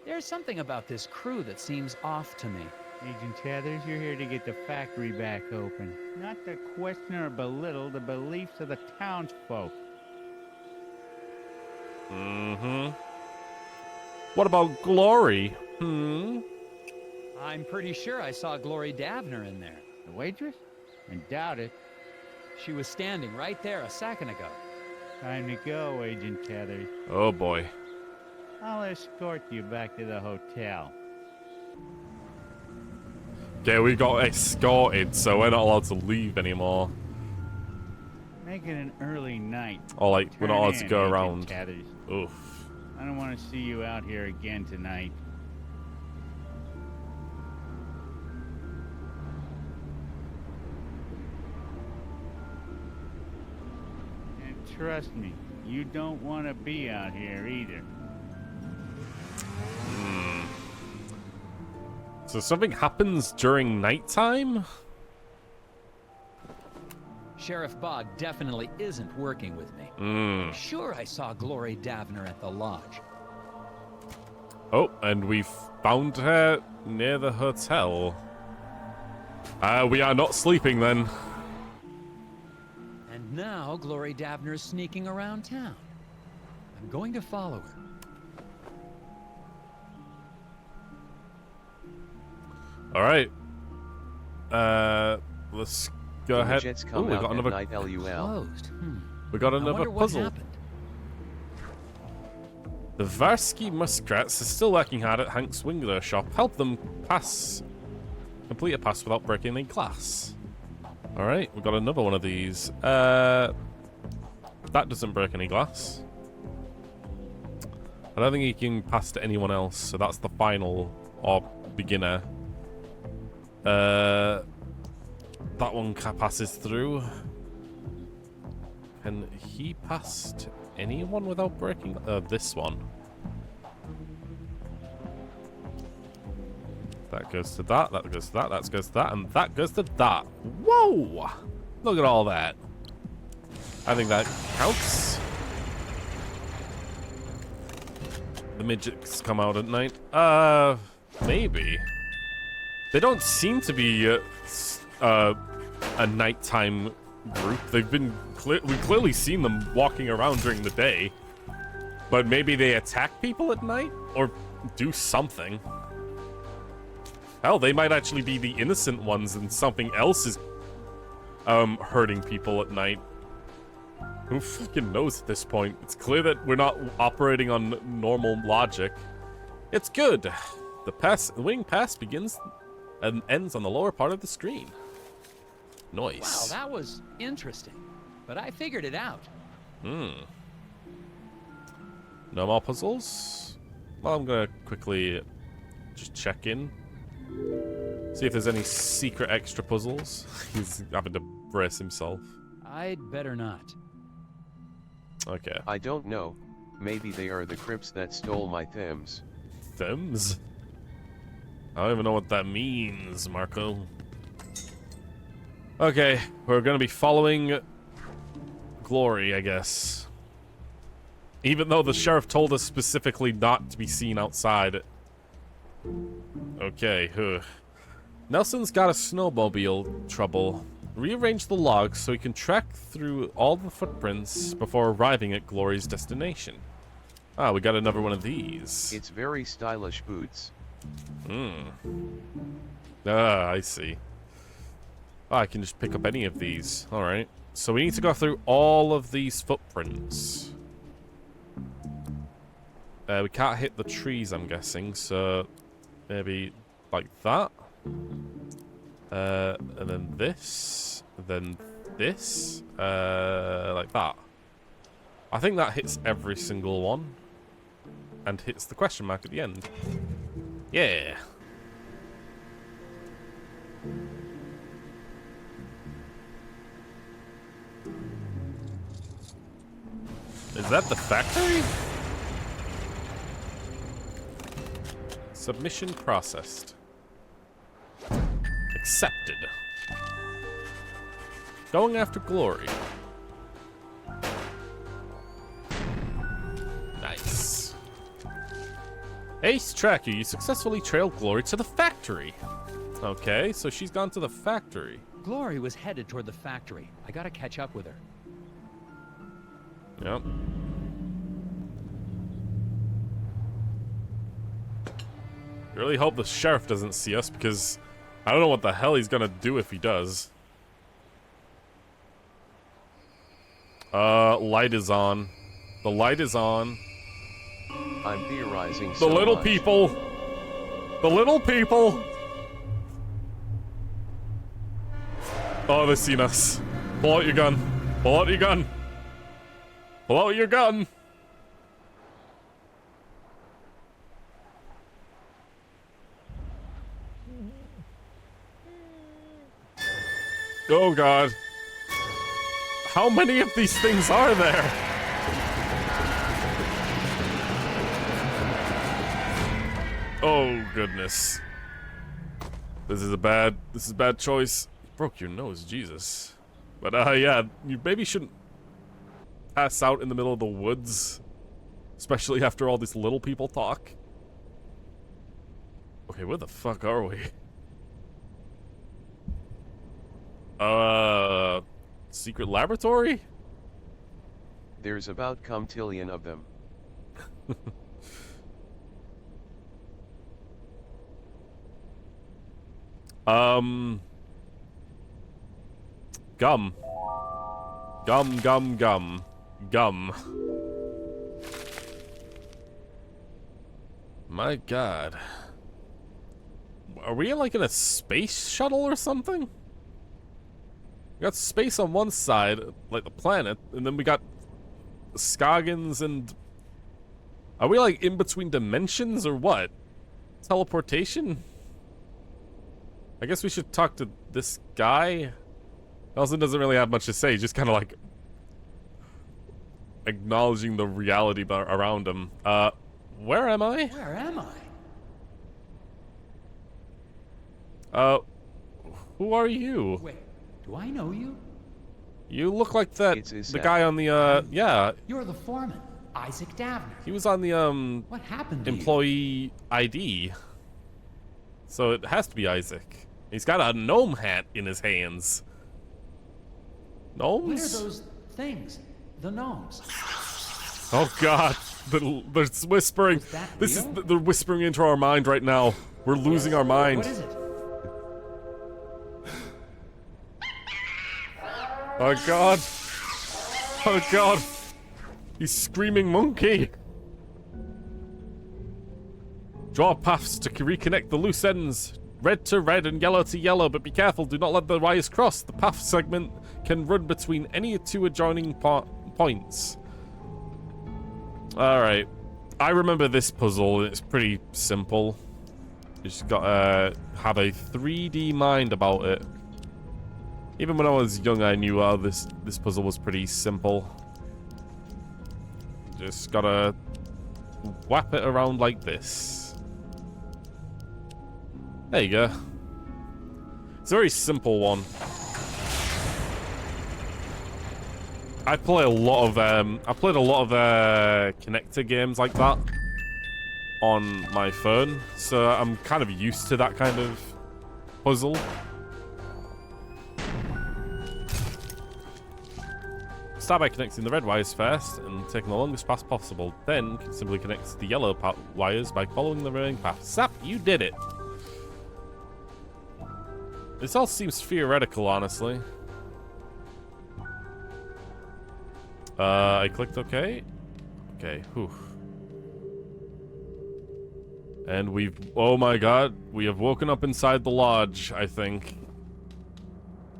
There's something about this crew that seems off to me. Agent Tathers, you're here to get the factory back open. Not to question or belittle the beliefs of the townsfolk. What about Glory? I'm pretty sure I saw Glory Davner in there. The waitress? I doubt it. She was standing right there a second ago. Time to go, Agent Tathers. Oh boy. I'll escort you back to the hotel. Okay, we got escorted, so we're not allowed to leave anymore. Make it an early night. Or like, we're not allowed to go Agent around. Tathers. Oof. I don't want to see you out here again tonight. And trust me, you don't want to be out here either. So something happens during nighttime? Sheriff Bog definitely isn't working with me. Sure, I saw Glory Davner at the lodge. Oh, and we found her near the hotel. We are not sleeping then. And now Glory Davner's sneaking around town. I'm going to follow her. All right. Let's go ahead. Jets Ooh, come we out got at another. night, LUL. Closed. We got I another wonder what puzzle. happened. The Varsky Muskrats are still working hard at Hank's window shop. Help them complete a pass without breaking any glass. All right, we got another one of these. That doesn't break any glass. I don't think you can pass to anyone else, so that's the final or beginner. That one passes through. Can he pass to anyone without breaking? This one. That goes to that, that goes to that, that goes to that, and that goes to that. Whoa! Look at all that. I think that counts. The midgets come out at night. Maybe. They don't seem to be a nighttime group. They've been we've clearly seen them walking around during the day, but maybe they attack people at night or do something. Hell, they might actually be the innocent ones and something else is hurting people at night. Who fucking knows at this point? It's clear that we're not operating on normal logic. It's good. The wing pass begins and ends on the lower part of the screen. Nice. Wow, that was interesting. But I figured it out. No more puzzles? Well, I'm gonna quickly just check in. See if there's any secret extra puzzles. He's having to brace himself. I'd better not. Okay. I don't know. Maybe they are the Crips that stole my thems. Thems? I don't even know what that means, Marco. Okay, we're gonna be following Glory, I guess. Even though the sheriff told us specifically not to be seen outside. Okay, Nelson's got a snowmobile trouble. Rearrange the logs so he can track through all the footprints before arriving at Glory's destination. Ah, we got another one of these. It's very stylish boots. Ah, I see. Oh, I can just pick up any of these. Alright. So we need to go through all of these footprints. We can't hit the trees, I'm guessing, so maybe like that. And then this. Then this. Like that. I think that hits every single one. And hits the question mark at the end. Yeah. Is that the factory? Submission processed. Accepted. Going after Glory. Nice. Ace Tracker, you successfully trailed Glory to the factory. Okay, so she's gone to the factory. Glory was headed toward the factory. I gotta catch up with her. Yep. Really hope the sheriff doesn't see us because I don't know what the hell he's gonna do if he does. Light is on. The light is on. I'm theorizing The so little much. people. The little people. Oh, they've seen us. Pull out your gun. Pull out your gun. Pull out your gun. Oh god. How many of these things are there? Oh goodness. This is a bad choice. You broke your nose, Jesus. But yeah, you maybe shouldn't pass out in the middle of the woods. Especially after all these little people talk. Okay, where the fuck are we? Secret laboratory? There's about cumtillion of them. Gum. Gum. My god. Are we like in a space shuttle or something? We got space on one side, like the planet, and then we got Scoggins and... Are we like in between dimensions or what? Teleportation? I guess we should talk to this guy. Nelson doesn't really have much to say, just kind of like acknowledging the reality around him. Where am I? Where am I? Who are you? Wait, do I know you? You look like the guy on the, yeah. You're the foreman, Isaac Davner. He was on the, what happened to employee ID. So it has to be Isaac. He's got a gnome hat in his hands. What are Gnomes? those things? The gnomes. Oh god, they're whispering. Was that This is real? they're whispering into our mind right now. We're losing our mind. What is it? Oh god. Oh god. He's screaming monkey. Draw paths to reconnect the loose ends. Red to red and yellow to yellow, but be careful, do not let the wires cross. The path segment can run between any two adjoining points. Alright. I remember this puzzle, and it's pretty simple. You just gotta have a 3D mind about it. Even when I was young, I knew this puzzle was pretty simple. Just gotta whap it around like this. There you go. It's a very simple one. I play a lot of I played a lot of connector games like that on my phone, so I'm kind of used to that kind of puzzle. Start by connecting the red wires first and taking the longest path possible. Then simply connect the yellow wires by following the remaining path. Zap, you did it. This all seems theoretical, honestly. I clicked OK. Okay, whew. And we've... Oh my god, we have woken up inside the lodge, I think.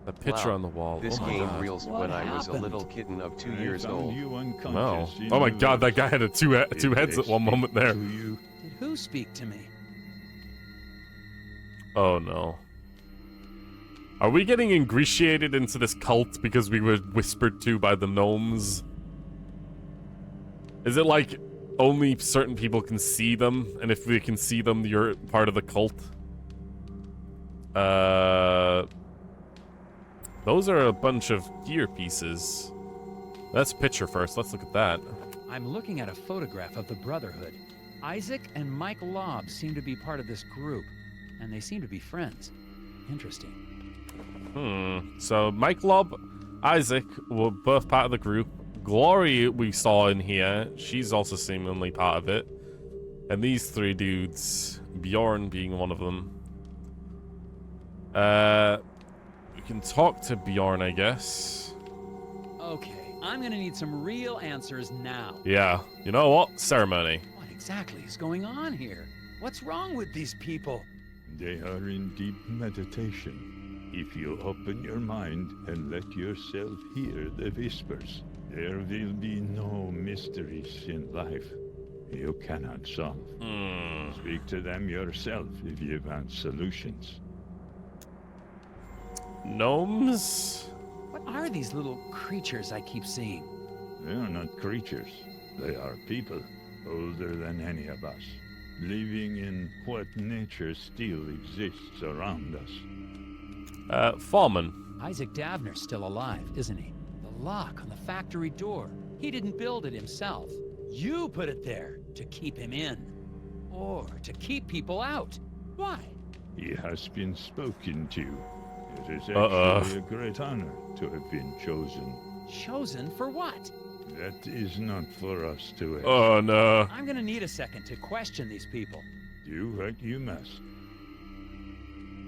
A picture Wow, on the wall. This oh my game god. reels when I was a little kitten of 2 years old. Wow. Oh my god, that guy had two heads at one moment there. Did who speak to me? Oh no. Are we getting ingratiated into this cult because we were whispered to by the gnomes? Is it like only certain people can see them, and if we can see them, you're part of the cult? Those are a bunch of gear pieces. Let's picture first. Let's look at that. I'm looking at a photograph of the Brotherhood. Isaac and Mike Lobb seem to be part of this group, and they seem to be friends. Interesting. So Mike Lobb, Isaac were both part of the group. Glory we saw in here. She's also seemingly part of it. And these three dudes, Bjorn being one of them. We can talk to Bjorn, I guess. Okay, I'm gonna need some real answers now. Yeah. You know what? Ceremony. What exactly is going on here? What's wrong with these people? They are in deep meditation. If you open your mind and let yourself hear the whispers, there will be no mysteries in life you cannot solve. Speak to them yourself if you want solutions. Gnomes? What are these little creatures I keep seeing? They are not creatures. They are people, older than any of us, living in what nature still exists around us. Foreman. Isaac Davner's still alive, isn't he? The lock on the factory door. He didn't build it himself. You put it there to keep him in. Or to keep people out. Why? He has been spoken to. It is actually a great honor to have been chosen. Chosen for what? That is not for us to ask. Oh no. I'm gonna need a second to question these people. Do what you must.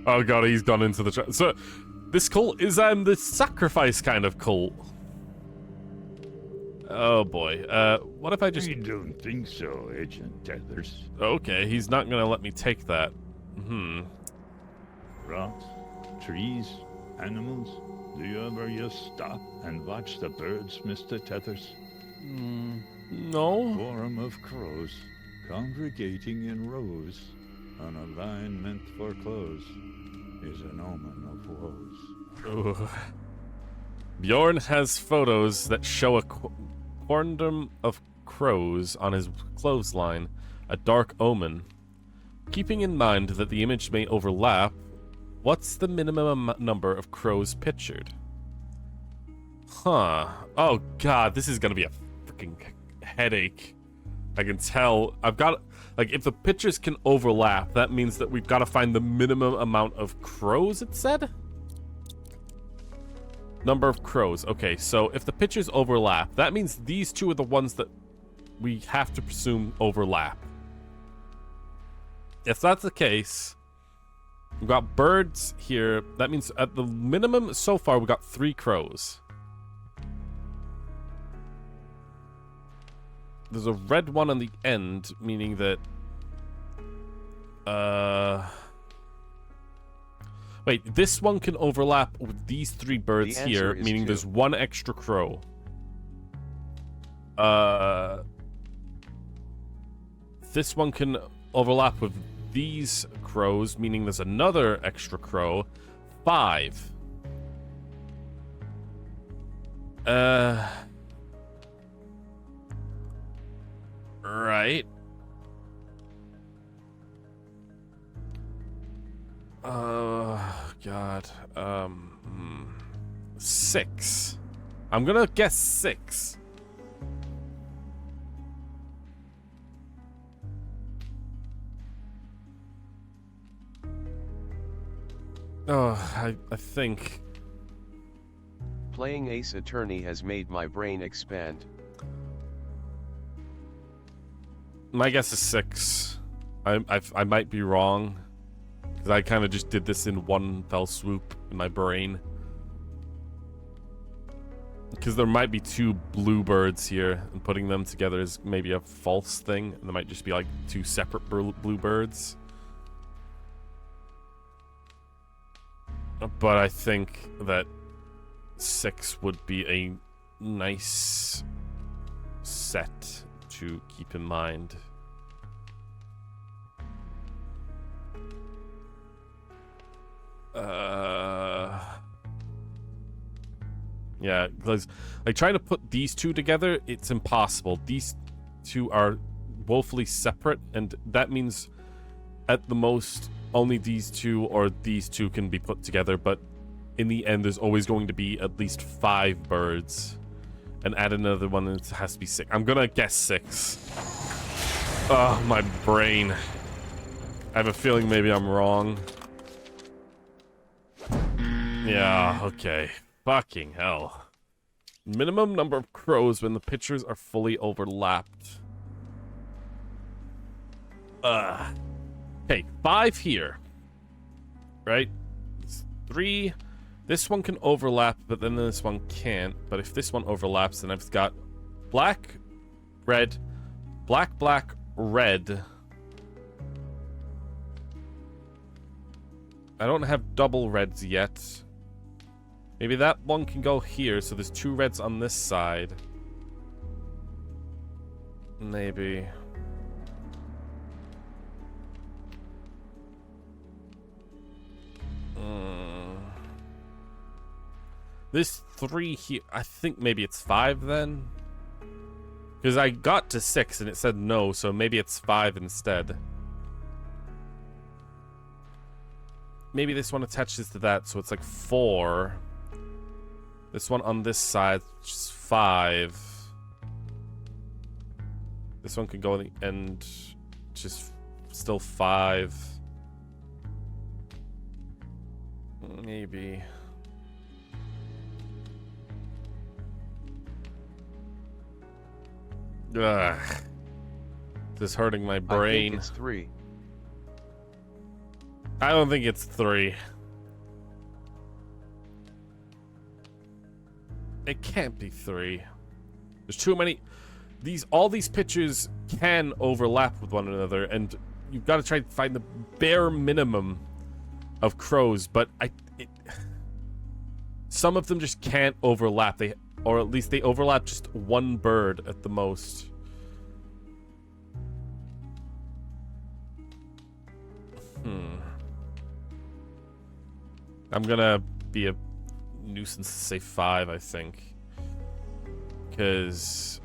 Oh god, he's gone into the so this cult is the sacrifice kind of cult. Oh boy. What if I just... I don't think so, Agent Tethers. Okay, he's not gonna let me take that. Rocks, trees, animals. Do you ever just stop and watch the birds, Mr. Tethers? No. Swarm of crows congregating in rows on a line meant for clothes is an omen of woes. Ooh. Bjorn has photos that show a quorum of crows on his clothesline, a dark omen. Keeping in mind that the image may overlap, what's the minimum number of crows pictured? Huh. Oh god, this is gonna be a freaking headache. I can tell. I've got... Like, if the pictures can overlap, that means that we've got to find the minimum amount of crows, it said? Number of crows. Okay, so if the pictures overlap, that means these two are the ones that we have to presume overlap. If that's the case, we've got birds here. That means at the minimum so far, we got 3 crows. There's a red one on the end, meaning that... Wait, this one can overlap with these 3 birds here, meaning 2. there's 1 extra crow. This one can overlap with these crows, meaning there's another extra crow. 5. Right. God. 6. I'm gonna guess 6. I think... Playing Ace Attorney has made my brain expand. My guess is 6. I might be wrong. Because I kind of just did this in one fell swoop in my brain. Because there might be 2 blue birds here, and putting them together is maybe a false thing. And there might just be like 2 separate blue birds. But I think that 6 would be a nice set to keep in mind. Yeah, because like trying to put these 2 together, it's impossible. These 2 are woefully separate, and that means at the most only these 2 or these 2 can be put together, but in the end there's always going to be at least 5 birds. And add another one, and it has to be 6. I'm gonna guess 6. Oh, my brain. I have a feeling maybe I'm wrong. Yeah, okay. Fucking hell. Minimum number of crows when the pictures are fully overlapped. Okay, 5 here. Right? It's 3. This one can overlap, but then this one can't. But if this one overlaps, then I've got black, red, black, black, red. I don't have double reds yet. Maybe that one can go here, so there's 2 reds on this side. Maybe. This 3 here, I think maybe it's 5 then? Because I got to 6 and it said no, so maybe it's 5 instead. Maybe this one attaches to that, so it's like 4. This one on this side, which is 5. This one could go on the end, which is still 5. Maybe. Ugh. This is hurting my brain. I think it's 3. I don't think it's 3. It can't be 3. There's too many. All these pictures can overlap with one another, and you've got to try to find the bare minimum of crows. But some of them just can't overlap. Or at least they overlap just 1 bird at the most. I'm gonna be a nuisance to say 5, I think. Because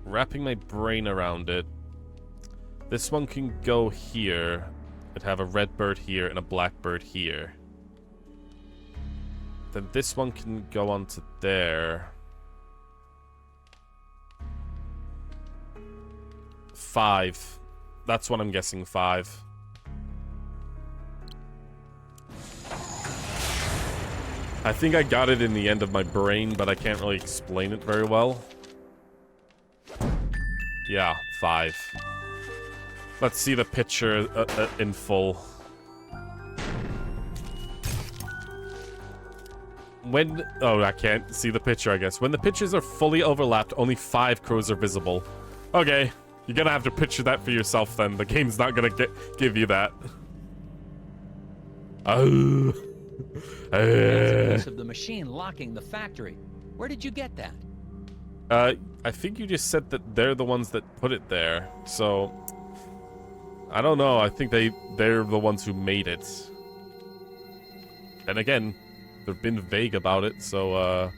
wrapping my brain around it, this one can go here. It'd have a red bird here and a black bird here. Then this one can go onto there. 5. That's what I'm guessing, 5. 5 I think I got it in the end of my brain, but I can't really explain it very well. Yeah, 5. Let's see the picture in full. When... Oh, I can't see the picture, I guess. When the pictures are fully overlapped, only 5 crows are visible. Okay, you're gonna have to picture that for yourself then. The game's not gonna give you that. Oh... That's of the machine locking the factory. Where did you get that? I think you just said that they're the ones that put it there. So, I don't know. I think they're the ones who made it. And again, they've been vague about it. So,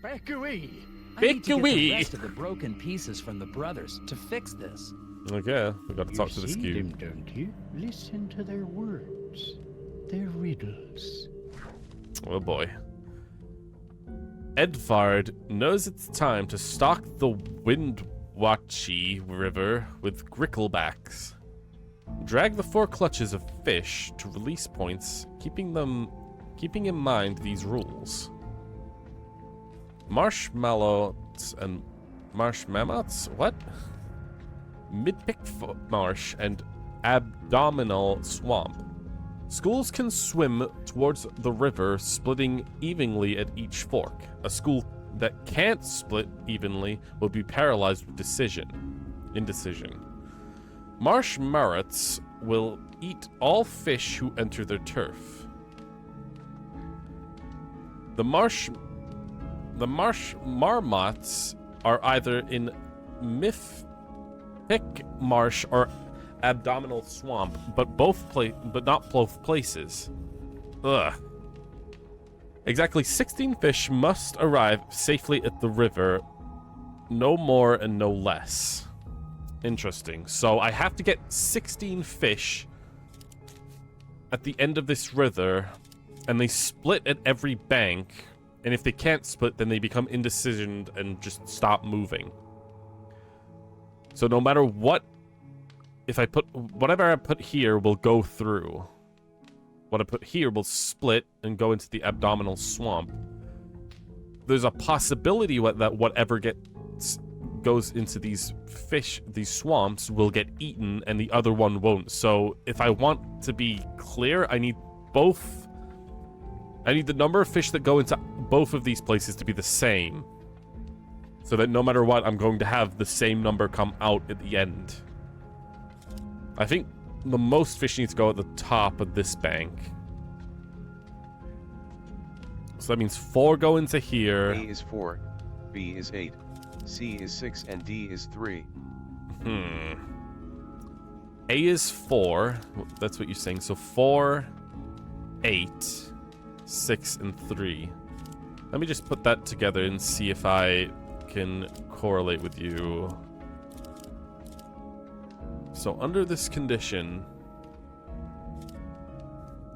Back-away. I need to get the rest of the broken pieces from the brothers to fix this. Okay, we got to talk to this You see cube. them, don't you? Listen to their words. Their riddles. Oh boy. Edvard knows it's time to stock the Windwatchy River with gricklebacks. Drag the 4 clutches of fish to release points, keeping in mind these rules. Marshmallows and marsh mammoths? What? Mid-pick marsh and abdominal swamp. Schools can swim towards the river, splitting evenly at each fork. A school that can't split evenly will be paralyzed with indecision. Marsh marmots will eat all fish who enter their turf. The marsh marmots are either in Pick Marsh or Abdominal Swamp, but not both places. Ugh. Exactly 16 fish must arrive safely at the river. No more and no less. Interesting. So I have to get 16 fish at the end of this river, and they split at every bank. And if they can't split, then they become indecision and just stop moving. So no matter what, if I put whatever I put here will go through. What I put here will split and go into the abdominal swamp. There's a possibility that whatever goes into these swamps will get eaten and the other one won't. So if I want to be clear, I need both. I need the number of fish that go into both of these places to be the same. So that no matter what, I'm going to have the same number come out at the end. I think the most fish needs to go at the top of this bank. So that means 4 go into here. A is 4, B is 8, C is 6, and D is 3. A is 4. That's what you're saying. So 4, 8, 6, and 3. Let me just put that together and see if I can correlate with you. So under this condition,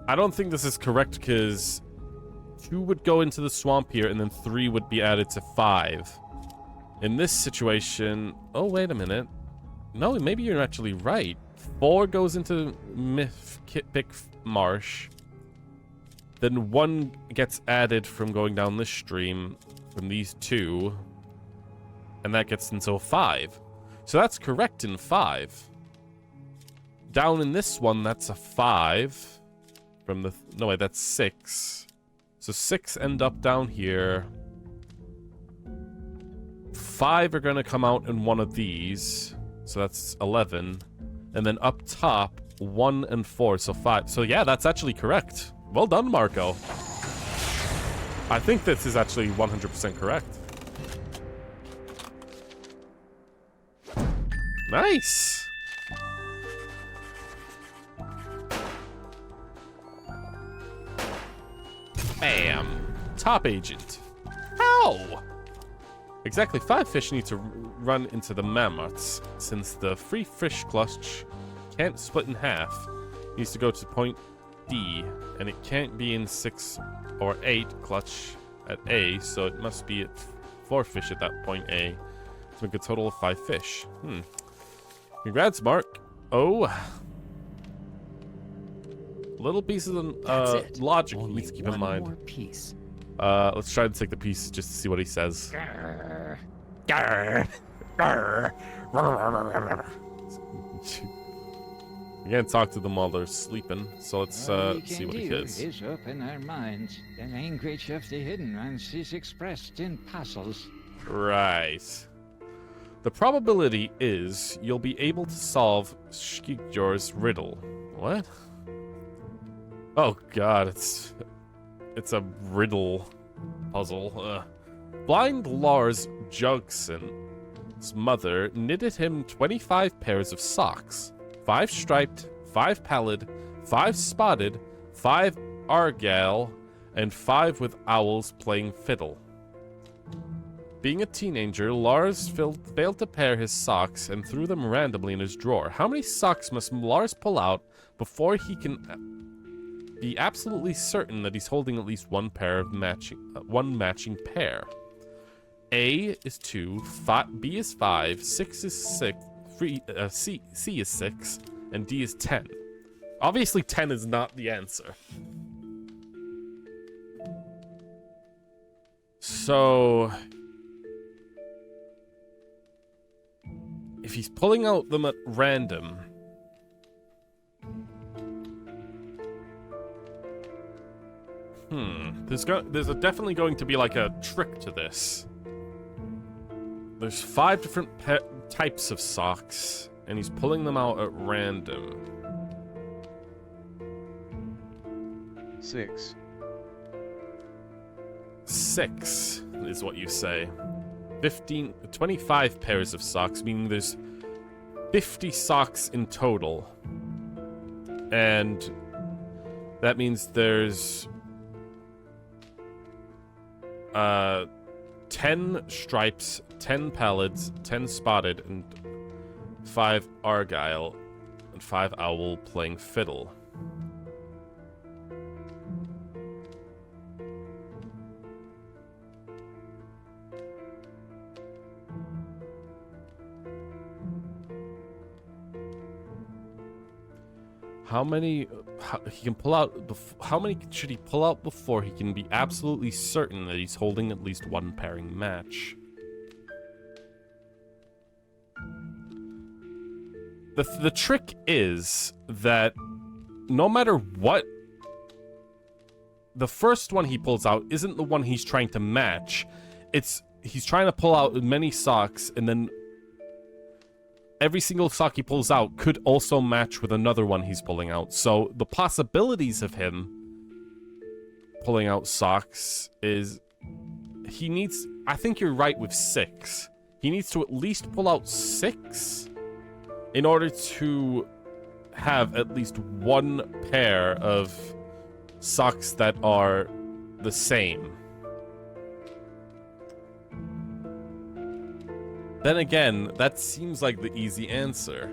I don't think this is correct because 2 would go into the swamp here and then 3 would be added to 5. In this situation, oh, wait a minute. No, maybe you're actually right. 4 goes into Pick Marsh. Then 1 gets added from going down this stream from these 2. And that gets into 5. So that's correct in 5. Down in this one, that's a 5. From the... No, wait, that's 6. So 6 end up down here. 5 are going to come out in one of these. So that's 11. And then up top, 1 and 4, so 5. So yeah, that's actually correct. Well done, Marco. I think this is actually 100% correct. Nice! Bam! Top agent. Ow! Exactly 5 fish need to run into the mammoths, since the free fish clutch can't split in half. It needs to go to point D, and it can't be in 6 or 8 clutch at A, so it must be at 4 fish at that point A, to make a total of 5 fish. Congrats, Mark. Oh. Little pieces of That's it. logic Only needs to keep one in mind. more piece. Let's try to take the piece just to see what he says. Grr. Grr. Grr. You can't talk to them while they're sleeping, so let's All we see can what he do says. is open our minds. The language of the hidden ones is expressed in puzzles. Right. The probability is you'll be able to solve Shkikjor's riddle. What? Oh god, it's a riddle puzzle. Blind Lars Jugson's mother knitted him 25 pairs of socks. 5 striped, 5 pallid, 5 spotted, 5 argyle, and 5 with owls playing fiddle. Being a teenager, Lars failed to pair his socks and threw them randomly in his drawer. How many socks must Lars pull out before he can be absolutely certain that he's holding at least one matching pair? A is 2, B is 5, 6 is 6, C is 6, and D is 10. Obviously 10 is not the answer. So if he's pulling out them at random, there's definitely going to be like a trick to this. There's 5 different types of socks, and he's pulling them out at random. 6. 6 is what you say. 25 pairs of socks, meaning there's 50 socks in total. And that means there's 10 stripes, 10 pallids, 10 spotted, and 5 argyle, and 5 owl playing fiddle. How many he can pull out? How many should he pull out before he can be absolutely certain that he's holding at least one pairing match? The trick is that no matter what, the first one he pulls out isn't the one he's trying to match. He's trying to pull out as many socks, and then every single sock he pulls out could also match with another one he's pulling out. So the possibilities of him pulling out socks is he needs, I think you're right with 6. He needs to at least pull out 6 in order to have at least one pair of socks that are the same. Then again, that seems like the easy answer.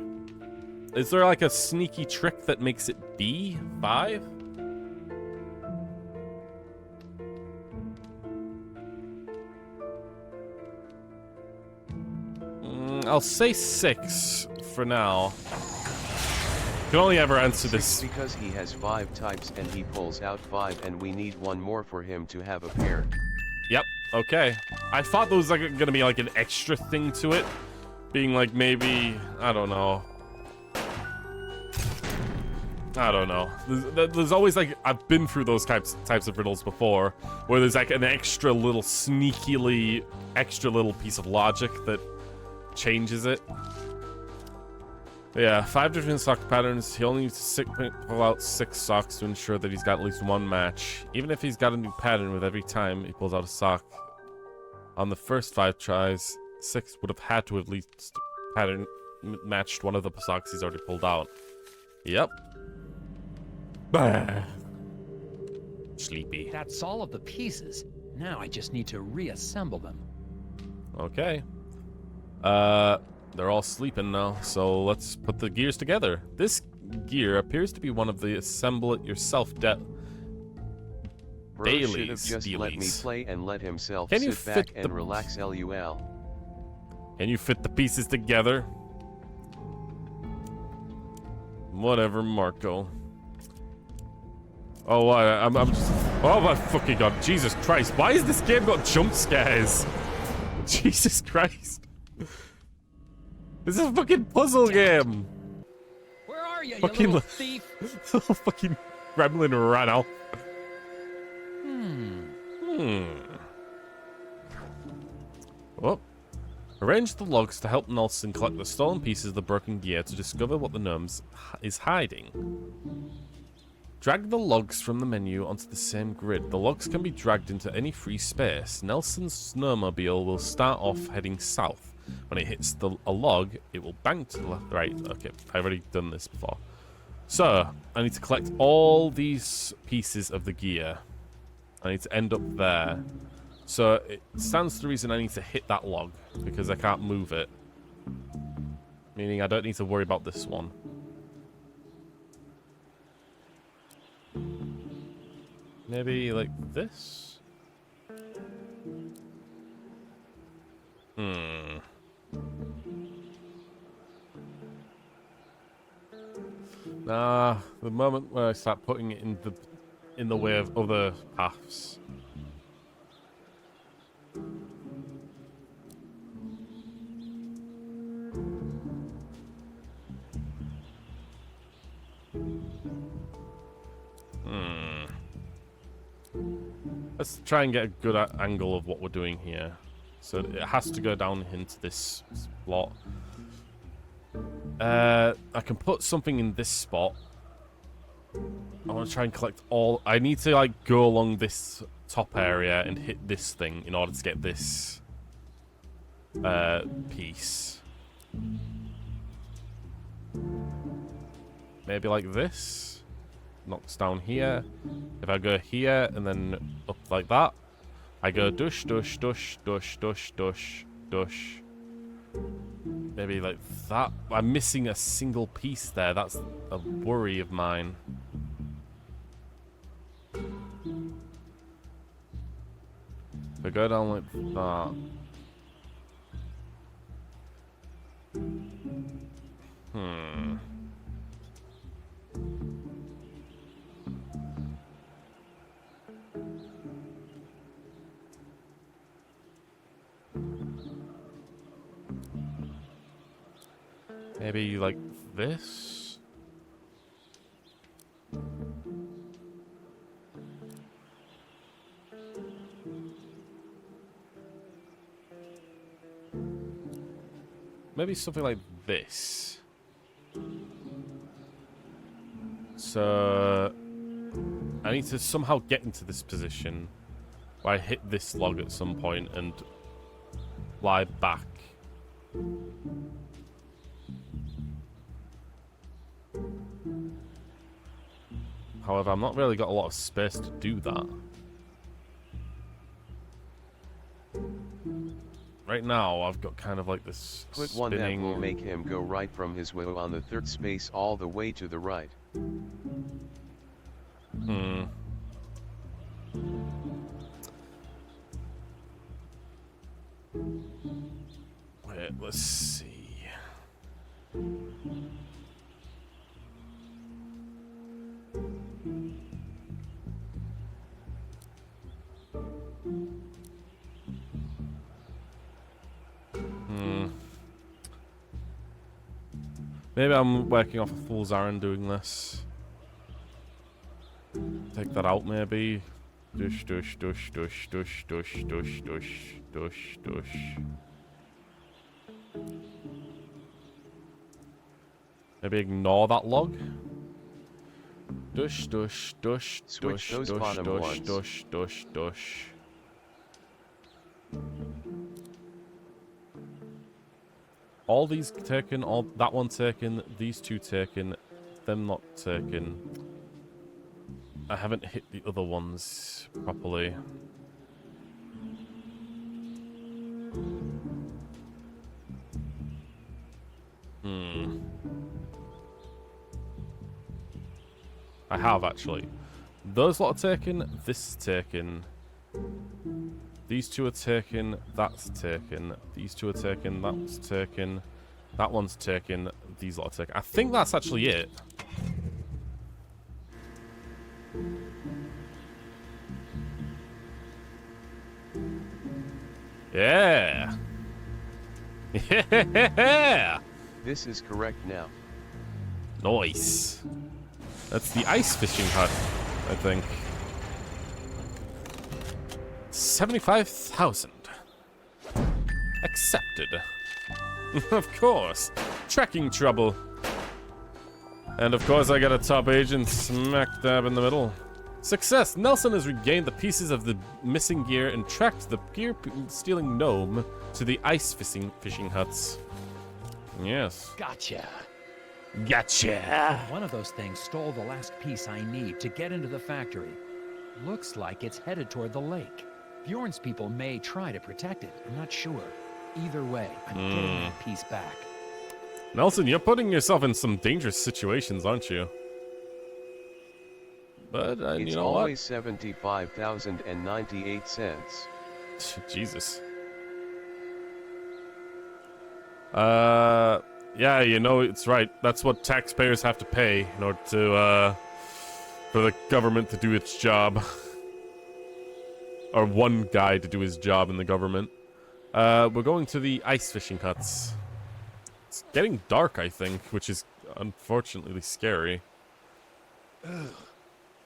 Is there like a sneaky trick that makes it B? 5? I'll say 6 for now. Can only ever answer this. Because he has 5 types and he pulls out 5 and we need one more for him to have a pair. Yep, okay. I thought there was like gonna be like an extra thing to it. Being like maybe, I don't know. There's always like, I've been through those types of riddles before, where there's like an extra little extra little piece of logic that changes it. Yeah, 5 different sock patterns. He only needs to pull out 6 socks to ensure that he's got at least one match. Even if he's got a new pattern with every time he pulls out a sock. On the first 5 tries, 6 would have had to at least pattern matched one of the socks he's already pulled out. Yep. Bah. Sleepy. That's all of the pieces. Now I just need to reassemble them. Okay. They're all sleeping now, so let's put the gears together. This gear appears to be one of the assemble it yourself Bro should have just let me play and let himself sit back and relax. LUL. Can you fit the pieces together? Whatever, Marco. Oh, I'm just... Oh my fucking god. Jesus Christ. Why has this game got jump scares? Jesus Christ. This is a fucking puzzle game. Where are you, Fucking you little thief? little fucking gremlin ran out. Oh. Arrange the logs to help Nelson collect the stolen pieces of the broken gear to discover what the gnomes is hiding. Drag the logs from the menu onto the same grid. The logs can be dragged into any free space. Nelson's snowmobile will start off heading south. When it hits a log, it will bank to the left. Right, okay, I've already done this before. So, I need to collect all these pieces of the gear. I need to end up there. So, it stands to the reason I need to hit that log, because I can't move it. Meaning I don't need to worry about this one. Maybe like this? Nah, the moment where I start putting it in the way of other paths. Let's try and get a good angle of what we're doing here. So it has to go down into this slot. I can put something in this spot. I want to try and collect all... I need to like go along this top area and hit this thing in order to get this piece. Maybe like this. Knocks down here. If I go here and then up like that, I go dush, dush, dush, dush, dush, dush, dush. Maybe like that. I'm missing a single piece there. That's a worry of mine. If I go down like that. Maybe like this? Maybe something like this. So I need to somehow get into this position where I hit this log at some point and lie back. However, I've not really got a lot of space to do that. Right now, I've got kind of like this Click spinning... one that will make him go right from his way on the third space all the way to the right. Wait, let's see. Maybe I'm working off a fool's errand doing this. Take that out, maybe. Dush, dush, dush, dush, dush, dush, dush, dush, dush, dush. Maybe ignore that log. Dush, dush, dush, Switch dush, those dush, bottom dush, ones. dush, dush, dush. All these taken, all that one taken, these two taken, them not taken. I haven't hit the other ones properly. I have actually. Those lot are taken, this is taken. These two are taken, that's taken. These two are taken, that's taken. That one's taken, these lot are taken. I think that's actually it. Yeah. Yeah. This is correct now. Nice. That's the ice fishing hut, I think. 75,000. Accepted. Of course. Tracking trouble. And of course I got a top agent smack dab in the middle. Success! Nelson has regained the pieces of the missing gear and tracked the gear-stealing gnome to the ice fishing huts. Yes. Gotcha. Gotcha! One of those things stole the last piece I need to get into the factory. Looks like it's headed toward the lake. Bjorn's people may try to protect it. I'm not sure. Either way, I'm getting that piece back. Nelson, you're putting yourself in some dangerous situations, aren't you? But, it's you know always 75,098 cents. Jesus. Yeah, you know, it's right. That's what taxpayers have to pay in order to, for the government to do its job. Or one guy to do his job in the government. We're going to the ice fishing huts. It's getting dark, I think, which is unfortunately scary.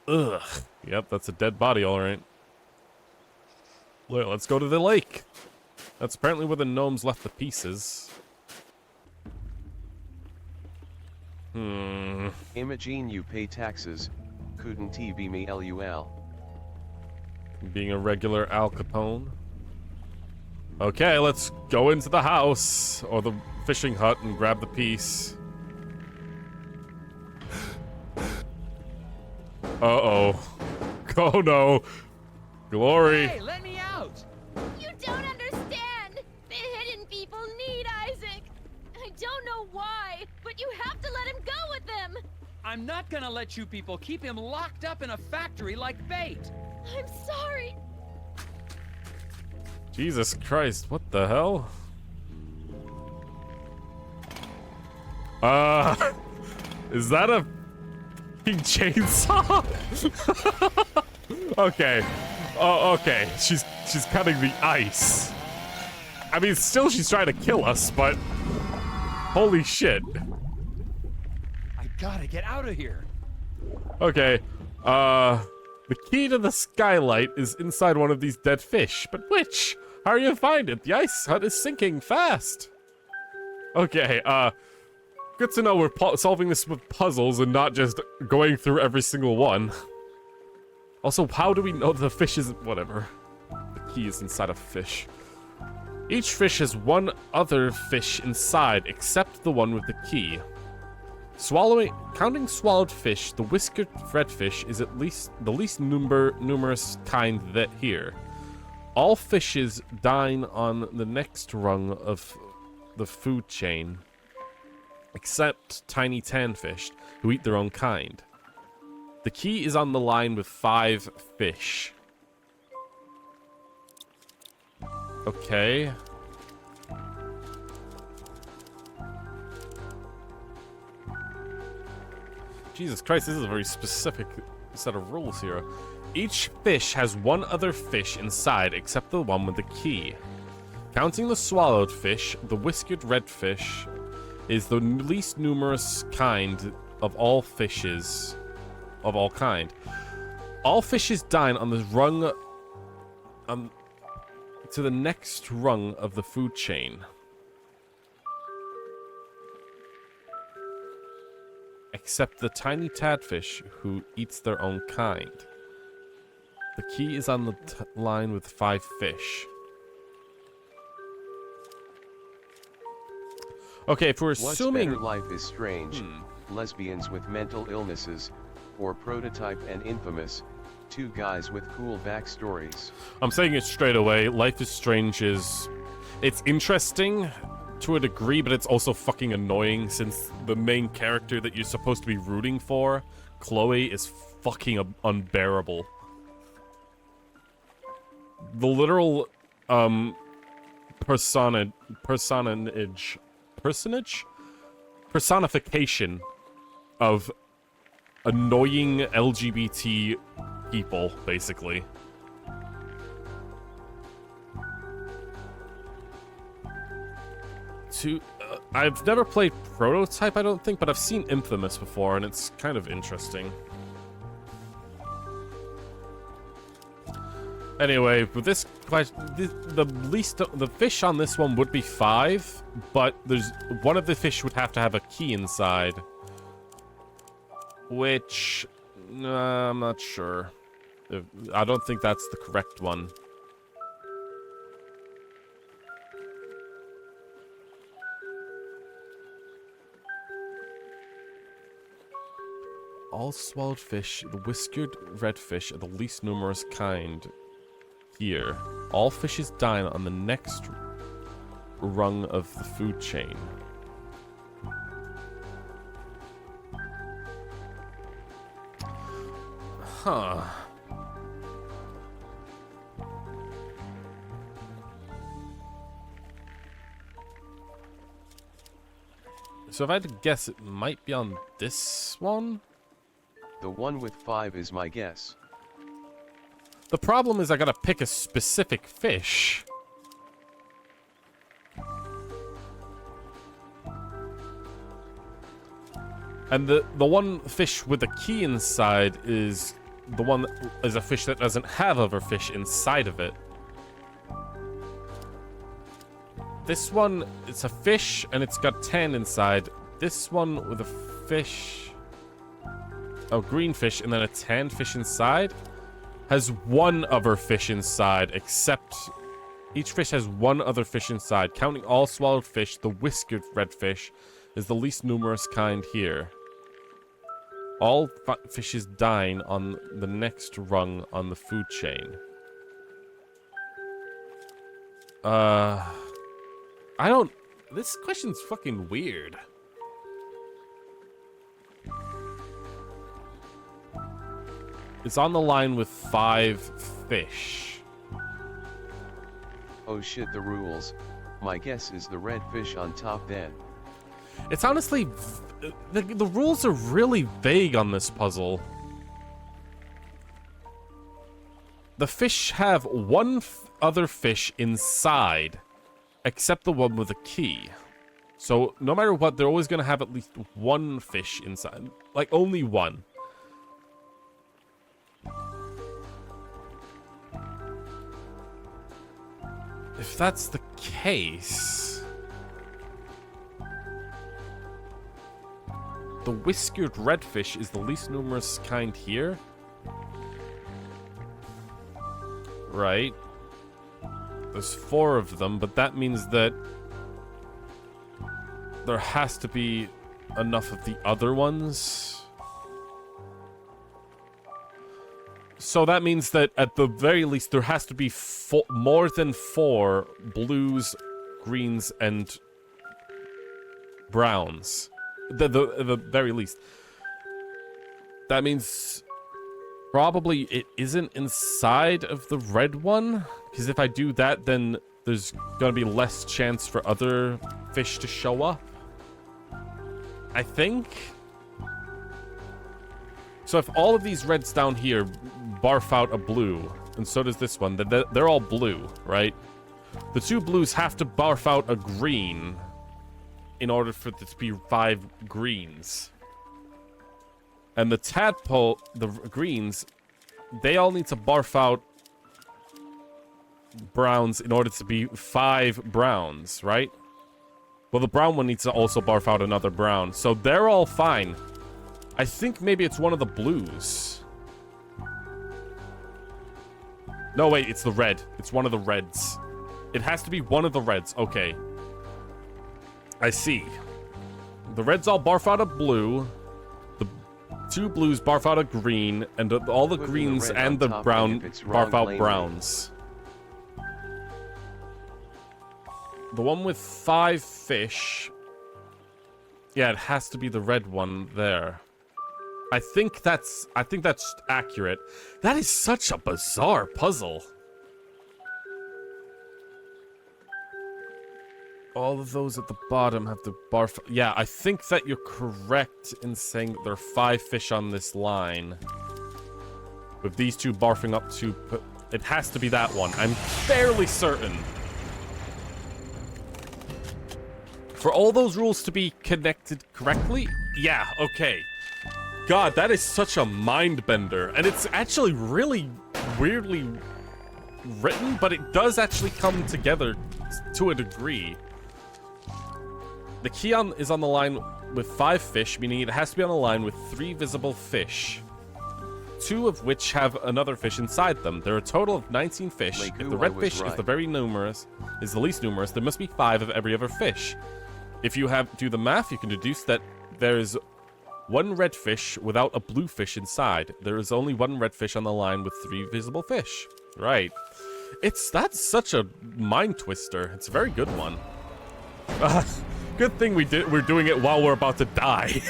Ugh. Yep, that's a dead body, alright. Well, let's go to the lake. That's apparently where the gnomes left the pieces. Imagine you pay taxes. Couldn't he be me LUL? Being a regular Al Capone. Okay, let's go into the house or the fishing hut and grab the piece. Uh-oh. Oh no. Glory. Hey, let me out! You don't understand! The hidden people need Isaac! I don't know why, but you have to let him go with them! I'm not gonna let you people keep him locked up in a factory like bait! I'm sorry! Jesus Christ, what the hell? Is that a fucking chainsaw? Okay. Oh, okay. She's cutting the ice. I mean, still she's trying to kill us, but holy shit. I gotta get out of here. Okay. The key to the skylight is inside one of these dead fish, but which? How are you gonna find it? The ice hut is sinking fast. Okay, good to know we're solving this with puzzles and not just going through every single one. Also, how do we know the fish isn't... whatever. The key is inside a fish. Each fish has one other fish inside, except the one with the key. Counting swallowed fish, the whiskered redfish is at least the least numerous kind that here. All fishes dine on the next rung of the food chain, except tiny tanfish, who eat their own kind. The key is on the line with 5 fish. Okay. Jesus Christ, this is a very specific set of rules here. Each fish has one other fish inside except the one with the key. Counting the swallowed fish, the whiskered redfish is the least numerous kind of all fishes of all kind. All fishes dine on the rung to the next rung of the food chain. Except the tiny tadfish who eats their own kind. The key is on the line with 5 fish. Okay, if we're assuming... What's better, Life is Strange, Lesbians with Mental Illnesses, or Prototype and Infamous, 2 guys with cool backstories? I'm saying it straight away. Life is Strange is... it's interesting to a degree, but it's also fucking annoying since the main character that you're supposed to be rooting for, Chloe, is fucking unbearable. The literal, personification of annoying LGBT people, basically. to... I've never played Prototype, I don't think, but I've seen Infamous before, and it's kind of interesting. Anyway, with this question, the fish on this one would be 5, but there's one of the fish would have to have a key inside, which I'm not sure. I don't think that's the correct one. All swallowed fish, the whiskered redfish are the least numerous kind. Here, all fishes dine on the next rung of the food chain. Huh. So if I had to guess, it might be on this one? The one with 5 is my guess. The problem is I gotta pick a specific fish. And the one fish with the key inside is the one that is a fish that doesn't have other fish inside of it. This one, it's a fish and it's got 10 inside. This one with a fish, a green fish and then a 10 fish inside, has one other fish inside, except each fish has one other fish inside. Counting all swallowed fish, the whiskered redfish is the least numerous kind here. All fishes dine on the next rung on the food chain. I don't... This question's fucking weird. It's on the line with 5 fish. Oh shit, the rules. My guess is the red fish on top then. It's honestly... The rules are really vague on this puzzle. The fish have one other fish inside, except the one with a key. So no matter what, they're always going to have at least one fish inside. Like, only one. If that's the case... The whiskered redfish is the least numerous kind here. Right. There's 4 of them, but that means that there has to be enough of the other ones. So that means that at the very least there has to be more than 4 blues, greens, and browns. The very least. That means probably it isn't inside of the red one, because if I do that, then there's gonna be less chance for other fish to show up, I think. So if all of these reds down here barf out a blue, and so does this one, then they're all blue, right? The 2 blues have to barf out a green in order for it to be 5 greens. And the tadpole, the greens, they all need to barf out browns in order to be 5 browns, right? Well, the brown one needs to also barf out another brown. So they're all fine. I think maybe it's one of the blues. No, wait, it's the red. It's one of the reds. It has to be one of the reds. Okay. I see. The reds all barf out a blue. The 2 blues barf out a green. And all the greens and the brown barf out browns. The one with 5 fish. Yeah, it has to be the red one there. I think that's accurate. That is such a bizarre puzzle. All of those at the bottom have to barf... Yeah, I think that you're correct in saying that there are 5 fish on this line. With these 2 barfing up to... It has to be that one. I'm fairly certain. For all those rules to be connected correctly? Yeah, okay. God, that is such a mind bender. And it's actually really weirdly written, but it does actually come together to a degree. The key is on the line with 5 fish, meaning it has to be on the line with 3 visible fish. 2 of which have another fish inside them. There are a total of 19 fish. If the red fish is the least numerous, there must be 5 of every other fish. If you do the math, you can deduce that there's 1 red fish without a blue fish inside. There is only 1 red fish on the line with 3 visible fish. Right. That's such a mind twister. It's a very good one. Good thing we're doing it while we're about to die.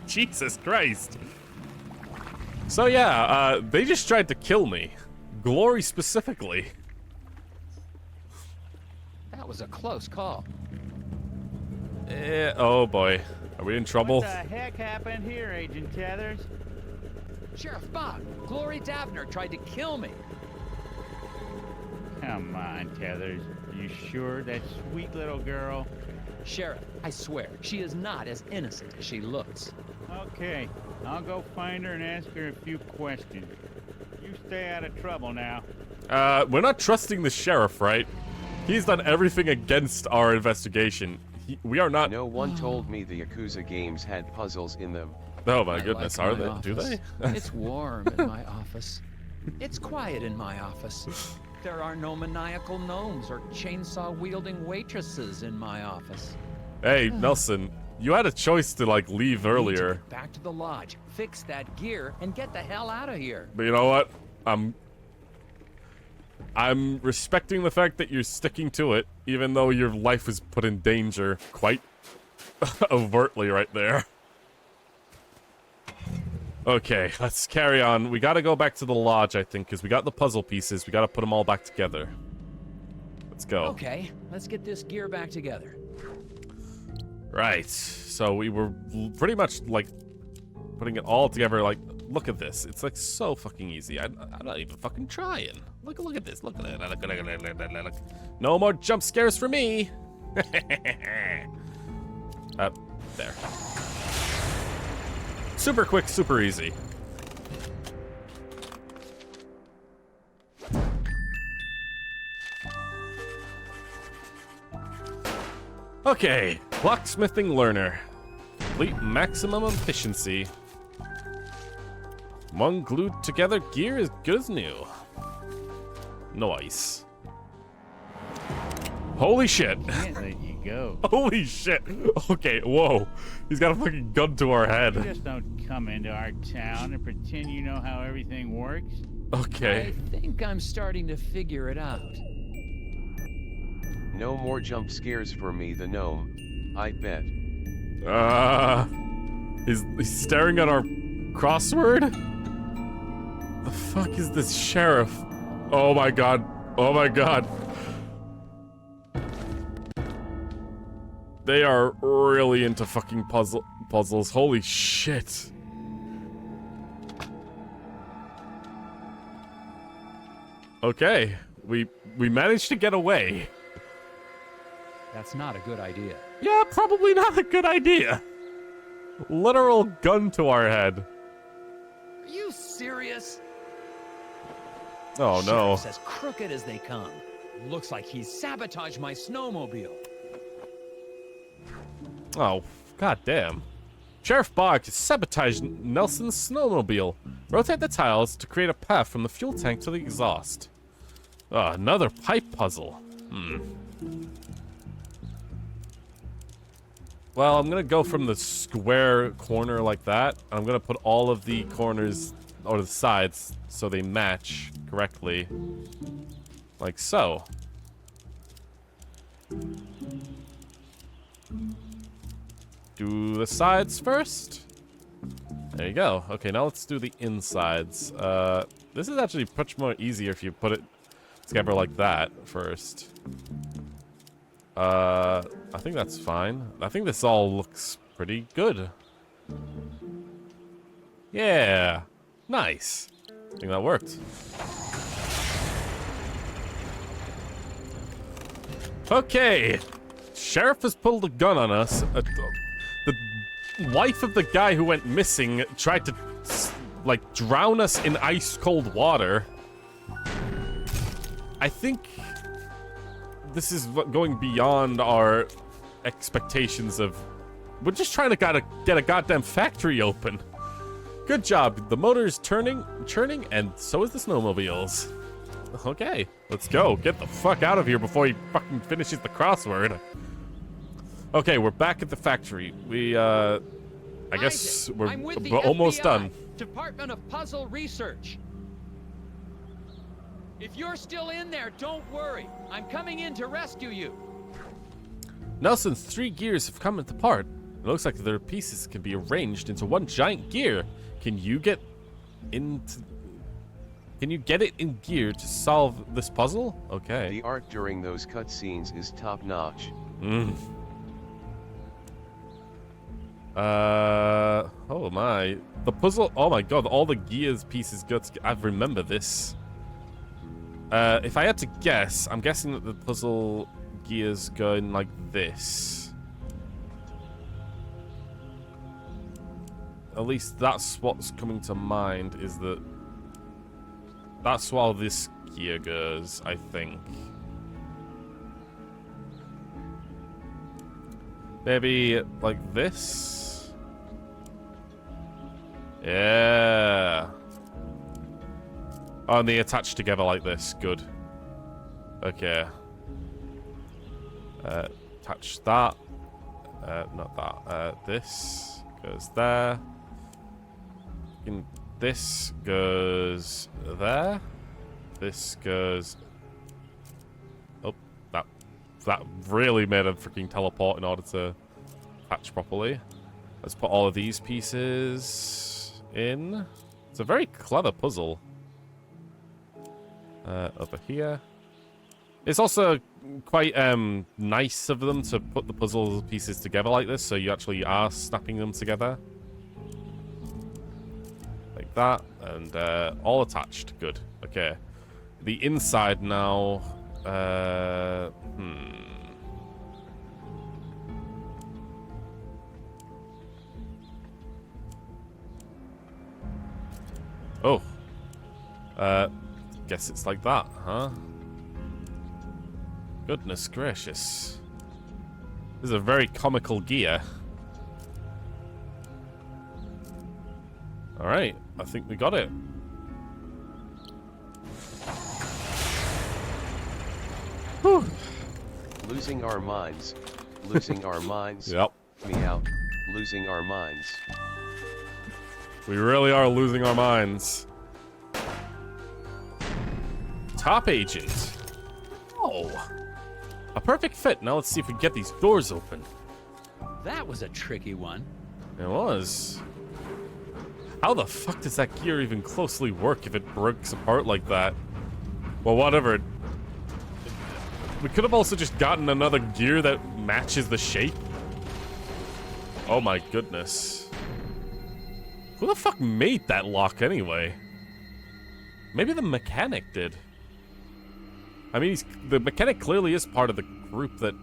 Jesus Christ. So yeah, they just tried to kill me. Glory specifically. That was a close call. Oh boy. Are we in trouble? What the heck happened here, Agent Tethers? Sheriff Bob, Glory Davner tried to kill me. Come on, Tethers. You sure that sweet little girl? Sheriff, I swear, she is not as innocent as she looks. Okay, I'll go find her and ask her a few questions. You stay out of trouble now. We're not trusting the sheriff, right? He's done everything against our investigation. We are not. No one told me the Yakuza games had puzzles in them. Oh my goodness, are they? Do they? It's warm in my office. It's quiet in my office. There are no maniacal gnomes or chainsaw-wielding waitresses in my office. Hey, Nelson, you had a choice to, like, leave earlier. Get back to the lodge, fix that gear, and get the hell out of here. But you know what? I'm respecting the fact that you're sticking to it, even though your life is put in danger quite overtly right there. Okay, let's carry on. We gotta go back to the lodge, I think, because we got the puzzle pieces. We gotta put them all back together. Let's go. Okay, let's get this gear back together. Right, so we were pretty much, like, putting it all together, like, look at this. It's, like, so fucking easy. I'm not even fucking trying. Look at this. Look at it. Look. No more jump scares for me. There. Super quick, super easy. Okay, blacksmithing learner. Complete maximum efficiency. One glued together gear is good as new. Nice. Holy shit. Can't let you go. Holy shit. Okay, whoa. He's got a fucking gun to our You head. just don't come into our town and pretend you know how everything works. Okay. I think I'm starting to figure it out. No more jump scares for me, the gnome. I bet. He's staring at our crossword? The fuck is this sheriff? Oh my god. Oh my god. They are really into fucking puzzles. Holy shit. Okay. We managed to get away. That's not a good idea. Yeah, probably not a good idea. Literal gun to our head. Are you serious? Oh no. Sheriff's as crooked as they come. Looks like he's sabotaged my snowmobile. Oh, goddamn. Sheriff Bog has sabotaged Nelson's snowmobile. Rotate the tiles to create a path from the fuel tank to the exhaust. Another pipe puzzle. Well, I'm gonna go from the square corner like that. I'm gonna put all of the corners, or the sides, so they match correctly. Like so. Do the sides first. There you go. Okay, now let's do the insides. This is actually much more easier if you put it together like that first. I think that's fine. I think this all looks pretty good. Yeah. Nice. I think that worked. Okay. sheriff has pulled a gun on us. The wife of the guy who went missing tried to, like, drown us in ice-cold water. I think this is going beyond our expectations of... We're just trying to get a goddamn factory open. Good job. The motor's churning, and so is the snowmobiles. Okay, let's go. Get the fuck out of here before he fucking finishes the crossword. Okay, we're back at the factory. I guess we're almost done. Department of Puzzle Research. If you're still in there, don't worry. I'm coming in to rescue you. Nelson's 3 gears have come apart. It looks like their pieces can be arranged into one giant gear. Can you get it in gear to solve this puzzle? Okay. The art during those cutscenes is top-notch. Oh my. The puzzle, oh my god, all the gears pieces I remember this. If I had to guess, I'm guessing that the puzzle gears go in like this. At least that's what's coming to mind, is that that's how this gear goes, I think. Maybe like this? Yeah. Oh, and they attach together like this. Good. Okay. Attach that. Not that. This goes there. This goes there. This goes... Oh, that really made a freaking teleport in order to attach properly. Let's put all of these pieces in. It's a very clever puzzle. Over here. It's also quite nice of them to put the puzzle pieces together like this, so you actually are snapping them together. Like that, and all attached. Good. Okay. The inside now. Oh. Guess it's like that, huh? Goodness gracious. This is a very comical gear. Alright, I think we got it. Whew. Losing our minds. Losing our minds. Yep. Meow. Losing our minds. We really are losing our minds. Top agent. Oh. A perfect fit. Now let's see if we can get these doors open. That was a tricky one. It was. How the fuck does that gear even closely work if it breaks apart like that? Well, whatever. We could have also just gotten another gear that matches the shape. Oh my goodness. Who the fuck made that lock anyway? Maybe the mechanic did. I mean, the mechanic clearly is part of the group that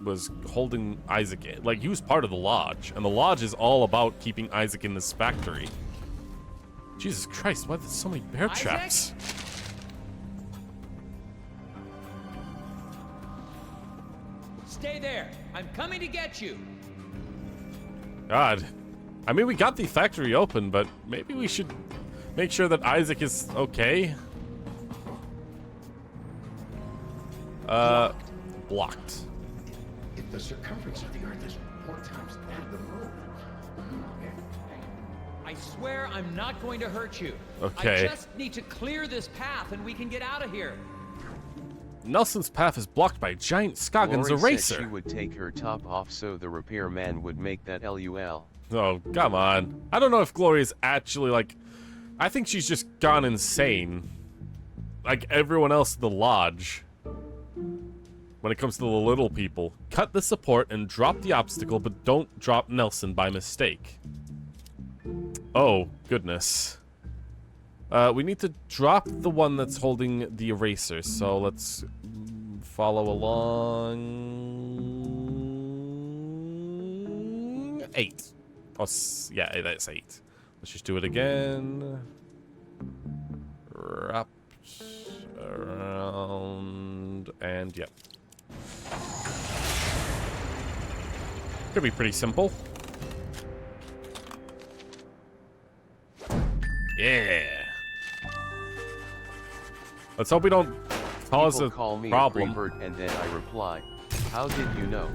was holding Isaac in. Like, he was part of the lodge, and the lodge is all about keeping Isaac in this factory. Jesus Christ, why are there so many bear traps? Stay there. I'm coming to get you. God. I mean, we got the factory open, but maybe we should make sure that Isaac is okay. Blocked. If the circumference of the Earth is 4 times that of the moon. I swear I'm not going to hurt you. Okay. I just need to clear this path and we can get out of here. Nelson's path is blocked by a giant Scoggins Lori eraser. said she would take her top off so the repairman would make that LUL. Oh, come on. I don't know if Glory is actually, like... I think she's just gone insane. Like everyone else in the lodge. When it comes to the little people. Cut the support and drop the obstacle, but don't drop Nelson by mistake. Oh, goodness. We need to drop the one that's holding the eraser, so let's follow along 8. Oh, yeah, that's 8. Let's just do it again. Wrapped around, and yep. Could be pretty simple. Yeah. Let's hope we don't cause People a call me problem. a revert, and then I reply, "How did you know?"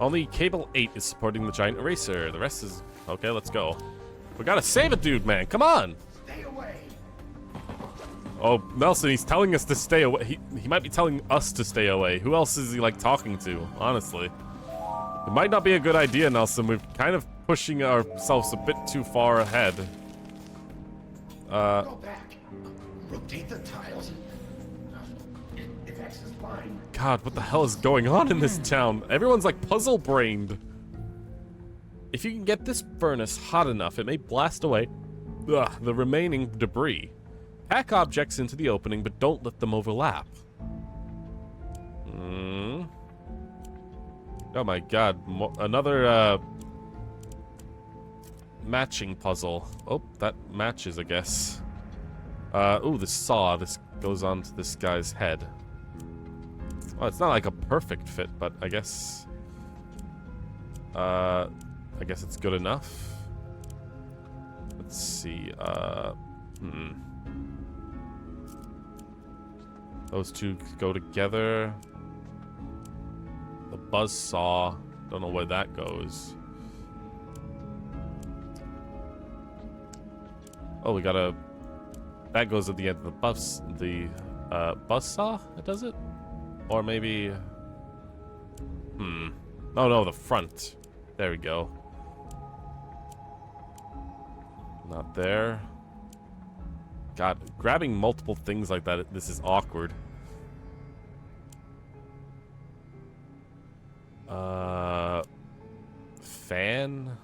Only cable 8 is supporting the giant eraser. The rest is okay. Let's go. We gotta save a dude, man. Come on. Stay away. Oh, Nelson, he's telling us to stay away. He might be telling us to stay away. Who else is he like talking to? Honestly, it might not be a good idea, Nelson. We're kind of pushing ourselves a bit too far ahead. Go back. Rotate the tiles. If X is fine. God, what the hell is going on in this town? Everyone's like puzzle-brained. If you can get this furnace hot enough, it may blast away the remaining debris. Pack objects into the opening, but don't let them overlap. Oh my god, another matching puzzle. Oh, that matches, I guess. Ooh, the saw. This goes on to this guy's head. Well, it's not like a perfect fit, but I guess it's good enough. Let's see. Those two go together. The buzz saw. Don't know where that goes. Oh, we got a. That goes at the end of the buzz. The buzz saw. It does it, or maybe. Oh no, the front. There we go. Not there. God, grabbing multiple things like that, this is awkward. Fan?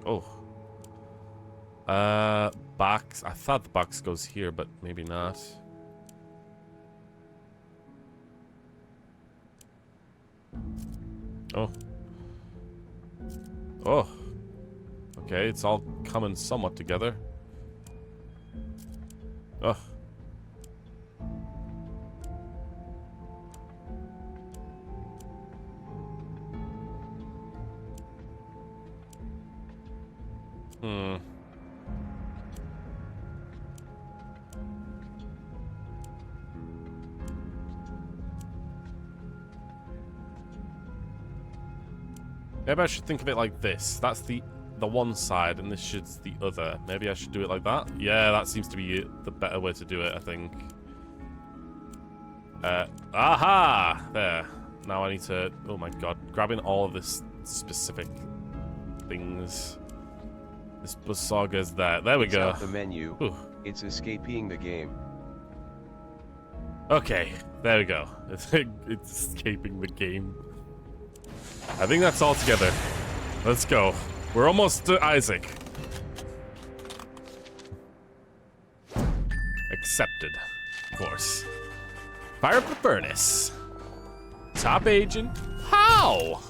Oh. Box. I thought the box goes here, but maybe not. Oh. Oh. Okay, it's all coming somewhat together. Ugh. Maybe I should think of it like this. That's the one side, and this shit's the other. Maybe I should do it like that? Yeah, that seems to be the better way to do it, I think. Aha! There. Now I need to... Oh my god. Grabbing all of this specific things. This buzzsaw goes there. There we go. Out the menu. Ooh. It's escaping the game. Okay. There we go. It's escaping the game. I think that's all together. Let's go. We're almost to Isaac. Accepted. Of course. Fire up the furnace. Top agent. How?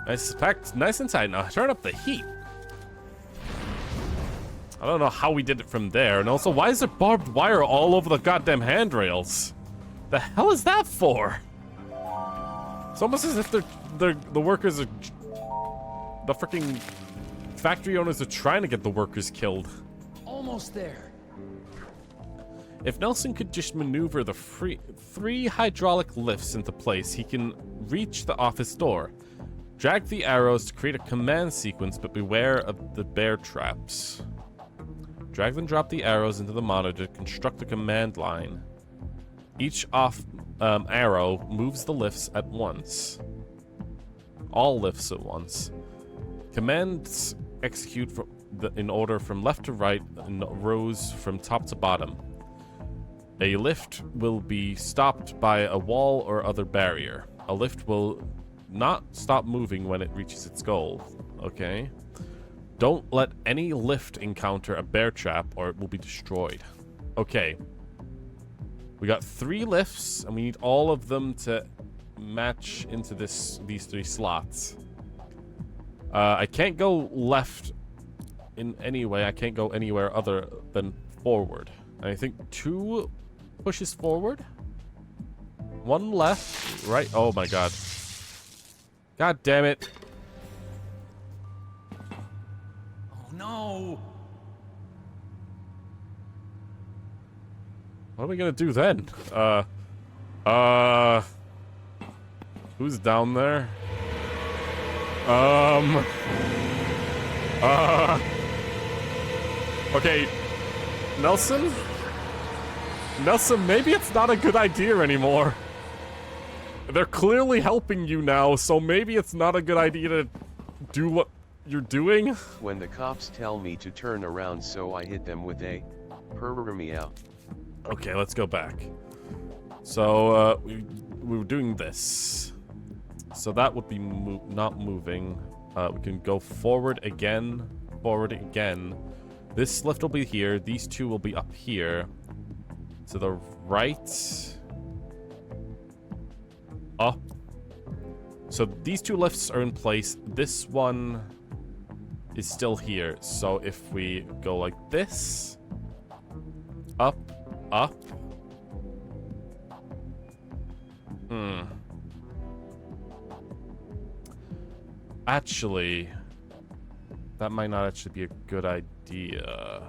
Nice packed, nice and tight. Now turn up the heat. I don't know how we did it from there. And also, why is there barbed wire all over the goddamn handrails? The hell is that for? It's almost as if the workers are... The freaking factory owners are trying to get the workers killed. Almost there. If Nelson could just maneuver the 3 hydraulic lifts into place, he can reach the office door. Drag the arrows to create a command sequence, but beware of the bear traps. Drag and drop the arrows into the monitor to construct a command line. Each arrow moves the lifts at once. All lifts at once. Commands execute in order from left to right in rows from top to bottom. A lift will be stopped by a wall or other barrier. A lift will not stop moving when it reaches its goal. Okay. Don't let any lift encounter a bear trap or it will be destroyed. Okay. We got 3 lifts, and we need all of them to match into these 3 slots. I can't go left in any way. I can't go anywhere other than forward. And I think 2 pushes forward. 1 left, right. Oh my god. God damn it. Oh no! What are we gonna do then? Who's down there? Okay. Nelson? Nelson, maybe it's not a good idea anymore. They're clearly helping you now, so maybe it's not a good idea to do what you're doing. When the cops tell me to turn around, so I hit them with a meow. Okay, let's go back. So, we were doing this. So that would be not moving. We can go forward again. Forward again. This lift will be here. These 2 will be up here. To the right. Up. So these 2 lifts are in place. This one is still here. So if we go like this. Up. Up. Actually, that might not actually be a good idea.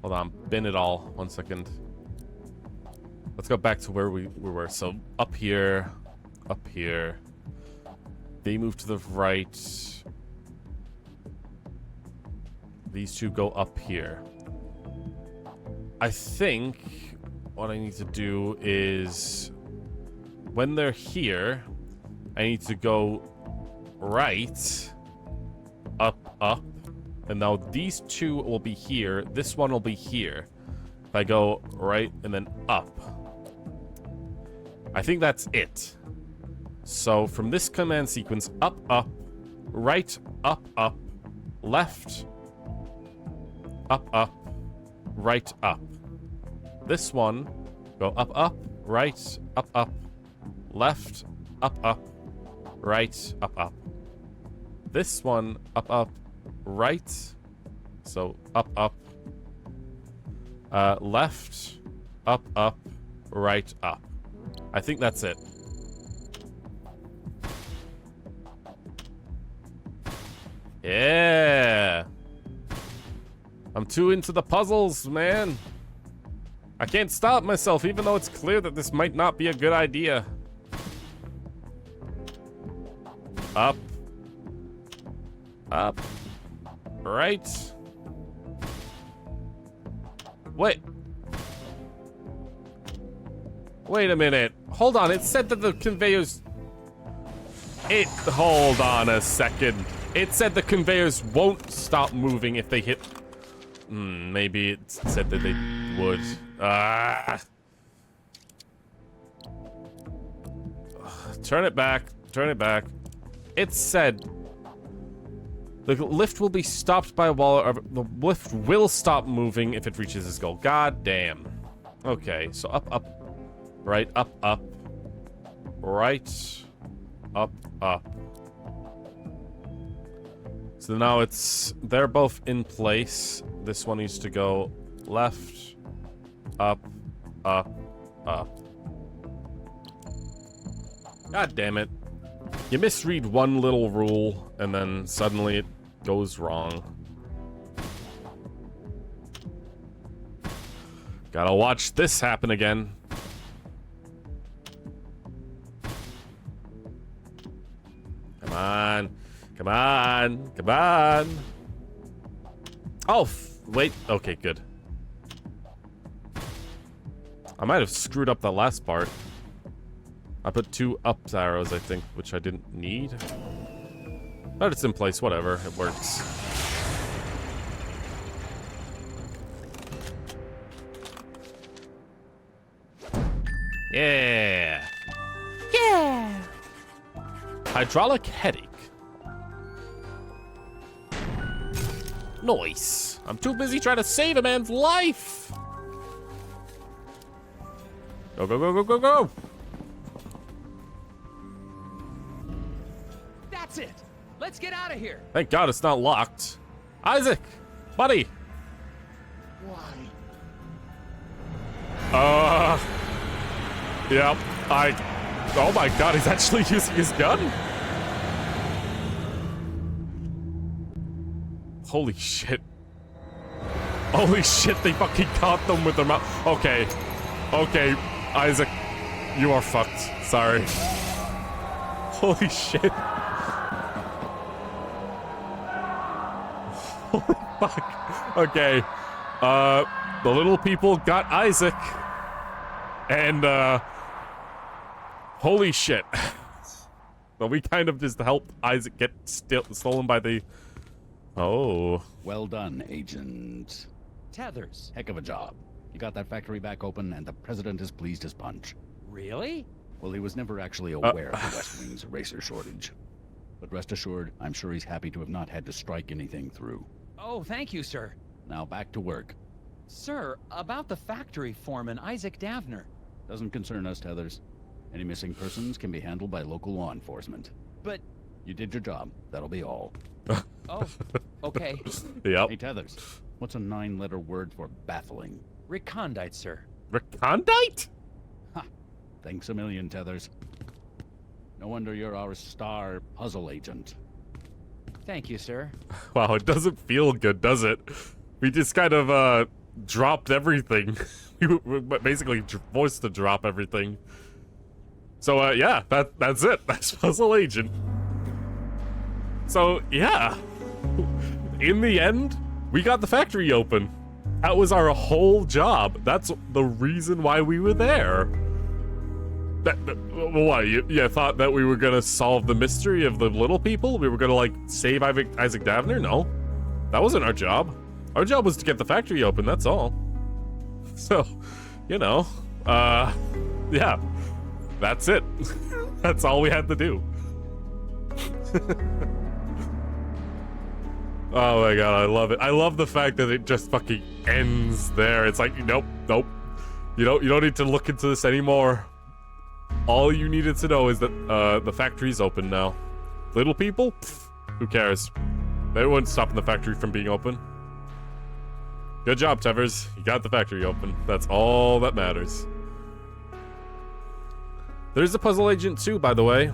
Hold on, bin it all. 1 second. Let's go back to where we were. So up here, up here. They move to the right. These 2 go up here. I think what I need to do is when they're here, I need to go right, up, up. And now these 2 will be here. This one will be here. If I go right and then up. I think that's it. So from this command sequence, up, up, right, up, up, left, up, up, right, up. This one, go up, up, right, up, up, left, up, up, right, up, up. This one, up, up, right. So up, up, left, up, up, right, up. I think that's it. Yeah. I'm too into the puzzles, man. I can't stop myself, even though it's clear that this might not be a good idea. Up. Up. Right. Wait. Wait a minute. Hold on, it said that the conveyors... Hold on a second. It said the conveyors won't stop moving if they hit... maybe it said that they would. Turn it back. Turn it back. It said... The lift will be stopped by a wall, or the lift will stop moving if it reaches its goal. God damn. Okay, so up, up. Right, up, up. Right. Up, up. So now they're both in place. This one needs to go left, up, up, up. God damn it. You misread one little rule, and then suddenly it goes wrong. Gotta watch this happen again. Come on. Come on. Come on. Oh, wait. Okay, good. I might have screwed up the last part. I put 2 up arrows, I think, which I didn't need. But it's in place, whatever. It works. Yeah. Yeah. Hydraulic headache. Nice. I'm too busy trying to save a man's life. Go, go, go, go, go, go. That's it. Let's get out of here. Thank God it's not locked. Isaac, buddy. Why? Yep. Oh my God, he's actually using his gun. Holy shit. Holy shit, they fucking caught them with their mouth. Okay. Okay, Isaac, you are fucked. Sorry. Holy shit. Holy fuck. Okay. The little people got Isaac. And, holy shit. Well, we kind of just helped Isaac get stolen by the... Oh. Well done, Agent. Tethers. Heck of a job. You got that factory back open, and the president is pleased as punch. Really? Well, he was never actually aware of the West Wing's eraser shortage. But rest assured, I'm sure he's happy to have not had to strike anything through. Oh, thank you, sir. Now back to work. Sir, about the factory foreman, Isaac Davner. Doesn't concern us, Tethers. Any missing persons can be handled by local law enforcement. But... You did your job. That'll be all. Oh, okay. Yep. Hey, Tethers, what's a 9-letter word for baffling? Recondite, sir. Recondite? Ha! Thanks a million, Tethers. No wonder you're our star puzzle agent. Thank you, sir. Wow, it doesn't feel good, does it? We just kind of, dropped everything. We were basically forced to drop everything. So, yeah, that's it. That's Puzzle Agent. So, yeah. In the end, we got the factory open. That was our whole job. That's the reason why we were there. What, you thought that we were gonna solve the mystery of the little people? We were gonna, like, save Isaac Davner? No. That wasn't our job. Our job was to get the factory open, that's all. So, you know, yeah. That's it. That's all we had to do. Oh my God, I love it. I love the fact that it just fucking ends there. It's like, nope. You don't need to look into this anymore. All you needed to know is that the factory's open now. Little people? Pfft, who cares? They weren't stopping the factory from being open. Good job, Tevers. You got the factory open. That's all that matters. There's a Puzzle Agent 2, by the way.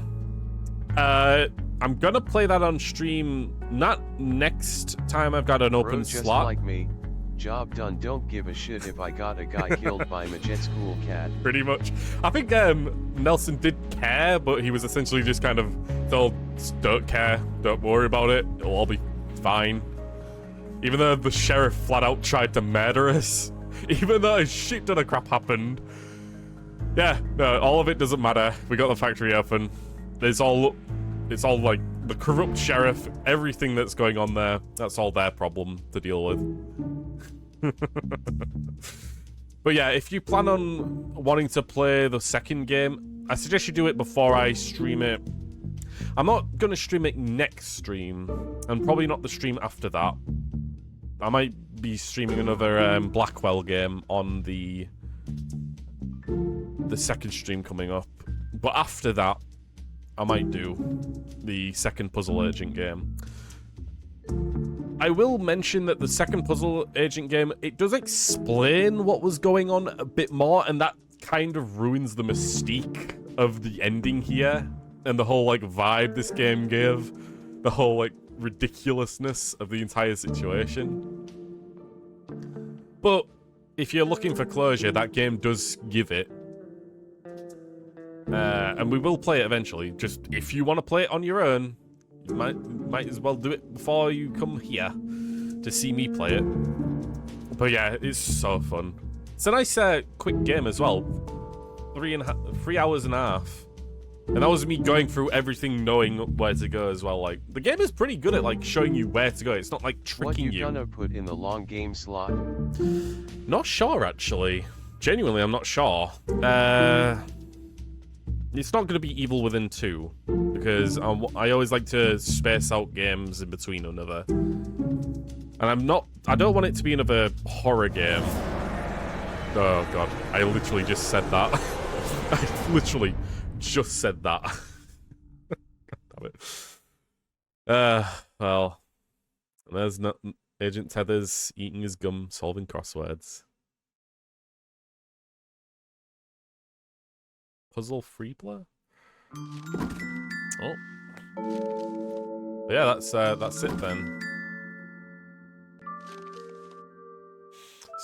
I'm gonna play that on stream, not next time I've got an open Bro, just slot. like me. Job done, don't give a shit if I got a guy killed by my jet school cat. Pretty much. I think Nelson did care, but he was essentially just kind of told, don't care, don't worry about it, it'll all be fine. Even though the sheriff flat out tried to murder us. Even though a shit ton of crap happened. Yeah, no, all of it doesn't matter. We got the factory open. It's all like the corrupt sheriff, everything that's going on there, that's all their problem to deal with. But yeah, if you plan on wanting to play the second game, I suggest you do it before I stream it. I'm not going to stream it next stream, and probably not the stream after that. I might be streaming another Blackwell game on the second stream coming up. But after that, I might do the second Puzzle Agent game. I will mention that the second Puzzle Agent game, it does explain what was going on a bit more, and that kind of ruins the mystique of the ending here, and the whole, like, vibe this game gave. The whole, like, ridiculousness of the entire situation. But if you're looking for closure, that game does give it. And we will play it eventually. Just if you want to play it on your own, you might as well do it before you come here to see me play it. But yeah, it's so fun. It's a nice quick game as well. 3 hours and a half. And that was me going through everything, knowing where to go as well. Like, the game is pretty good at, like, showing you where to go. It's not, like, tricking you. What you gonna put in the long game slot? Not sure, actually. Genuinely, I'm not sure. It's not going to be Evil Within 2, because I always like to space out games in between another. And I don't want it to be another horror game. Oh god, I literally just said that. I literally just said that. God damn it. Well, there's not Agent Tethers eating his gum, solving crosswords. Puzzle Freepler? Oh. But yeah, that's it then.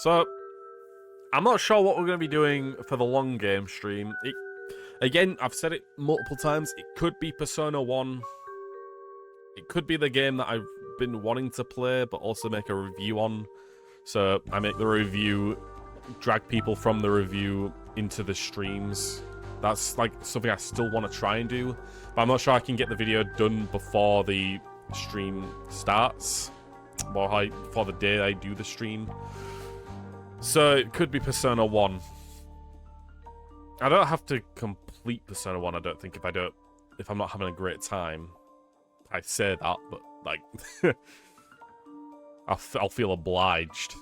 So, I'm not sure what we're going to be doing for the long game stream. Again, I've said it multiple times, it could be Persona 1. It could be the game that I've been wanting to play, but also make a review on. So, I make the review, drag people from the review into the streams. That's like something I still want to try and do, but I'm not sure I can get the video done before the stream starts, or before the day I do the stream. So it could be Persona 1. I don't have to complete Persona 1, I don't think, if I'm not having a great time. I say that, but like I'll feel obliged.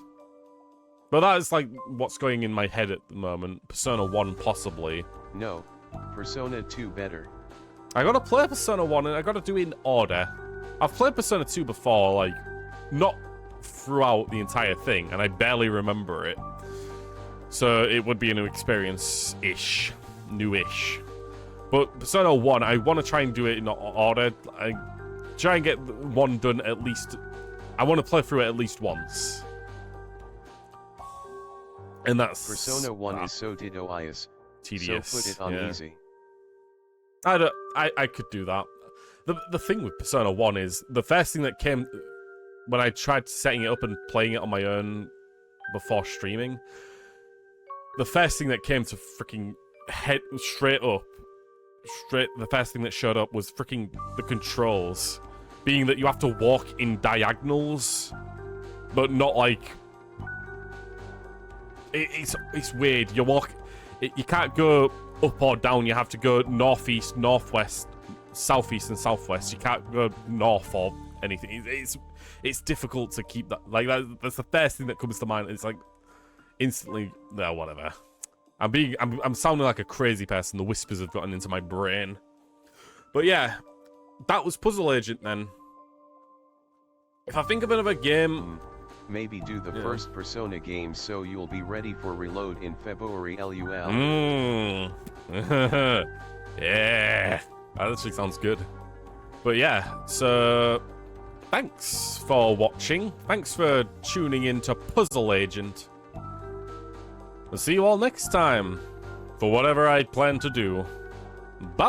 But that is like what's going in my head at the moment. Persona 1 possibly. No, Persona 2 better. I gotta play Persona 1 and I gotta do it in order. I've played Persona 2 before, like, not throughout the entire thing, and I barely remember it. So it would be a new experience-ish. New-ish. But Persona 1, I want to try and do it in order. I try and get 1 done at least... I want to play through it at least once. And that's... Persona 1 is so tedious. Tedious. So put it on easy. I could do that. The thing with Persona 1 is, the first thing that came... When I tried setting it up and playing it on my own before streaming, the first thing that came to freaking head straight up, the first thing that showed up was freaking the controls. Being that you have to walk in diagonals, but not like... It's weird. You walk... You can't go up or down. You have to go northeast, northwest, southeast, and southwest. You can't go north or anything. It's difficult to keep that. Like that's the first thing that comes to mind. It's like instantly. No, whatever. I'm sounding like a crazy person. The whispers have gotten into my brain. But yeah, that was Puzzle Agent then. If I think of another game. Maybe do the first Persona game so you'll be ready for Reload in February LUL. Yeah, that actually sounds good. But yeah, so thanks for watching. Thanks for tuning in to Puzzle Agent. I'll see you all next time for whatever I plan to do. Bye-bye.